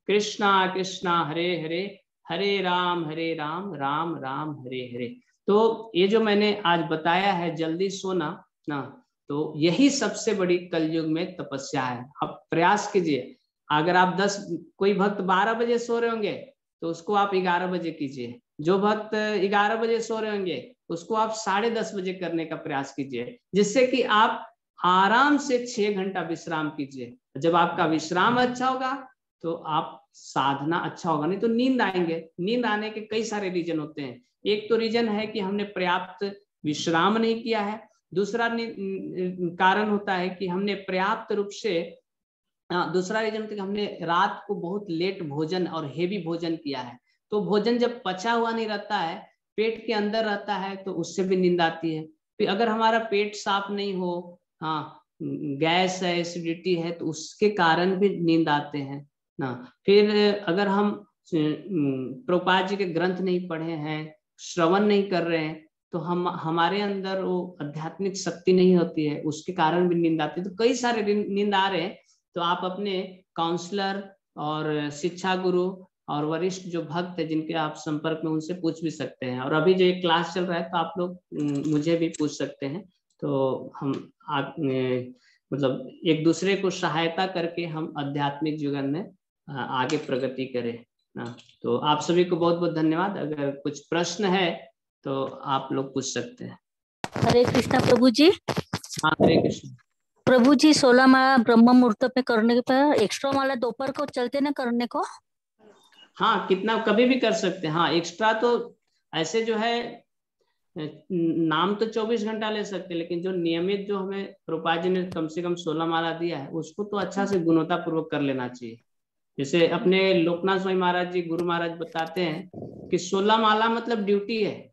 कृष्णा कृष्णा हरे हरे, हरे राम राम राम हरे हरे। तो ये जो मैंने आज बताया है जल्दी सोना ना, तो यही सबसे बड़ी कलयुग में तपस्या है। आप प्रयास कीजिए, अगर आप 10 कोई भक्त 12 बजे सो रहे होंगे तो उसको आप 11 बजे कीजिए, जो भक्त 11 बजे सो रहे होंगे उसको आप 10:30 बजे करने का प्रयास कीजिए, जिससे कि आप आराम से 6 घंटा विश्राम कीजिए। जब आपका विश्राम अच्छा होगा तो आप साधना अच्छा होगा, नहीं तो नींद आएंगे। नींद आने के कई सारे रीजन होते हैं। एक तो रीजन है कि हमने पर्याप्त विश्राम नहीं किया है, दूसरा कारण होता है कि हमने पर्याप्त रूप से दूसरा रीजन होता है कि हमने रात को बहुत लेट भोजन और हेवी भोजन किया है। तो भोजन जब पचा हुआ नहीं रहता है, पेट के अंदर रहता है, तो उससे भी नींद आती है। फिर अगर हमारा पेट साफ नहीं हो, हाँ गैस है, एसिडिटी है, तो उसके कारण भी नींद आते हैं ना। फिर अगर हम प्रभुपाद जी के ग्रंथ नहीं पढ़े हैं, श्रवण नहीं कर रहे हैं, तो हमारे अंदर वो आध्यात्मिक शक्ति नहीं होती है, उसके कारण भी नींद आती है। तो कई सारे नींद आ रहे हैं, तो आप अपने काउंसलर और शिक्षा गुरु और वरिष्ठ जो भक्त है जिनके आप संपर्क में, उनसे पूछ भी सकते हैं। और अभी जो एक क्लास चल रहा है तो आप लोग मुझे भी पूछ सकते हैं। तो हम आप मतलब एक दूसरे को सहायता करके हम आध्यात्मिक जीवन में आगे प्रगति करें ना। तो आप सभी को बहुत बहुत धन्यवाद। अगर कुछ प्रश्न है तो आप लोग पूछ सकते हैं। हरे कृष्णा प्रभु जी। हाँ हरे कृष्ण प्रभु जी। 16 माला ब्रह्म मुहूर्त पे करने के पर एक्स्ट्रा माला दोपहर को चलते ना करने को? हाँ कितना कभी भी कर सकते हैं। हाँ एक्स्ट्रा तो ऐसे जो है नाम तो 24 घंटा ले सकते हैं, लेकिन जो नियमित जो हमें प्रभुपाद जी ने कम से कम 16 माला दिया है उसको तो अच्छा से गुणवत्ता पूर्वक कर लेना चाहिए। जैसे अपने लोकनाथ स्वामी महाराज जी गुरु महाराज बताते हैं कि 16 माला मतलब ड्यूटी है,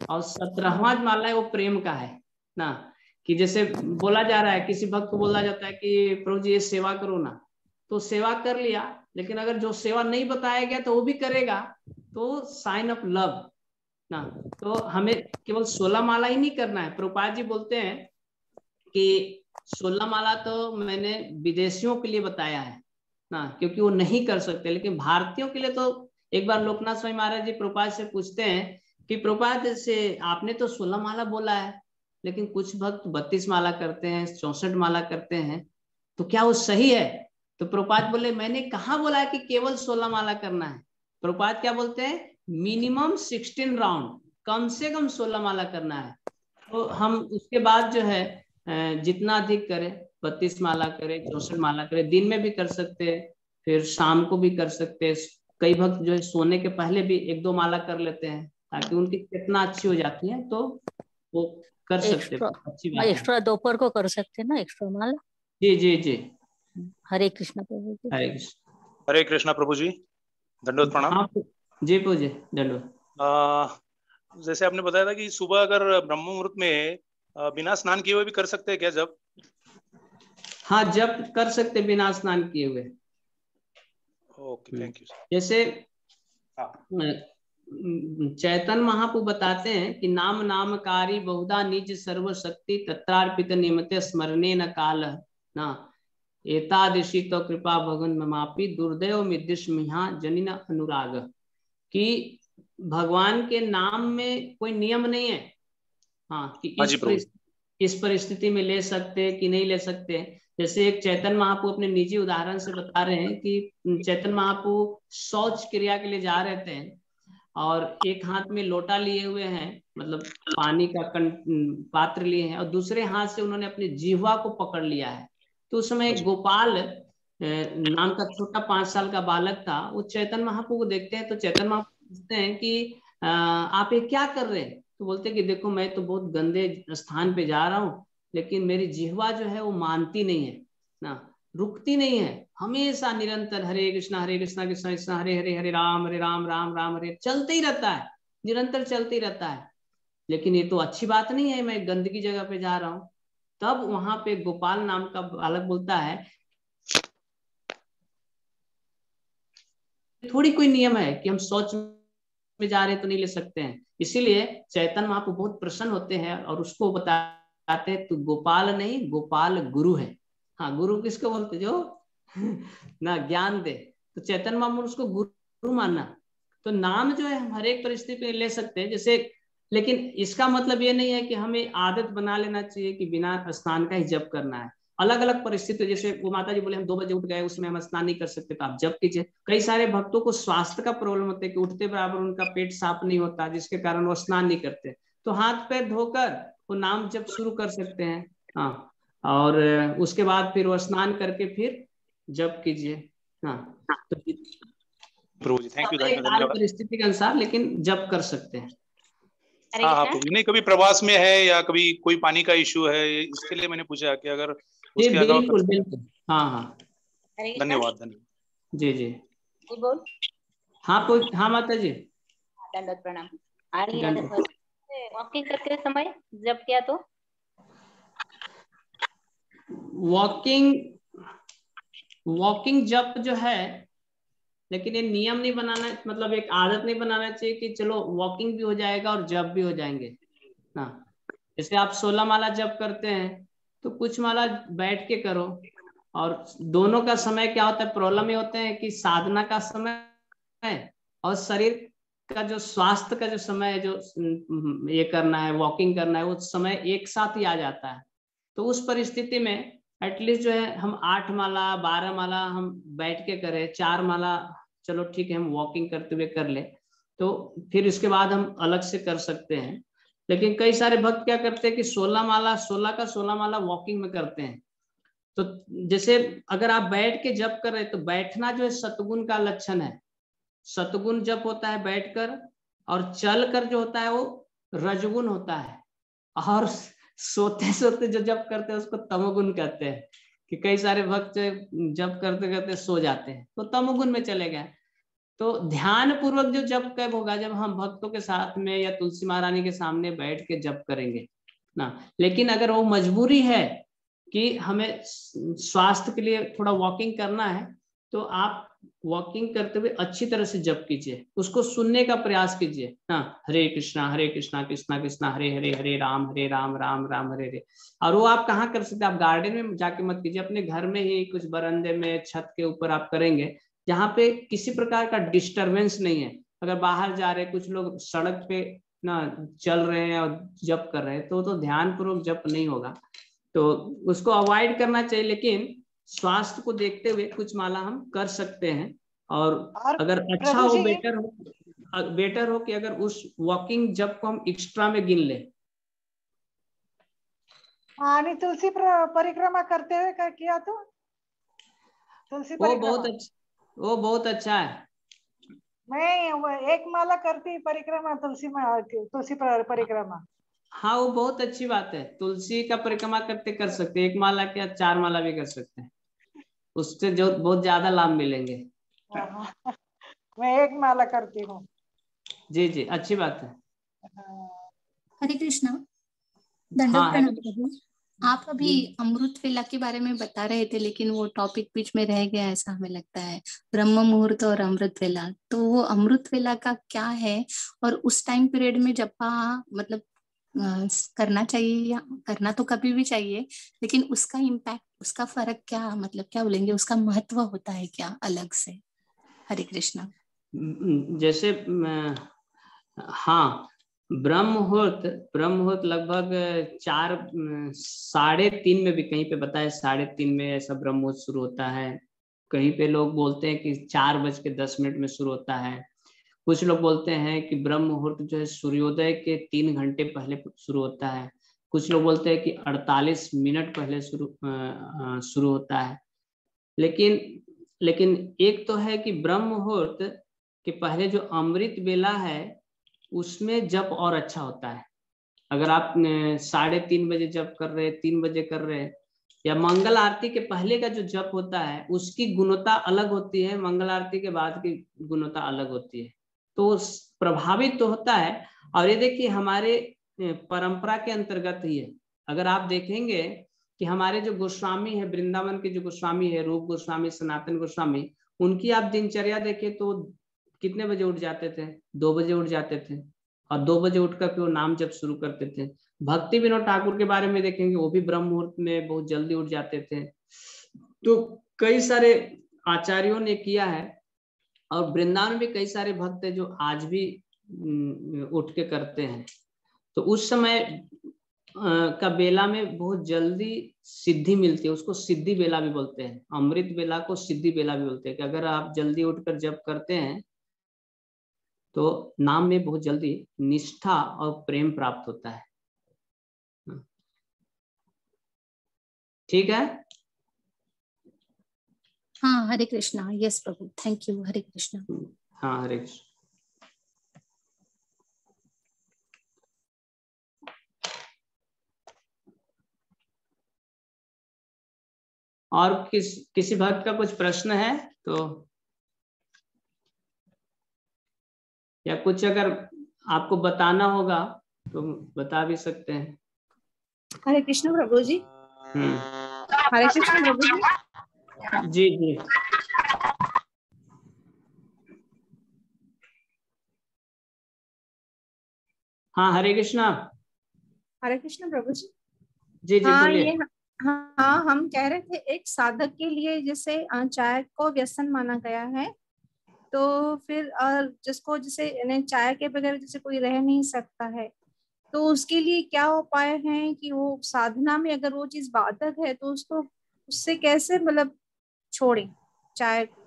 और 17वां माला है वो प्रेम का है ना। कि जैसे बोला जा रहा है, किसी भक्त को बोला जाता है कि प्रभु जी ये सेवा करो ना, तो सेवा कर लिया, लेकिन अगर जो सेवा नहीं बताया गया तो वो भी करेगा, तो साइन ऑफ लव ना। तो हमें केवल 16 माला ही नहीं करना है। प्रभुपाद जी बोलते हैं कि 16 माला तो मैंने विदेशियों के लिए बताया है ना, क्योंकि वो नहीं कर सकते, लेकिन भारतीयों के लिए तो एक बार लोकनाथ स्वामी महाराज जी प्रभुपाद से पूछते हैं कि प्रभुपाद से आपने तो 16 माला बोला है, लेकिन कुछ भक्त 32 माला करते हैं, 64 माला करते हैं, तो क्या वो सही है? तो प्रभुपाद बोले मैंने कहाँ बोला है कि केवल 16 माला करना है। प्रभुपाद क्या बोलते हैं? मिनिमम 16 राउंड, कम से कम 16 माला करना है। तो हम उसके बाद जो है जितना अधिक करें, 32 माला करें, 64 माला करें, दिन में भी कर सकते हैं, फिर शाम को भी कर सकते हैं। कई भक्त जो है सोने के पहले भी 1-2 माला कर लेते हैं, ताकि उनकी चेतना अच्छी हो जाती है, तो वो कर सकते हैं। अच्छी बात है। एक्स्ट्रा दोपहर को कर सकते हैं ना एक्स्ट्रा माला? जी जी जी। हरे कृष्णा प्रभु जी। हरे कृष्ण। हरे कृष्णा प्रभु जी, दंडवत प्रणाम। हाँ जी प्रभु जी दंडवत। जैसे आपने बताया था कि सुबह अगर ब्रह्म मुहूर्त में बिना स्नान किए हुए भी कर सकते हैं क्या जब? हाँ जब कर सकते बिना स्नान किए हुए। Okay thank you. जैसे चैतन्य महाप्रभु बताते हैं कि नाम नामकारी बहुधा निज सर्वशक्ति तत्रार्पित निमित्त स्मरणे न काल ना एतादृशी तो कृपा भगवन ममापि दुर्दैव मिद्दिष्मिहा जनिन अनुराग। कि भगवान के नाम में कोई नियम नहीं है, हाँ कि इस परिस्थिति में ले सकते कि नहीं ले सकते। जैसे एक चैतन्य महाप्रभु अपने निजी उदाहरण से बता रहे हैं कि चैतन्य महाप्रभु शौच क्रिया के लिए जा रहे थे, और एक हाथ में लोटा लिए हुए हैं, मतलब पानी का पात्र लिए हैं, और दूसरे हाथ से उन्होंने अपनी जिह्वा को पकड़ लिया है। तो उस समय एक गोपाल नाम का छोटा 5 साल का बालक था, वो चैतन्य महाप्रभु को देखते हैं, तो चैतन्य महाप्रभु पूछते हैं कि आप ये क्या कर रहे हैं? तो बोलते हैं कि देखो मैं तो बहुत गंदे स्थान पे जा रहा हूँ, लेकिन मेरी जिह्वा जो है वो मानती नहीं है ना, रुकती नहीं है, हमेशा निरंतर हरे कृष्णा कृष्णा कृष्णा हरे हरे, हरे राम राम राम हरे, चलते ही रहता है, निरंतर चलते ही रहता है। लेकिन ये तो अच्छी बात नहीं है, मैं गंदगी जगह पे जा रहा हूँ। तब वहां पे गोपाल नाम का बालक बोलता है थोड़ी कोई नियम है कि हम शौच में जा रहे हैं तो नहीं ले सकते हैं। इसीलिए चैतन्य महाप्रभु बहुत प्रसन्न होते हैं और उसको बताते हैं तू गोपाल नहीं गोपाल गुरु है। हाँ गुरु किसको बोलते? जो ना ज्ञान दे, तो चैतन्य महाप्रभु उसको गुरु माना। तो नाम जो है हम हर एक परिस्थिति में ले सकते हैं, जैसे, लेकिन इसका मतलब ये नहीं है कि हमें आदत बना लेना चाहिए कि बिना स्नान का ही जप करना है। अलग अलग परिस्थिति, जैसे वो माता जी बोले हम 2 बजे उठ गए, उसमें हम स्नान नहीं कर सकते, तो आप जप कीजिए। कई सारे भक्तों को स्वास्थ्य का प्रॉब्लम होता है कि उठते बराबर उनका पेट साफ नहीं होता, जिसके कारण वो स्नान नहीं करते, तो हाथ पैर धोकर वो नाम जप शुरू कर सकते हैं। हाँ, और उसके बाद फिर वो स्नान करके फिर जप कीजिए। हाँ, तो प्रभु जी, थैंक यू, धन्यवाद। परिस्थिति के अनुसार लेकिन जप कर सकते हैं। हाँ हाँ प्रभु जी, नहीं कभी प्रवास में है या कभी कोई पानी का इशू है, इसके लिए मैंने पूछा कि अगर उसके अलावा बिल्कुल बिल्कुल। हाँ हाँ, धन्यवाद धन्यवाद। जी जी बोल। हाँ माता जी, दंडवत प्रणाम। वॉकिंग करते समय जब किया तो वॉकिंग जप जो है, लेकिन ये नियम नहीं बनाना, मतलब एक आदत नहीं बनाना चाहिए कि चलो वॉकिंग भी हो जाएगा और जप भी हो जाएंगे ना। जैसे आप 16 माला जप करते हैं तो कुछ माला बैठ के करो, और दोनों का समय क्या होता है, प्रॉब्लम ये होते हैं कि साधना का समय है और शरीर का जो स्वास्थ्य का जो समय है, जो ये करना है, वॉकिंग करना है, वो समय एक साथ ही आ जाता है। तो उस परिस्थिति में एटलीस्ट जो है हम 8 माला 12 माला हम बैठ के करें, 4 माला चलो ठीक है हम वॉकिंग करते हुए कर ले, तो फिर इसके बाद हम अलग से कर सकते हैं। लेकिन कई सारे भक्त क्या करते हैं कि 16 माला 16 माला वॉकिंग में करते हैं। तो जैसे अगर आप बैठ के जप कर रहे हैं तो बैठना जो है सतगुण का लक्षण है। सतगुण जप होता है बैठकर, और चल कर जो होता है वो रजगुण होता है, और सोते सोते जो जप करते हैं उसको तमोगुण कहते हैं। कि कई सारे भक्त जप करते करते सो जाते हैं तो तमोगुण में चले गए। तो ध्यान पूर्वक जो जप कब होगा, जब हम भक्तों के साथ में या तुलसी महारानी के सामने बैठ के जप करेंगे ना। लेकिन अगर वो मजबूरी है कि हमें स्वास्थ्य के लिए थोड़ा वॉकिंग करना है, तो आप वॉकिंग करते हुए अच्छी तरह से जप कीजिए, उसको सुनने का प्रयास कीजिए। हाँ, हरे कृष्णा कृष्णा कृष्णा हरे हरे, हरे राम राम राम हरे हरे। और वो आप कहाँ कर सकते हैं, आप गार्डन में जाके मत कीजिए, अपने घर में ही कुछ बरामदे में छत के ऊपर आप करेंगे, जहाँ पे किसी प्रकार का डिस्टरबेंस नहीं है। अगर बाहर जा रहे, कुछ लोग सड़क पे ना चल रहे हैं और जप कर रहे हैं, तो ध्यान पूर्वक जप नहीं होगा, तो उसको अवॉइड करना चाहिए। लेकिन स्वास्थ्य को देखते हुए कुछ माला हम कर सकते हैं, और अगर अच्छा हो, बेटर हो कि अगर उस वॉकिंग जप को हम एक्स्ट्रा में गिन ले। आणि तुलसी परिक्रमा करते हुए क्या किया तो तुलसी परिक्रमा वो बहुत अच्छा है। मैं 1 माला करती परिक्रमा, तुलसी परिक्रमा। हाँ, वो बहुत अच्छी बात है, तुलसी का परिक्रमा करते कर सकते हैं, 1 माला क्या 4 माला भी कर सकते हैं, उससे जो बहुत ज्यादा लाभ मिलेंगे। मैं 1 माला करती हूँ। जी जी, अच्छी बात है। हरे कृष्णा, दंडवत प्रणाम प्रभु। आप अभी अमृत वेला के बारे में बता रहे थे, लेकिन वो टॉपिक बीच में रह गया ऐसा हमें लगता है, ब्रह्म मुहूर्त और अमृत वेला। तो वो अमृत वेला का क्या है, और उस टाइम पीरियड में जपा मतलब करना चाहिए या करना तो कभी भी चाहिए, लेकिन उसका इम्पैक्ट, उसका फर्क क्या, मतलब क्या बोलेंगे, उसका महत्व होता है क्या अलग से? हरे कृष्णा। जैसे हाँ, ब्रह्म मुहूर्त लगभग 4 3:30 में भी कहीं पे बताया, 3:30 में ऐसा ब्रह्म मुहूर्त शुरू होता है। कहीं पे लोग बोलते हैं कि 4:10 में शुरू होता है। कुछ लोग बोलते हैं कि ब्रह्म मुहूर्त जो है सूर्योदय के 3 घंटे पहले शुरू होता है। कुछ लोग बोलते हैं कि 48 मिनट पहले शुरू होता है। लेकिन एक तो है कि ब्रह्म मुहूर्त के पहले जो अमृत वेला है उसमें जप और अच्छा होता है। अगर आप 3:30 बजे जप कर रहे, 3 बजे कर रहे, या मंगल आरती के पहले का जो जप होता है उसकी गुणवत्ता अलग होती है, मंगल आरती के बाद की गुणवत्ता अलग होती है, तो प्रभावित तो होता है। और ये देखिए हमारे परंपरा के अंतर्गत ही है। अगर आप देखेंगे कि हमारे जो गोस्वामी है, वृंदावन के जो गोस्वामी है, रूप गोस्वामी, सनातन गोस्वामी, उनकी आप दिनचर्या देखें तो कितने बजे उठ जाते थे? 2 बजे उठ जाते थे, और 2 बजे उठकर फिर वो नाम जप शुरू करते थे। भक्ति विनोद ठाकुर के बारे में देखेंगे, वो भी ब्रह्म मुहूर्त में बहुत जल्दी उठ जाते थे। तो कई सारे आचार्यों ने किया है और वृंदावन में कई सारे भक्त हैं जो आज भी उठ के करते हैं। तो उस समय का बेला में बहुत जल्दी सिद्धि मिलती है, उसको सिद्धि बेला भी बोलते हैं। अमृत बेला को सिद्धि बेला भी बोलते हैं कि अगर आप जल्दी उठकर जप करते हैं तो नाम में बहुत जल्दी निष्ठा और प्रेम प्राप्त होता है। ठीक है। हाँ, हरे कृष्णा। यस प्रभु, थैंक यू। हरे कृष्णा। हाँ, हरे कृष्ण। और किसी भक्त का कुछ प्रश्न है तो, या कुछ अगर आपको बताना होगा तो बता भी सकते हैं। हरे कृष्ण प्रभु जी। हरे कृष्ण प्रभु जी। जी जी। हाँ, हरे कृष्णा। हरे कृष्ण प्रभु जी। जी जी, हाँ, बोलिए। हाँ, हम कह रहे थे एक साधक के लिए जैसे चाय को व्यसन माना गया है, तो फिर जिसको जैसे चाय के बगैर जैसे कोई रह नहीं सकता है, तो उसके लिए क्या उपाय है कि वो साधना में अगर वो चीज बाधक है तो उसको उससे कैसे मतलब छोड़े चाय को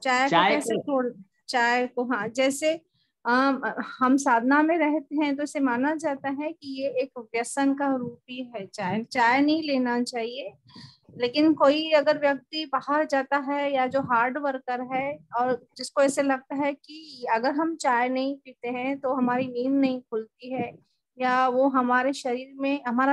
कैसे छोड़ चाय को। हाँ, जैसे हम साधना में रहते हैं तो इसे माना जाता है कि ये एक व्यसन का रूप ही है। चाय नहीं लेना चाहिए, लेकिन कोई अगर व्यक्ति बाहर जाता है या जो हार्ड वर्कर है और जिसको ऐसे लगता है कि अगर हम चाय नहीं पीते हैं तो हमारी नींद नहीं खुलती है या वो हमारा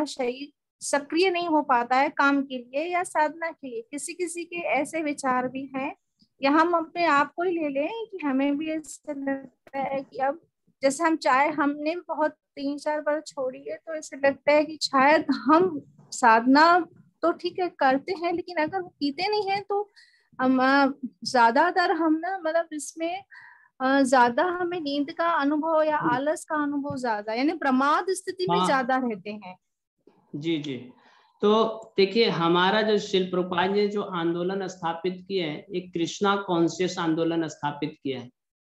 शरीर सक्रिय नहीं हो पाता है काम के लिए या साधना के लिए, किसी के ऐसे विचार भी हैं। या हम अपने आप को ही ले लें कि हमें भी ऐसा लगता है कि अब जैसे हम चाय हमने बहुत 3-4 बार छोड़ी है, तो ऐसे लगता है कि शायद हम साधना तो ठीक है करते हैं, लेकिन अगर वो पीते नहीं है तो हम ज्यादातर हम ना मतलब इसमें ज्यादा हमें नींद का अनुभव या आलस का अनुभव ज्यादा, यानी प्रमाद स्थिति में ज्यादा रहते हैं। जी जी। तो देखिए, हमारा जो शिल प्रभुपाद ने जो आंदोलन स्थापित किए हैं, एक कृष्णा कॉन्शियस आंदोलन स्थापित किया है।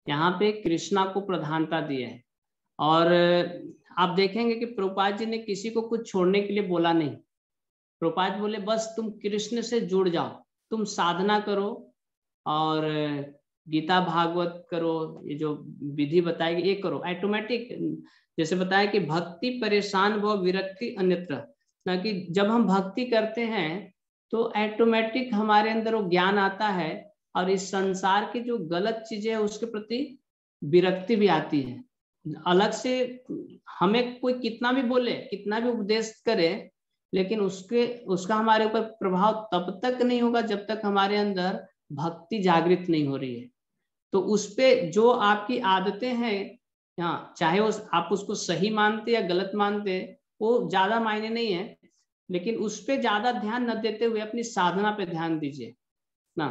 यहाँ पे कृष्णा को प्रधानता दी है। और आप देखेंगे कि प्रभुपाद जी ने किसी को कुछ छोड़ने के लिए बोला नहीं। प्रभुपाद बोले बस तुम कृष्ण से जुड़ जाओ, तुम साधना करो और गीता भागवत करो, ये जो विधि बताएगी ये करो, ऑटोमेटिक। जैसे बताया कि भक्ति परेशान व विरक्ति अन्यत्र, ना कि जब हम भक्ति करते हैं तो ऑटोमेटिक हमारे अंदर वो ज्ञान आता है और इस संसार की जो गलत चीजें है उसके प्रति विरक्ति भी आती है। अलग से हमें कोई कितना भी बोले, कितना भी उपदेश करे, लेकिन उसका हमारे ऊपर प्रभाव तब तक नहीं होगा जब तक हमारे अंदर भक्ति जागृत नहीं हो रही है। तो उस पे जो आपकी आदतें हैं, हाँ, चाहे आप उसको सही मानते या गलत मानते, वो ज्यादा मायने नहीं है, लेकिन उस पे ज्यादा ध्यान न देते हुए अपनी साधना पे ध्यान दीजिए ना,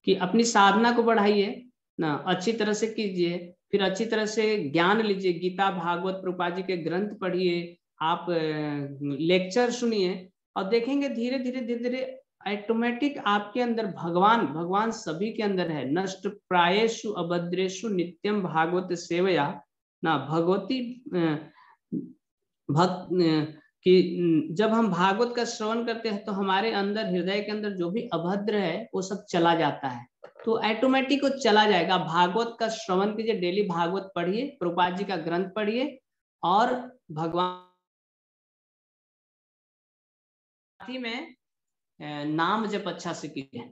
कि अपनी साधना को बढ़ाइए ना, अच्छी तरह से कीजिए, फिर अच्छी तरह से ज्ञान लीजिए, गीता भागवत प्रभुपाद जी के ग्रंथ पढ़िए, आप लेक्चर सुनिए, और देखेंगे धीरे धीरे ऑटोमेटिक आपके अंदर भगवान सभी के अंदर है। नष्ट प्रायेषु अभद्रेषु नित्यम भागवत सेवया ना, भगवती भक्त कि जब हम भागवत का श्रवण करते हैं तो हमारे अंदर, हृदय के अंदर जो भी अभद्र है वो सब चला जाता है, तो ऑटोमेटिक वो चला जाएगा। भागवत का श्रवण कीजिए, डेली भागवत पढ़िए, प्रभुपाद जी का ग्रंथ पढ़िए, और भगवान में नाम जप अच्छा से कीजिए,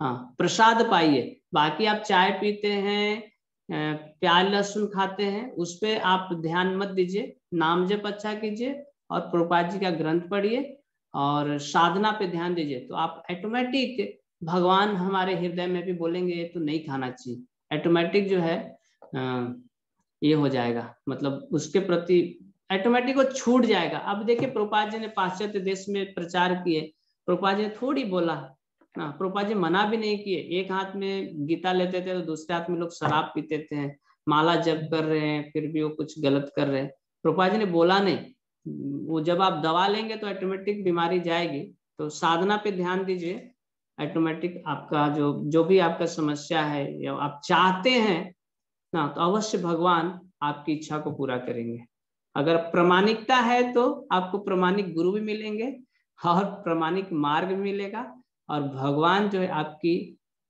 हाँ, प्रसाद पाइए। बाकी आप चाय पीते हैं, प्याज लहसुन खाते हैं, उस पे आप ध्यान मत दीजिए, नाम जप अच्छा कीजिए और प्रभुपाद जी का ग्रंथ पढ़िए और साधना पे ध्यान दीजिए, तो आप ऑटोमेटिक भगवान हमारे हृदय में भी बोलेंगे ये तो नहीं खाना चाहिए, ऑटोमेटिक जो है ये हो जाएगा, मतलब उसके प्रति ऑटोमेटिक वो छूट जाएगा। अब देखिए, प्रभुपाद जी ने पाश्चात्य देश में प्रचार किए, प्रभुपाद जी ने थोड़ी बोला ना, प्रभुपाद जी मना भी नहीं किए। एक हाथ में गीता लेते थे तो दूसरे हाथ में लोग शराब पीते थे, माला जप कर रहे हैं, फिर भी वो कुछ गलत कर रहे हैं, प्रभुपाद जी ने बोला नहीं। वो जब आप दवा लेंगे तो ऑटोमेटिक बीमारी जाएगी, तो साधना पे ध्यान दीजिए, ऑटोमेटिक आपका जो भी आपका समस्या है या आप चाहते हैं ना, तो अवश्य भगवान आपकी इच्छा को पूरा करेंगे। अगर प्रामाणिकता है तो आपको प्रामाणिक गुरु भी मिलेंगे और प्रामाणिक मार्ग भी मिलेगा, और भगवान जो है आपकी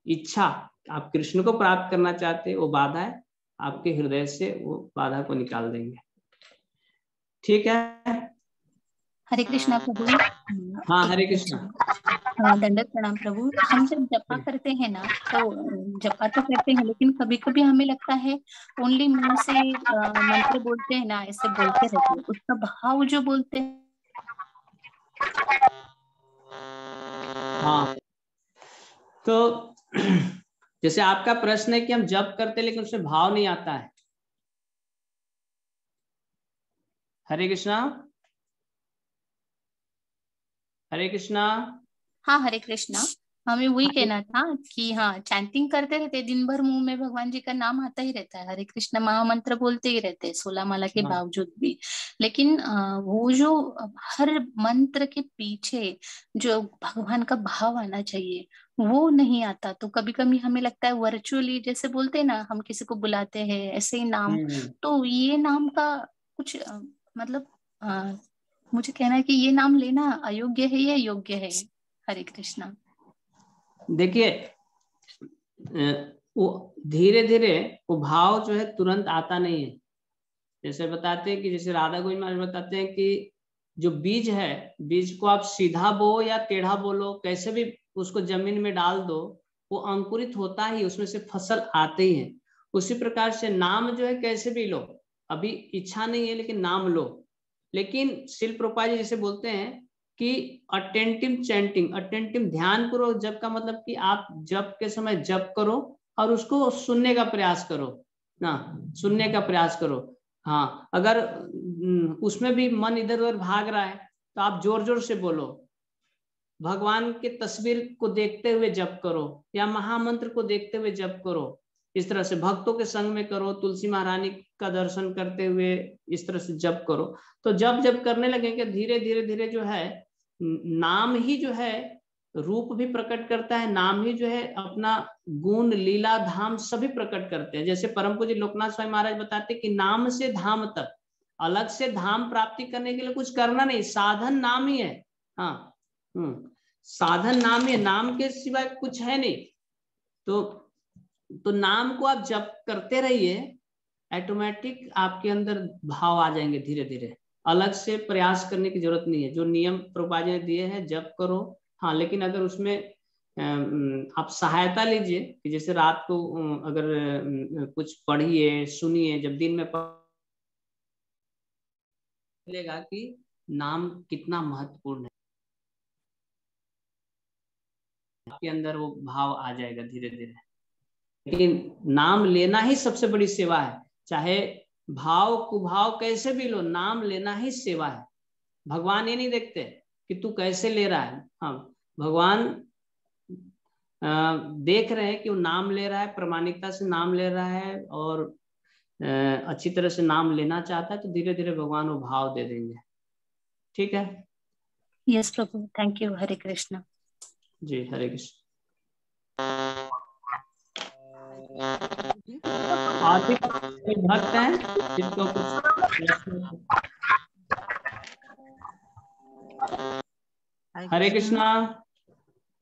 इच्छा, आप कृष्ण को प्राप्त करना चाहते हैं, वो बाधा है आपके हृदय से, वो बाधा को निकाल देंगे। ठीक है, हरे कृष्णा प्रभु। हाँ हरे कृष्णा। दंडक प्रणाम प्रभु। हम जब जपा करते हैं ना, तो जपा तो करते हैं, लेकिन कभी कभी हमें लगता है ओनली मुंह से मंत्र बोलते हैं ना, ऐसे बोलते रहते हैं, उसका भाव जो बोलते हैं। हाँ, तो जैसे आपका प्रश्न है कि हम जप करते लेकिन उसमें भाव नहीं आता है। हरे कृष्णा, हरे कृष्णा। हाँ हरे कृष्णा। हमें वही कहना था कि हाँ, चैंटिंग करते रहते, दिन भर मुंह में भगवान जी का नाम आता ही रहता है, हरे कृष्ण महामंत्र बोलते ही रहते हैं 16 माला के बावजूद भी, लेकिन वो जो हर मंत्र के पीछे जो भगवान का भाव आना चाहिए वो नहीं आता। तो कभी कभी हमें लगता है वर्चुअली, जैसे बोलते हैं ना, हम किसी को बुलाते हैं ऐसे ही नाम, तो ये नाम का कुछ मतलब मुझे कहना है कि ये नाम लेना अयोग्य है या योग्य है? हरे कृष्णा। देखिए, वो धीरे धीरे वो भाव जो है तुरंत आता नहीं है। जैसे बताते हैं कि जैसे राधा गोविंद महाराज बताते हैं कि जो बीज है, बीज को आप सीधा बो या टेढ़ा बोलो, कैसे भी उसको जमीन में डाल दो, वो अंकुरित होता ही, उसमें से फसल आते ही है। उसी प्रकार से नाम जो है कैसे भी लो, अभी इच्छा नहीं है लेकिन नाम लो। लेकिन शिल प्रभुपाद जी जैसे बोलते हैं कि अटेंटिव चैंटिंग, अटेंटिव ध्यान पूर्वक जप का मतलब कि आप जप के समय जप करो और उसको सुनने का प्रयास करो ना, सुनने का प्रयास करो। हाँ, अगर उसमें भी मन इधर उधर भाग रहा है तो आप जोर जोर से बोलो, भगवान के तस्वीर को देखते हुए जप करो या महामंत्र को देखते हुए जप करो। इस तरह से भक्तों के संग में करो, तुलसी महारानी का दर्शन करते हुए इस तरह से जप करो। तो जब करने लगेंगे धीरे धीरे धीरे जो है नाम ही जो है रूप भी प्रकट करता है, नाम ही जो है अपना गुण लीला धाम सभी प्रकट करते हैं। जैसे परम पूज्य लोकनाथ स्वामी महाराज बताते कि नाम से धाम तक, अलग से धाम प्राप्ति करने के लिए कुछ करना नहीं, साधन नाम ही है। हाँ, साधन नाम ही है, नाम के सिवाय कुछ है नहीं। तो नाम को आप जप करते रहिए, ऑटोमेटिक आपके अंदर भाव आ जाएंगे धीरे धीरे, अलग से प्रयास करने की जरूरत नहीं है। जो नियम प्रभुपाद जी ने दिए हैं जप करो, हाँ, लेकिन अगर उसमें आप सहायता लीजिए कि जैसे रात को अगर कुछ पढ़िए सुनिए, जब दिन में मिलेगा कि नाम कितना महत्वपूर्ण है, आपके अंदर वो भाव आ जाएगा धीरे धीरे। लेकिन नाम लेना ही सबसे बड़ी सेवा है, चाहे भाव कुभाव कैसे भी लो, नाम लेना ही सेवा है। भगवान ये नहीं देखते कि तू कैसे ले रहा है, हाँ, भगवान देख रहे हैं कि वो नाम ले रहा है, प्रामाणिकता से नाम ले रहा है और अच्छी तरह से नाम लेना चाहता है, तो धीरे धीरे भगवान वो भाव दे देंगे। ठीक है? यस प्रभु, थैंक यू। हरे कृष्णा जी, हरे कृष्ण। और भी भक्त हैं जिनको हरे कृष्णा।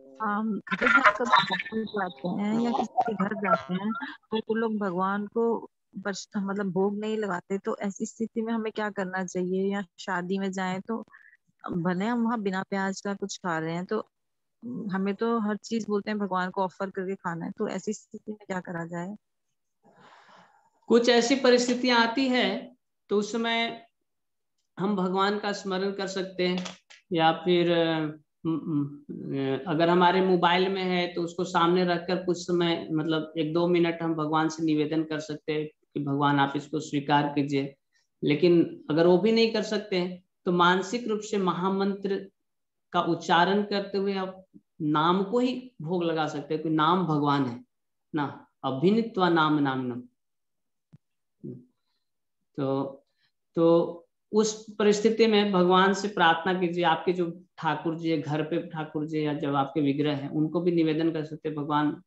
जब हम कभी जाते हैं या किसी के घर जाते हैं तो वो लोग भगवान को मतलब भोग नहीं लगाते, तो ऐसी स्थिति में हमें क्या करना चाहिए? या शादी में जाएं तो भले हम वहाँ बिना प्याज का कुछ खा रहे हैं, तो हमें तो हर चीज बोलते हैं भगवान को ऑफर करके खाना है, तो ऐसी स्थिति में क्या करा जाए? कुछ ऐसी परिस्थितियां आती है तो उस समय हम भगवान का स्मरण कर सकते हैं, या फिर अगर हमारे मोबाइल में है तो उसको सामने रखकर कुछ समय मतलब 1-2 मिनट हम भगवान से निवेदन कर सकते हैं कि भगवान आप इसको स्वीकार कीजिए। लेकिन अगर वो भी नहीं कर सकते हैं तो मानसिक रूप से महामंत्र का उच्चारण करते हुए आप नाम को ही भोग लगा सकते हैं, कि नाम भगवान है ना, अभिनित्वा नाम नामनम। तो उस परिस्थिति में भगवान से प्रार्थना कीजिए, आपकी जो ठाकुर जी, घर पे ठाकुर जी या जब आपके विग्रह है उनको भी निवेदन कर सकते हैं, भगवान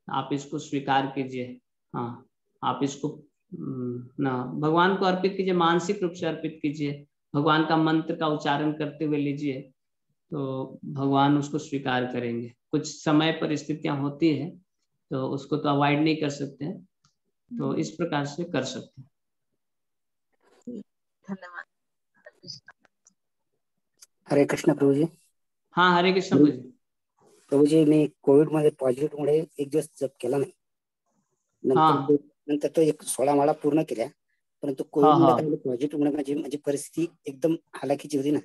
आप इसको स्वीकार कीजिए। हाँ, आप इसको ना भगवान को अर्पित कीजिए, मानसिक रूप से अर्पित कीजिए, भगवान का मंत्र का उच्चारण करते हुए लीजिए, तो भगवान उसको स्वीकार करेंगे। कुछ समय परिस्थितियां होती है तो उसको तो अवॉइड नहीं कर सकते हैं, तो इस प्रकार से कर सकते हैं। धन्यवाद। हरे कृष्ण प्रभू जी। हाँ, हरे कृष्ण प्रभू जी। प्रभू जी, मी कोविड मध्ये पॉझिटिव्ह मुळे एक दिवस जप केला नाही, नंतर तो एक 16 माळा पूर्ण केल्या, परंतु कोविड मुळे काय पॉझिटिव्ह मुळे माझी परिस्थिती एकदम हालाकीची होती ना,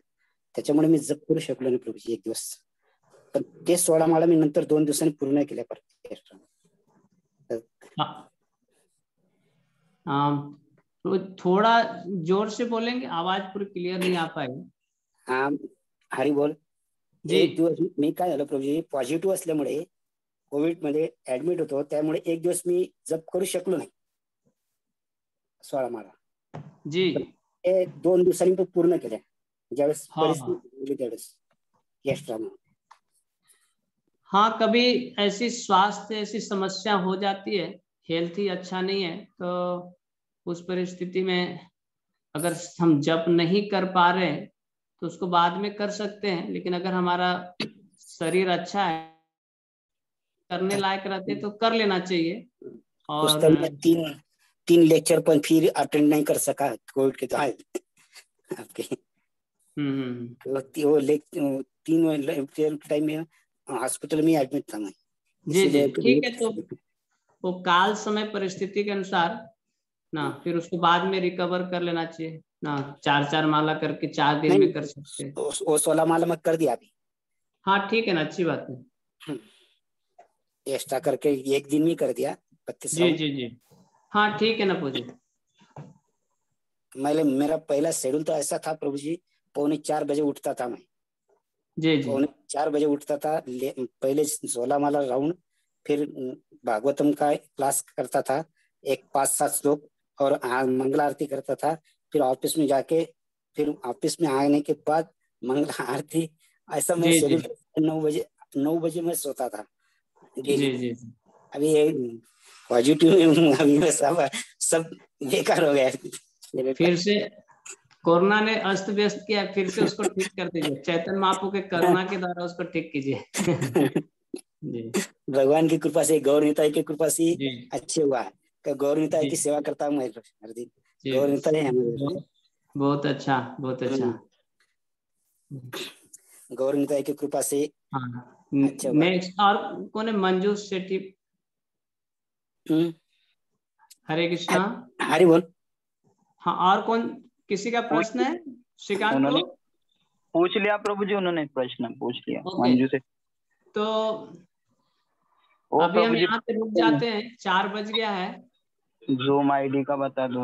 त्याच्यामुळे मी जप करू शकलो नाही प्रभूजी एक दिवस, पण ते 16 माळा मी नंतर 2 दिवसांनी पूर्ण केल्या परत। तो थोड़ा जोर से बोलेंगे, आवाज पूरी क्लियर नहीं आ पाई। हाँ, हरी बोल। एक दिवस मी काय झालं प्रभूजी, पॉझिटिव्ह असल्यामुळे कोविड मध्ये ऍडमिट होतो, त्यामुळे एक दिवस मी जप करू शकलो नाही 16 माळा जी। ते 2 दिवसांनी तो पूर्ण केल्या, ज्यावेळेस परिस्थिती त्यावेळेस एक्स्ट्रा। हाँ, कभी ऐसी स्वास्थ्य ऐसी समस्या हो जाती है, हेल्थ ही अच्छा नहीं है, तो उस परिस्थिति में अगर हम जप नहीं कर पा रहे तो उसको बाद में कर सकते हैं, लेकिन अगर हमारा शरीर अच्छा है, करने लायक रहते तो कर लेना चाहिए। और तीन लेक्चर पर फिर अटेंड नहीं कर सका कोविड के आपके। वो 3 टाइम में हॉस्पिटल में एडमिट था मैं। जी जी, ठीक है। तो वो काल समय परिस्थिति के अनुसार ना फिर उसको बाद में रिकवर कर लेना चाहिए ना, 4 माला करके 4 दिन में कर सकते हैं। वो 16 माला में कर दिया अभी। हाँ ठीक है ना, अच्छी बात है। एक्स्ट्रा करके 1 दिन में कर दिया 25। जी जी जी, हाँ ठीक है ना प्रभु जी। मेरा पहला शेड्यूल तो ऐसा था प्रभु जी, 3:45 बजे उठता था मैं। जी जी, 3:45 बजे उठता था, पहले 16 माला राउंड, फिर भागवतम का क्लास करता था, एक 5-7 श्लोक, और मंगल आरती करता था। फिर ऑफिस में जाके, फिर ऑफिस में आने के बाद मंगल आरती, ऐसा मैं शेड्यूल। 9 बजे मैं सोता था। जी जी, अभी पॉजिटिव अभी सब बेकार हो गया। फिर से कोरोना ने अस्त व्यस्त किया, फिर से उसको ठीक कर दीजिए, चैतन्य महाप्रभु के करुणा के द्वारा उसको ठीक कीजिए। जी, भगवान की कृपा से, गौर निताई की कृपा से अच्छे हुआ है। गौर निताई की सेवा करता हूँ मैं हर दिन। गौर निताई है बहुत अच्छा, बहुत अच्छा। गौर निताई की कृपा से। नेक्स्ट और कौन है? मंजू सेठी। हरे कृष्णा। हरि बोल। हाँ, और कौन, किसी का प्रश्न है? श्रीकांत को पूछ लिया प्रभु जी, उन्होंने प्रश्न पूछ लिया मंजू से। तो अभी हम यहाँ पे रुक जाते हैं, 4 बज गया है। जूम आईडी का बता दो।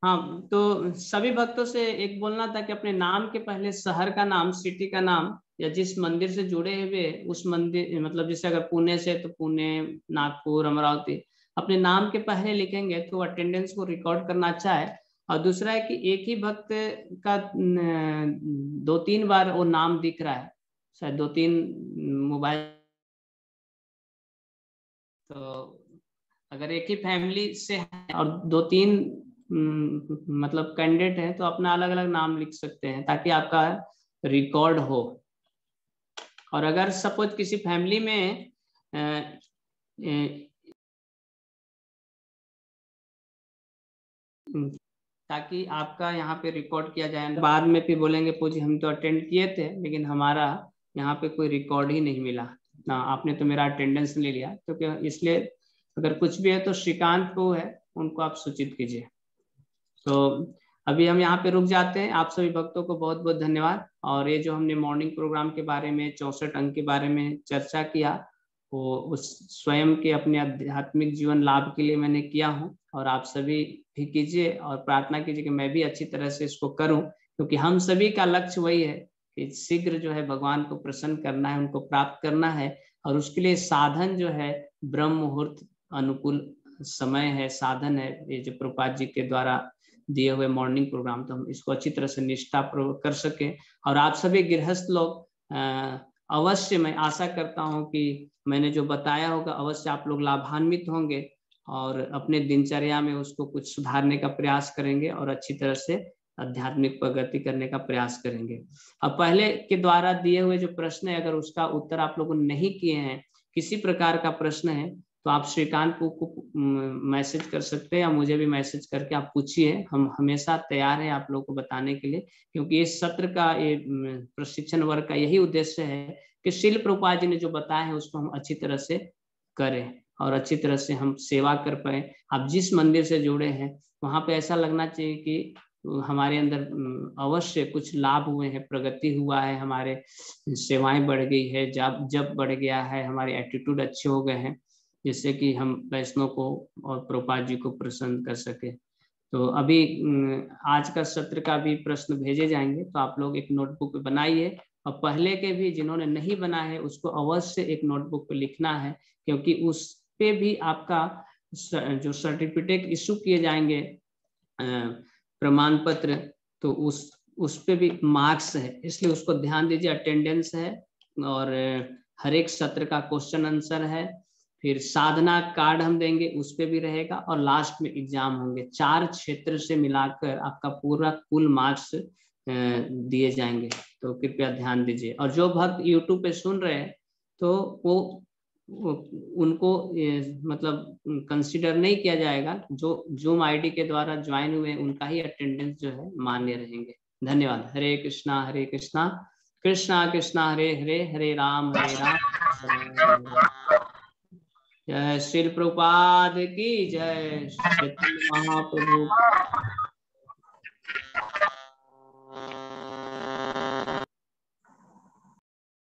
हाँ, तो सभी भक्तों से एक बोलना था कि अपने नाम के पहले शहर का नाम, सिटी का नाम, या जिस मंदिर से जुड़े हुए उस मंदिर, मतलब जैसे अगर पुणे से तो पुणे, नागपुर, अमरावती, अपने नाम के पहले लिखेंगे तो अटेंडेंस को रिकॉर्ड करना अच्छा है। और दूसरा है कि एक ही भक्त का 2-3 बार वो नाम दिख रहा है, शायद 2-3 मोबाइल। तो अगर एक ही फैमिली से है और 2-3 मतलब कैंडिडेट है तो अपना अलग अलग नाम लिख सकते हैं, ताकि आपका रिकॉर्ड हो। और अगर सपोज किसी फैमिली में ताकि आपका यहाँ पे रिकॉर्ड किया जाए, बाद में फिर बोलेंगे पूजी हम तो अटेंड किए थे लेकिन हमारा यहाँ पे कोई रिकॉर्ड ही नहीं मिला ना, आपने तो मेरा अटेंडेंस ले लिया। तो क्या, इसलिए अगर कुछ भी है तो श्रीकांत को है, उनको आप सूचित कीजिए। तो अभी हम यहाँ पे रुक जाते हैं। आप सभी भक्तों को बहुत बहुत धन्यवाद। और ये जो हमने मॉर्निंग प्रोग्राम के बारे में 64 अंक के बारे में चर्चा किया, वो उस स्वयं के अपने आध्यात्मिक जीवन लाभ के लिए मैंने किया हूँ, और आप सभी भी कीजिए और प्रार्थना कीजिए कि मैं भी अच्छी तरह से इसको करूँ, क्योंकि हम सभी का लक्ष्य वही है कि शीघ्र जो है भगवान को प्रसन्न करना है, उनको प्राप्त करना है। और उसके लिए साधन जो है ब्रह्म मुहूर्त अनुकूल समय है, साधन है ये जो प्रभुपाद जी के द्वारा दिए हुए मॉर्निंग प्रोग्राम, तो हम इसको अच्छी तरह से निष्ठा पूर्वक कर सके। और आप सभी गृहस्थ लोग अवश्य मैं आशा करता हूँ कि मैंने जो बताया होगा अवश्य आप लोग लाभान्वित होंगे और अपने दिनचर्या में उसको कुछ सुधारने का प्रयास करेंगे और अच्छी तरह से आध्यात्मिक प्रगति करने का प्रयास करेंगे। अब पहले के द्वारा दिए हुए जो प्रश्न है, अगर उसका उत्तर आप लोगों ने नहीं किए हैं, किसी प्रकार का प्रश्न है, तो आप श्रीकांत को मैसेज कर सकते हैं या मुझे भी मैसेज करके आप पूछिए। हम हमेशा तैयार हैं आप लोगों को बताने के लिए, क्योंकि इस सत्र का, ये प्रशिक्षण वर्ग का यही उद्देश्य है कि श्रील प्रभुपाद जी ने जो बताया है उसको हम अच्छी तरह से करें और अच्छी तरह से हम सेवा कर पाए। आप जिस मंदिर से जुड़े हैं वहां पे ऐसा लगना चाहिए कि हमारे अंदर अवश्य कुछ लाभ हुए हैं, प्रगति हुआ है, हमारे सेवाएं बढ़ गई है, जब बढ़ गया है, हमारे एटीट्यूड अच्छे हो गए हैं, जिससे कि हम वैष्णव को और प्रभुपाद जी को प्रसन्न कर सके। तो अभी आज का सत्र का भी प्रश्न भेजे जाएंगे, तो आप लोग एक नोटबुक पे बनाइए और पहले के भी जिन्होंने नहीं बना है उसको अवश्य एक नोटबुक पे लिखना है, क्योंकि उस पे भी आपका जो सर्टिफिकेट इशू किए जाएंगे, प्रमाण पत्र, तो उस पे भी मार्क्स है, इसलिए उसको ध्यान दीजिए। अटेंडेंस है और हर एक सत्र का क्वेश्चन आंसर है, फिर साधना कार्ड हम देंगे उस पे भी रहेगा और लास्ट में एग्जाम होंगे। 4 क्षेत्र से मिलाकर आपका पूरा कुल मार्क्स दिए जाएंगे, तो कृपया ध्यान दीजिए। और जो भक्त यूट्यूब पे सुन रहे हैं तो वो उनको मतलब कंसीडर नहीं किया जाएगा, जो जूम आईडी के द्वारा ज्वाइन हुए उनका ही अटेंडेंस जो है मान्य रहेंगे। धन्यवाद। हरे कृष्णा कृष्णा कृष्णा हरे हरे, हरे राम जय श्री प्रभुपाद की जय, श्री महाप्रभु